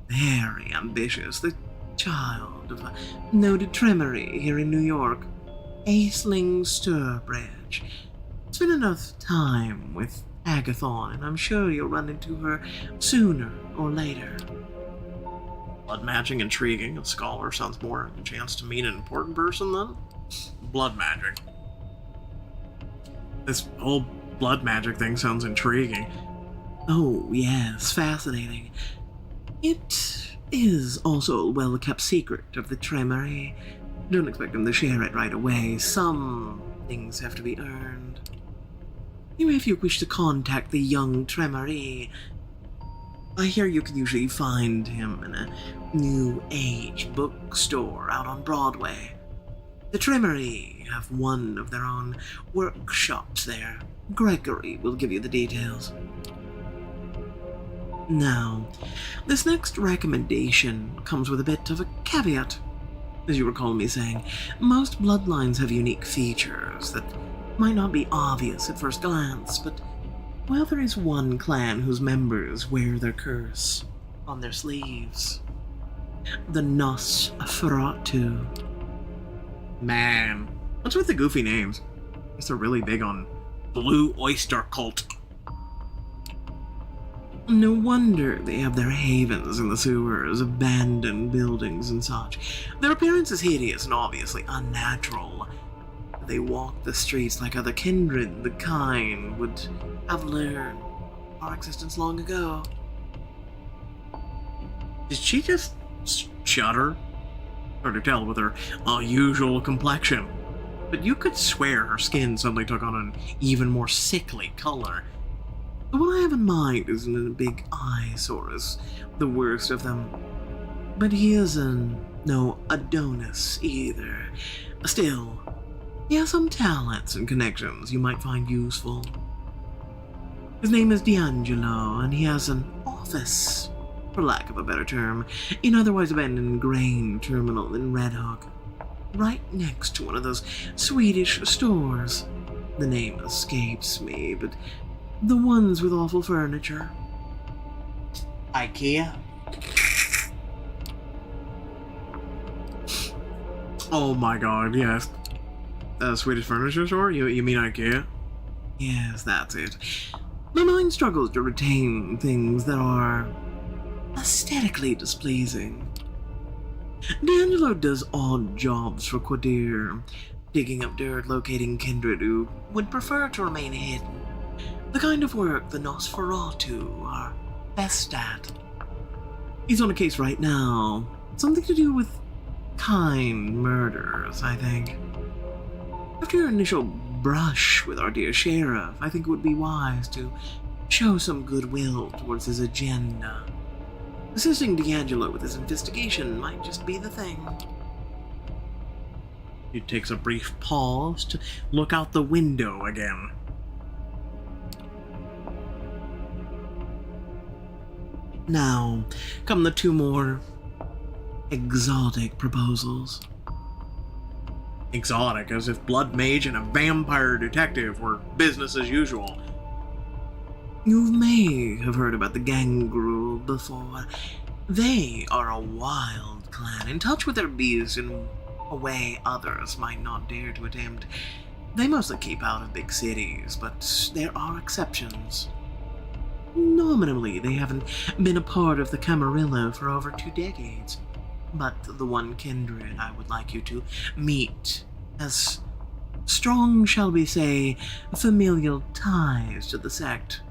very ambitious, the child of a noted Tremery here in New York, Aisling Sturbridge. Spend enough time with Agathon, and I'm sure you'll run into her sooner or later. Blood magic intriguing. A scholar sounds more like a chance to meet an important person then? Blood magic. This whole blood magic thing sounds intriguing. Oh, yes, fascinating. It is also a well-kept secret of the Tremery. Don't expect them to share it right away. Some things have to be earned. Anyway, if you wish to contact the young Tremery, I hear you can usually find him in a New Age bookstore out on Broadway. The Tremery have one of their own workshops there. Gregory will give you the details. Now, this next recommendation comes with a bit of a caveat. As you recall me saying, most bloodlines have unique features that might not be obvious at first glance, but, well, there is one clan whose members wear their curse on their sleeves. The Nosferatu. Man, what's with the goofy names? I guess they're really big on Blue Oyster Cult. No wonder they have their havens in the sewers, abandoned buildings and such. Their appearance is hideous and obviously unnatural. They walk the streets like other kindred the kind would have learned our existence long ago. Did she just shudder? Hard to tell with her unusual complexion. But you could swear her skin suddenly took on an even more sickly color. What I have in mind isn't a big eyesore as the worst of them, but he isn't no Adonis either. Still, he has some talents and connections you might find useful. His name is D'Angelo, and he has an office, for lack of a better term, in otherwise abandoned grain terminal in Red Hook, right next to one of those Swedish stores. The name escapes me, but the ones with awful furniture. IKEA? Oh my god, yes. Swedish furniture store? You mean IKEA? Yes, that's it. My mind struggles to retain things that are aesthetically displeasing. D'Angelo does odd jobs for Coteries, digging up dirt, locating kindred who would prefer to remain hidden. The kind of work the Nosferatu are best at. He's on a case right now, Something to do with kind murders, I think. After your initial brush with our dear sheriff, I think it would be wise to show some goodwill towards his agenda. Assisting D'Angelo with his investigation might just be the thing. He takes a brief pause to look out the window again. Now, come the two more exotic proposals. Exotic, as if Blood Mage and a vampire detective were business as usual. You may have heard about the Gangrel before. They are a wild clan, in touch with their beasts in a way others might not dare to attempt. They mostly keep out of big cities, but there are exceptions. Nominally, they haven't been a part of the Camarilla for over 2 decades. But the one Kindred I would like you to meet has strong, shall we say, familial ties to the sect.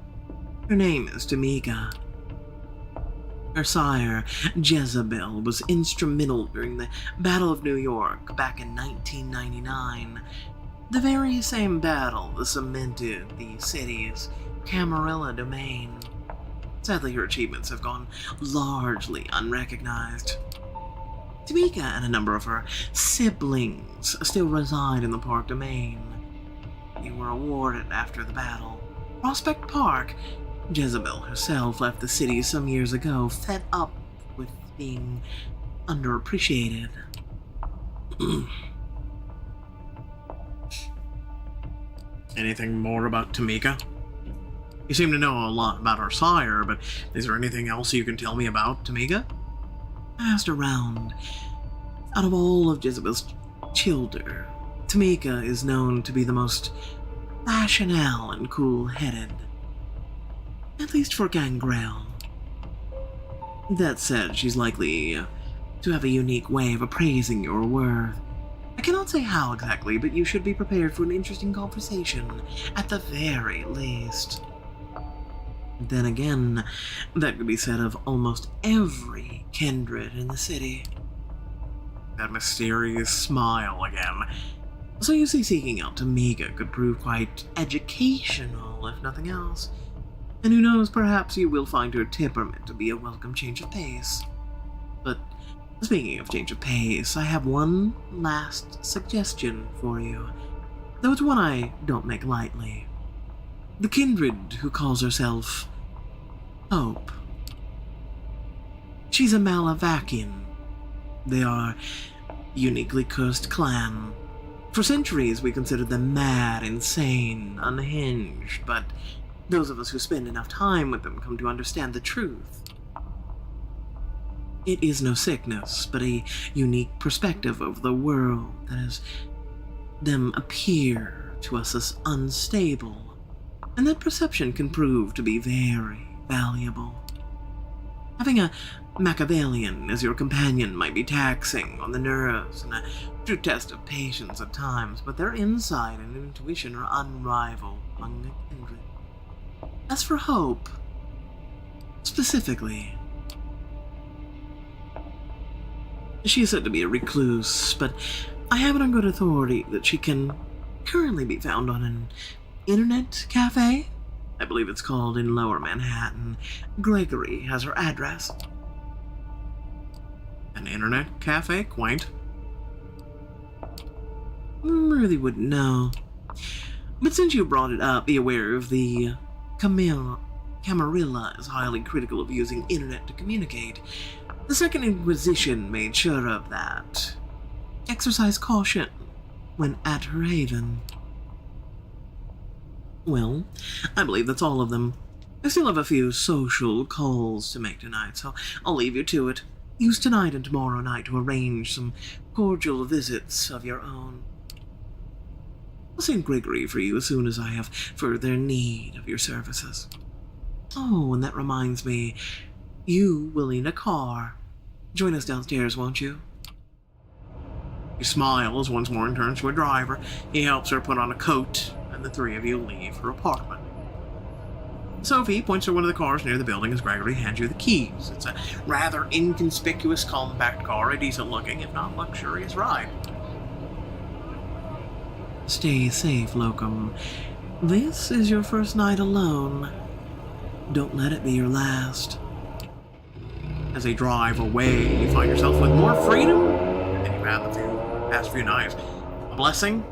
Her name is Tamika. Her sire, Jezebel, was instrumental during the Battle of New York back in 1999. The very same battle that cemented the city's Camarilla domain. Sadly, her achievements have gone largely unrecognized. Tamika and a number of her siblings still reside in the park domain. They were awarded after the battle. Prospect Park. Jezebel herself left the city some years ago, fed up with being underappreciated. Anything more about Tamika? You seem to know a lot about her sire, but is there anything else you can tell me about Tamika? I asked around. Out of all of Jezebel's children, Tamika is known to be the most rational and cool-headed. At least for Gangrel. That said, she's likely to have a unique way of appraising your worth. I cannot say how exactly, but you should be prepared for an interesting conversation, at the very least. Then again, that could be said of almost every Kindred in the city. That mysterious smile again. So you see, seeking out Tamika could prove quite educational, if nothing else. And who knows, perhaps you will find her temperament to be a welcome change of pace. But speaking of change of pace, I have one last suggestion for you, though it's one I don't make lightly. The Kindred who calls herself Hope. She's a Malavakian. They are a uniquely cursed clan. For centuries we considered them mad, insane, unhinged, but those of us who spend enough time with them come to understand the truth. It is no sickness, but a unique perspective of the world that has them appear to us as unstable, and that perception can prove to be very valuable. Having a Machiavellian as your companion might be taxing on the nerves and a true test of patience at times, but their insight and intuition are unrivaled among the Kindred. As for Hope, specifically, she is said to be a recluse, but I have it on good authority that she can currently be found on an internet cafe. I believe it's called in Lower Manhattan. Gregory has her address. An internet cafe? Quaint. Really wouldn't know. But since you brought it up, be aware of the Camarilla is highly critical of using internet to communicate. The Second Inquisition made sure of that. Exercise caution when at her haven. Well, I believe that's all of them. I still have a few social calls to make tonight, so I'll leave you to it. Use tonight and tomorrow night to arrange some cordial visits of your own. I'll send Gregory for you as soon as I have further need of your services. Oh, and that reminds me, you will need a car. Join us downstairs, won't you? He smiles once more and turns to a driver. He helps her put on a coat, and the three of you leave her apartment. Sophie points to one of the cars near the building as Gregory hands you the keys. It's a rather inconspicuous, compact car, a decent looking, if not luxurious ride. Stay safe, Locum. This is your first night alone. Don't let it be your last. As they drive away, you find yourself with more freedom than you've had the past few nights. A blessing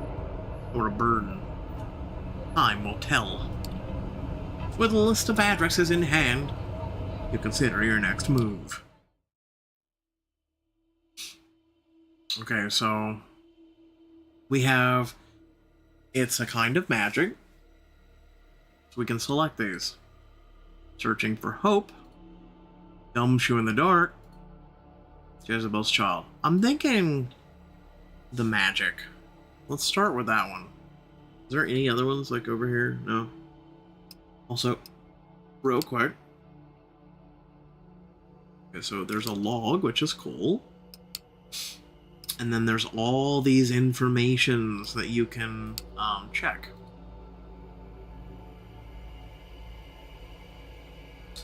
or a burden? Time will tell. With a list of addresses in hand, you consider your next move. Okay, so we have, it's a kind of magic, so we can select these. Searching for hope, Gumshoe in the dark, Jezebel's child. I'm thinking the magic. Let's start with that one. Is there any other ones like over here? No. Also, real quick. Okay, so there's a log, which is cool. And then there's all these informations that you can check.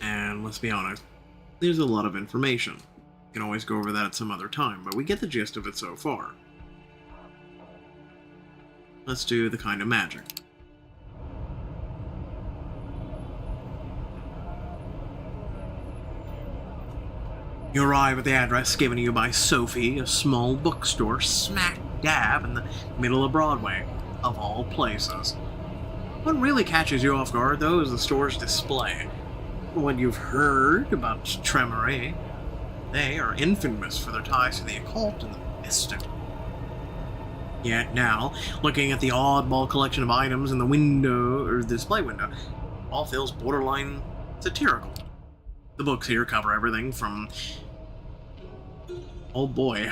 And let's be honest, there's a lot of information. You can always go over that at some other time, but we get the gist of it so far. Let's do the kind of magic. You arrive at the address given to you by Sophie, a small bookstore smack dab in the middle of Broadway, of all places. What really catches you off guard, though, is the store's display. What you've heard about Tremere, they are infamous for their ties to the occult and the mystic. Yet now, looking at the oddball collection of items in the window, or display window, all feels borderline satirical. The books here cover everything from, oh boy,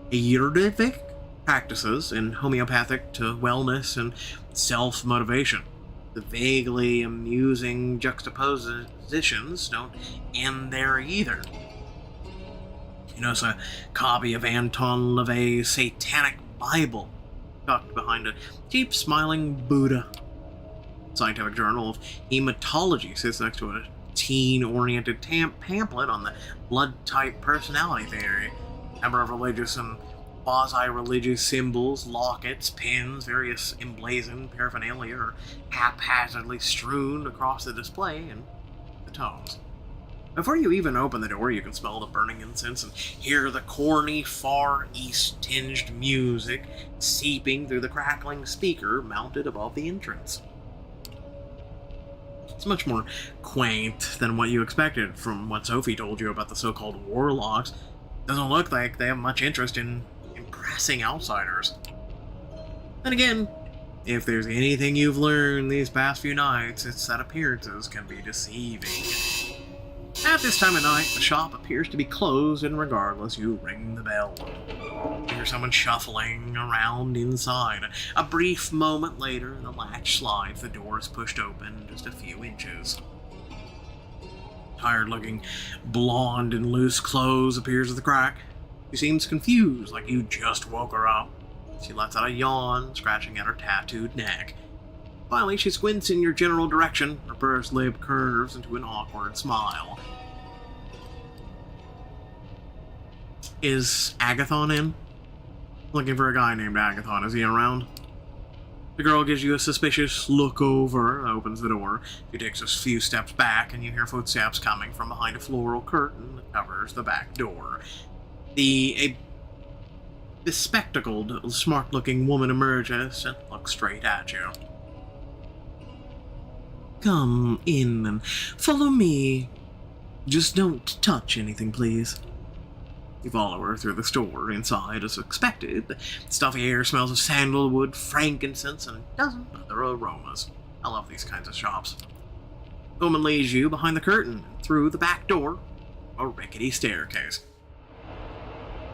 Ayurvedic practices in homeopathic to wellness and self-motivation. The vaguely amusing juxtapositions don't end there either. You notice a copy of Anton LaVey's Satanic Bible tucked behind a cheap smiling Buddha. Scientific Journal of Hematology sits next to a teen-oriented pamphlet on the blood-type personality theory. A number of religious and quasi-religious symbols, lockets, pins, various emblazoned paraphernalia are haphazardly strewn across the display and the tomes. Before you even open the door, you can smell the burning incense and hear the corny, Far East-tinged music seeping through the crackling speaker mounted above the entrance. It's much more quaint than what you expected from what Sophie told you about the so-called warlocks. Doesn't look like they have much interest in impressing outsiders. Then again, if there's anything you've learned these past few nights, it's that appearances can be deceiving. At this time of night, the shop appears to be closed, and regardless, you ring the bell. You hear someone shuffling around inside. A brief moment later, the latch slides, the door is pushed open just a few inches. Tired-looking blonde in loose clothes appears at the crack. She seems confused, like you just woke her up. She lets out a yawn, scratching at her tattooed neck. Finally, she squints in your general direction. Her pursed lip curves into an awkward smile. Is Agathon in? Looking for a guy named Agathon. Is he around? The girl gives you a suspicious look over and opens the door. She takes a few steps back, and you hear footsteps coming from behind a floral curtain that covers the back door. A bespectacled, smart-looking woman emerges and looks straight at you. Come in and follow me. Just don't touch anything, please. You follow her through the store. Inside, as expected, the stuffy air smells of sandalwood, frankincense, and a dozen other aromas. I love these kinds of shops. The woman leads you behind the curtain and through the back door, a rickety staircase.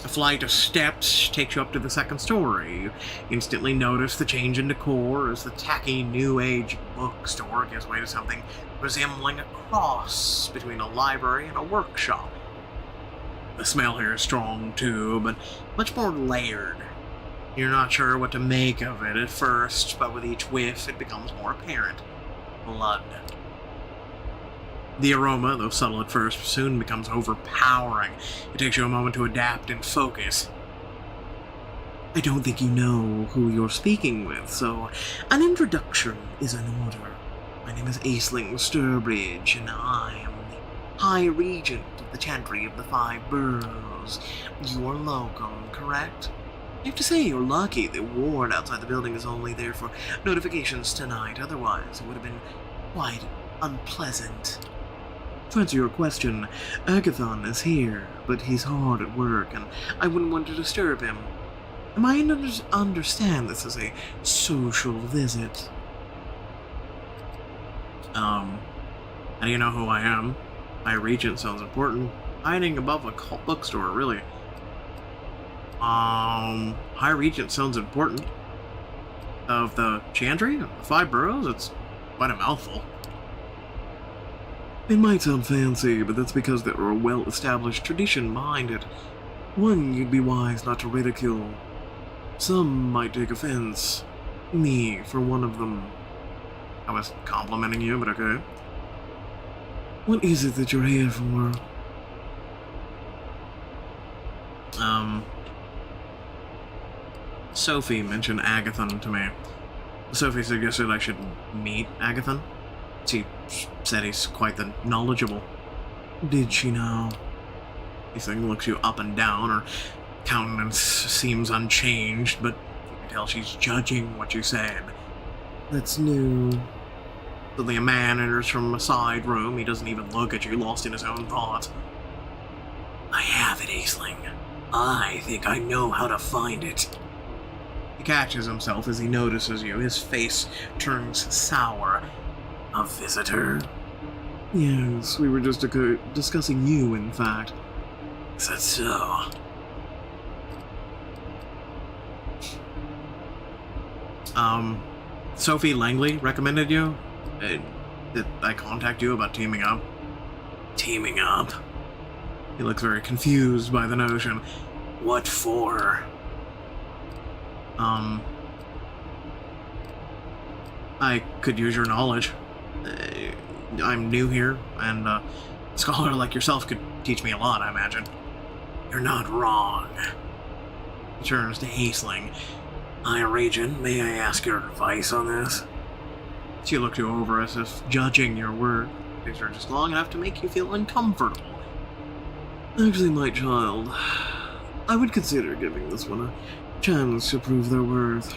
A flight of steps takes you up to the second story. You instantly notice the change in decor as the tacky New Age bookstore gives way to something resembling a cross between a library and a workshop. The smell here is strong too, but much more layered. You're not sure what to make of it at first, but with each whiff, it becomes more apparent. Blood. The aroma, though subtle at first, soon becomes overpowering. It takes you a moment to adapt and focus. I don't think you know who you're speaking with, so an introduction is in order. My name is Aisling Sturbridge, and I am the High Regent of the Chantry of the Five Boroughs. You are locum, correct? I have to say you're lucky the ward outside the building is only there for notifications tonight, otherwise it would have been quite unpleasant. To answer your question, Agathon is here, but he's hard at work, and I wouldn't want to disturb him. Am I to understand this as a social visit? How do you know who I am? High Regent sounds important. Hiding above a cult bookstore, really. High Regent sounds important. Of the Chantry? The Five Boroughs? It's quite a mouthful. It might sound fancy, but that's because there are a well-established tradition behind it. One you'd be wise not to ridicule. Some might take offense. Me, for one of them. I was complimenting you, but okay. What is it that you're here for? Sophie mentioned Agathon to me. Sophie suggested I should meet Agathon. She said he's quite the knowledgeable. Did she now? Aisling looks you up and down. Her countenance seems unchanged, but you can tell she's judging what you said. That's new. Suddenly a man enters from a side room. He doesn't even look at you, lost in his own thoughts. I have it, Aisling. I think I know how to find it. He catches himself as he notices you. His face turns sour. A visitor? Yes, we were just discussing you, in fact. Is that so? Sophie Langley recommended you? Did I contact you about teaming up? Teaming up? He looks very confused by the notion. What for? I could use your knowledge. I'm new here, and a scholar like yourself could teach me a lot, I imagine. You're not wrong. He turns to Aisling. High Regent, may I ask your advice on this? She looked you over as if judging your work. These are just long enough to make you feel uncomfortable. Actually, my child, I would consider giving this one a chance to prove their worth.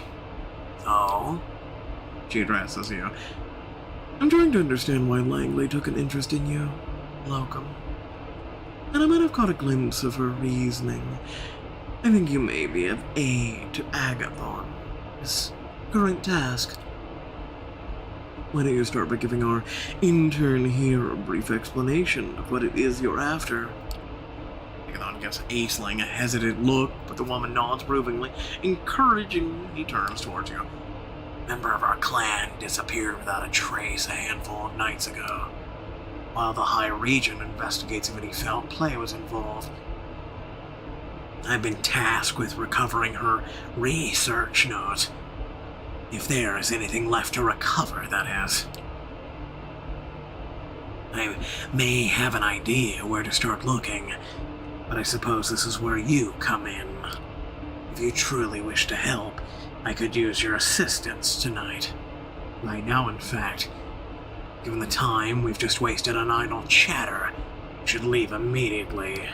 Oh? She addresses you. I'm trying to understand why Langley took an interest in you, locum. And I might have caught a glimpse of her reasoning. I think you may be of aid to Agathon, his current task. Why don't you start by giving our intern here a brief explanation of what it is you're after? Agathon gives Aisling a hesitant look, but the woman nods approvingly. Encouraging, he turns towards you. A member of our clan disappeared without a trace a handful of nights ago. While the High Regent investigates if any foul play was involved, I've been tasked with recovering her research notes. If there is anything left to recover, that is. I may have an idea where to start looking, but I suppose this is where you come in. If you truly wish to help, I could use your assistance tonight. Right now, in fact. Given the time we've just wasted on idle chatter, you should leave immediately.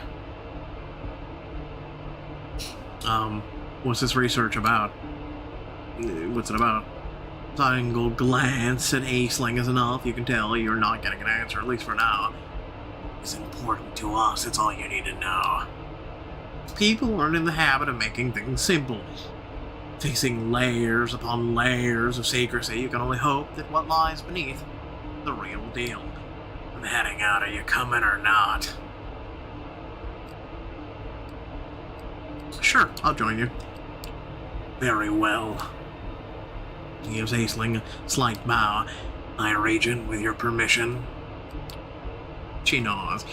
What's this research about? What's it about? Single glance at Aisling is enough. You can tell you're not getting an answer, at least for now. It's important to us, it's all you need to know. People aren't in the habit of making things simple. Facing layers upon layers of secrecy, you can only hope that what lies beneath the real deal. I'm heading out, are you coming or not? Sure, I'll join you. Very well. He gives Aisling a slight bow. High Regent, with your permission. She nods.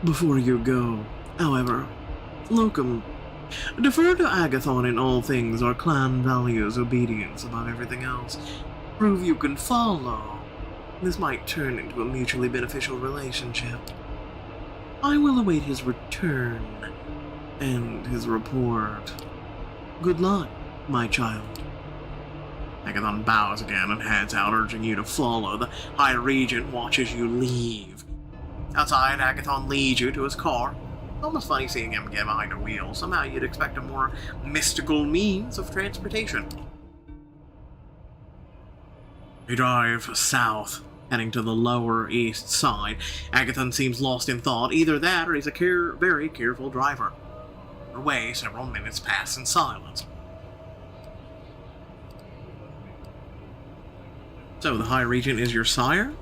Before you go, however, locum, Defer to Agathon in all things. Our clan values obedience above everything else. Prove you can follow. This might turn into a mutually beneficial relationship. I will await his return and his report. Good luck, my child. Agathon bows again and heads out, urging you to follow. The High Regent watches you leave. Outside, Agathon leads you to his car. It's almost funny seeing him get behind a wheel. Somehow you'd expect a more mystical means of transportation. You drive south, heading to the lower east side. Agathon seems lost in thought. Either that or he's a very careful driver. Your way, several minutes pass in silence. So, the High Regent is your sire?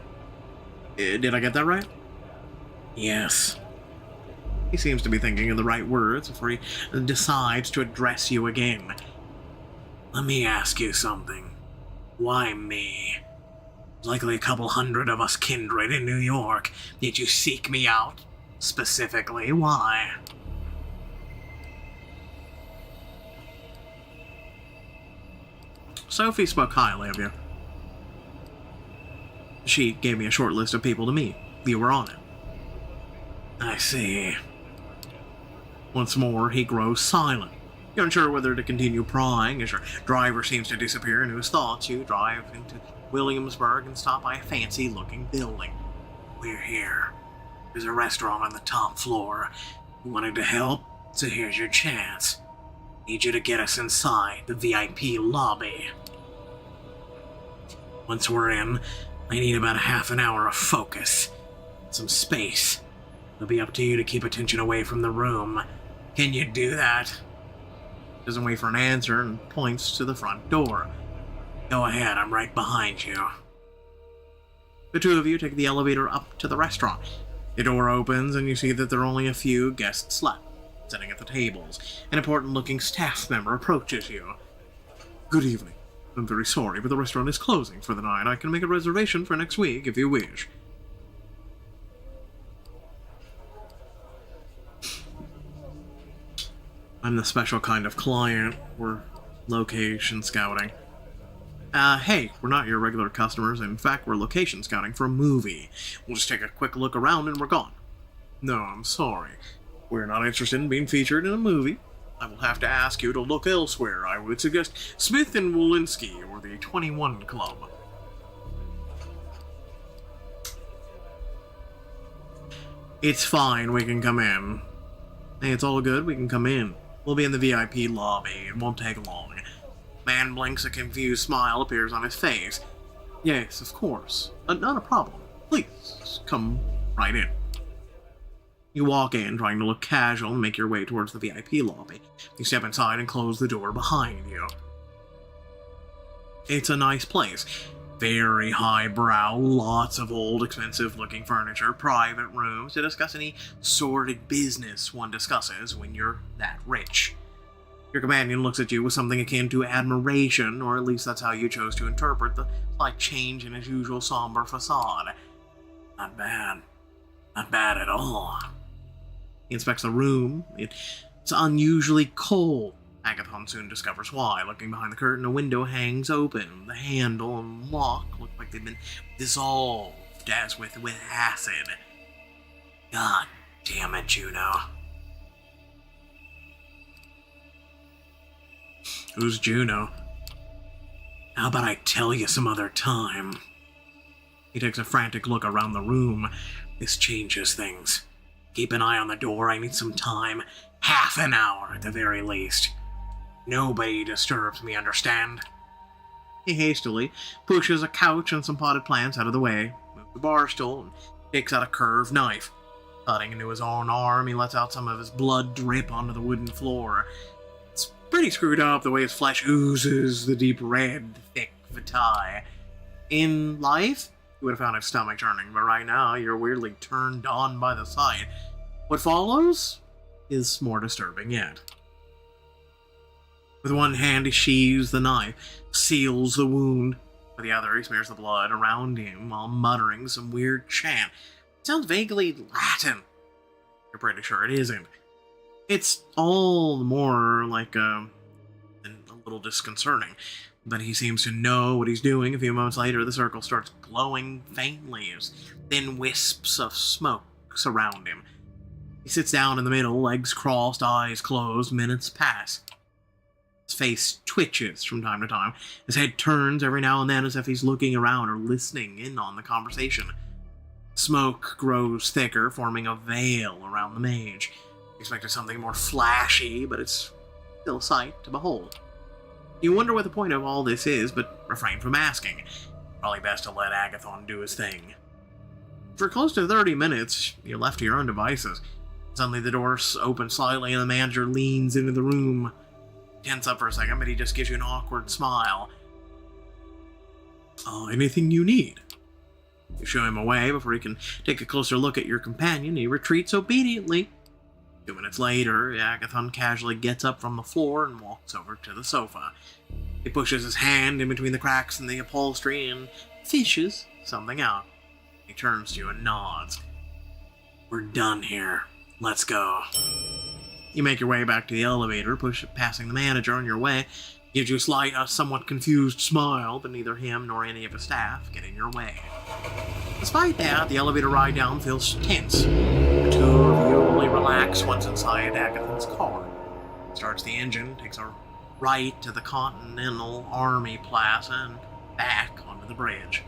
Did I get that right? Yes. He seems to be thinking of the right words before he decides to address you again. Let me ask you something. Why me? There's likely a couple hundred of us kindred in New York. Did you seek me out? Specifically, why? Sophie spoke highly of you. She gave me a short list of people to meet. You were on it. I see. Once more, he grows silent. You're unsure whether to continue prying as your driver seems to disappear into his thoughts. You drive into Williamsburg and stop by a fancy-looking building. We're here. There's a restaurant on the top floor. You wanted to help? So here's your chance. Need you to get us inside the VIP lobby. Once we're in, I need about a half an hour of focus. Some space. It'll be up to you to keep attention away from the room. Can you do that? Doesn't wait for an answer and points to the front door. Go ahead, I'm right behind you. The two of you take the elevator up to the restaurant. The door opens and you see that there are only a few guests left, sitting at the tables. An important-looking staff member approaches you. Good evening. I'm very sorry, but the restaurant is closing for the night. I can make a reservation for next week if you wish. I'm the special kind of client. We're location scouting. Hey, we're not your regular customers. In fact, we're location scouting for a movie. We'll just take a quick look around and we're gone. No, I'm sorry. We're not interested in being featured in a movie. I will have to ask you to look elsewhere. I would suggest Smith and Wolinski or the 21 Club. It's fine, we can come in. Hey, it's all good, we can come in. We'll be in the VIP lobby, it won't take long. Man blinks, a confused smile appears on his face. Yes, of course. Not a problem. Please, come right in. You walk in, trying to look casual, and make your way towards the VIP lobby. You step inside and close the door behind you. It's a nice place. Very highbrow, lots of old, expensive-looking furniture, private rooms to discuss any sordid business one discusses when you're that rich. Your companion looks at you with something akin to admiration, or at least that's how you chose to interpret the slight change in his usual somber facade. Not bad. Not bad at all. He inspects the room. It's unusually cold. Agathon soon discovers why. Looking behind the curtain, a window hangs open. The handle and lock look like they've been dissolved, as with acid. God damn it, Juno. Who's Juno? How about I tell you some other time? He takes a frantic look around the room. This changes things. Keep an eye on the door. I need some time. Half an hour at the very least. Nobody disturbs me, understand? He hastily pushes a couch and some potted plants out of the way, moves the bar stool, and takes out a curved knife. Cutting into his own arm, he lets out some of his blood drip onto the wooden floor. It's pretty screwed up the way his flesh oozes the deep red, thick vitae. In life, you would have found his stomach turning, but right now, you're weirdly turned on by the sight. What follows is more disturbing yet. With one hand, he sheathes the knife, seals the wound. With the other, he smears the blood around him while muttering some weird chant. It sounds vaguely Latin. You're pretty sure it isn't. It's all the more like a little disconcerting. But he seems to know what he's doing. A few moments later, the circle starts glowing faintly as thin wisps of smoke surround him. He sits down in the middle, legs crossed, eyes closed. Minutes pass. His face twitches from time to time. His head turns every now and then as if he's looking around or listening in on the conversation. Smoke grows thicker, forming a veil around the mage. He expected something more flashy, but it's still a sight to behold. You wonder what the point of all this is, but refrain from asking. Probably best to let Agathon do his thing. For close to 30 minutes, you're left to your own devices. Suddenly the doors open slightly and the manager leans into the room. Tense up for a second, but he just gives you an awkward smile. Anything you need. You show him away before he can take a closer look at your companion. He retreats obediently. 2 minutes later, Agathon casually gets up from the floor and walks over to the sofa. He pushes his hand in between the cracks in the upholstery and fishes something out. He turns to you and nods. We're done here. Let's go. You make your way back to the elevator, passing the manager on your way. Gives you a somewhat confused smile, but neither him nor any of his staff get in your way. Despite that, the elevator ride down feels tense. The two of you only relax once inside Agathon's car. Starts the engine, takes a right to the Continental Army Plaza, and back onto the bridge.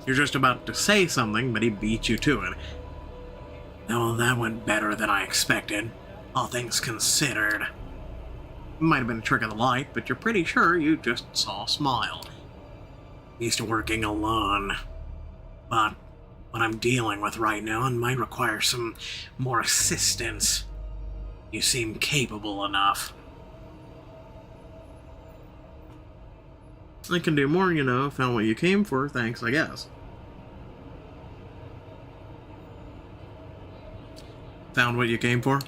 You're just about to say something, but he beats you to it. Oh, that went better than I expected, all things considered. It might have been a trick of the light, but you're pretty sure you just saw a smile. I'm used to working alone, but what I'm dealing with right now might require some more assistance. You seem capable enough. I can do more, you know. Found what you came for, thanks, I guess. Found what you came for?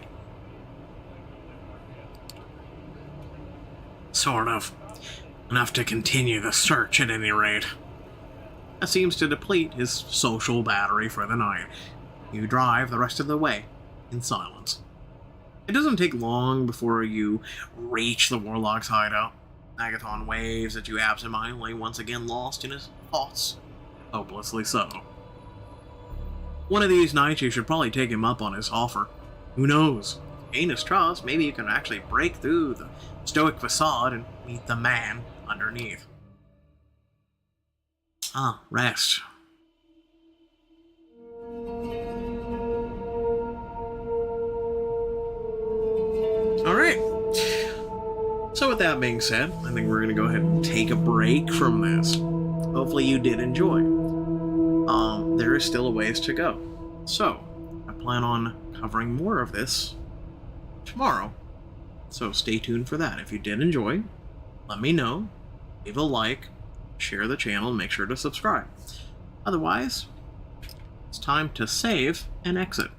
Sort of. Enough to continue the search at any rate. That seems to deplete his social battery for the night. You drive the rest of the way in silence. It doesn't take long before you reach the Warlock's hideout. Agathon waves at you absentmindedly, once again lost in his thoughts. Hopelessly so. One of these nights you should probably take him up on his offer. Who knows? Gain his trust, maybe you can actually break through the stoic facade and meet the man underneath. Rest. Alright. So with that being said, I think we're going to go ahead and take a break from this. Hopefully you did enjoy. There is still a ways to go. So, I plan on covering more of this tomorrow. So stay tuned for that. If you did enjoy, let me know. Leave a like, share the channel, and make sure to subscribe. Otherwise, it's time to save and exit.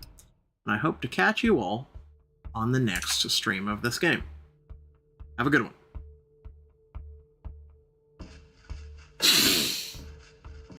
And I hope to catch you all on the next stream of this game. Have a good one.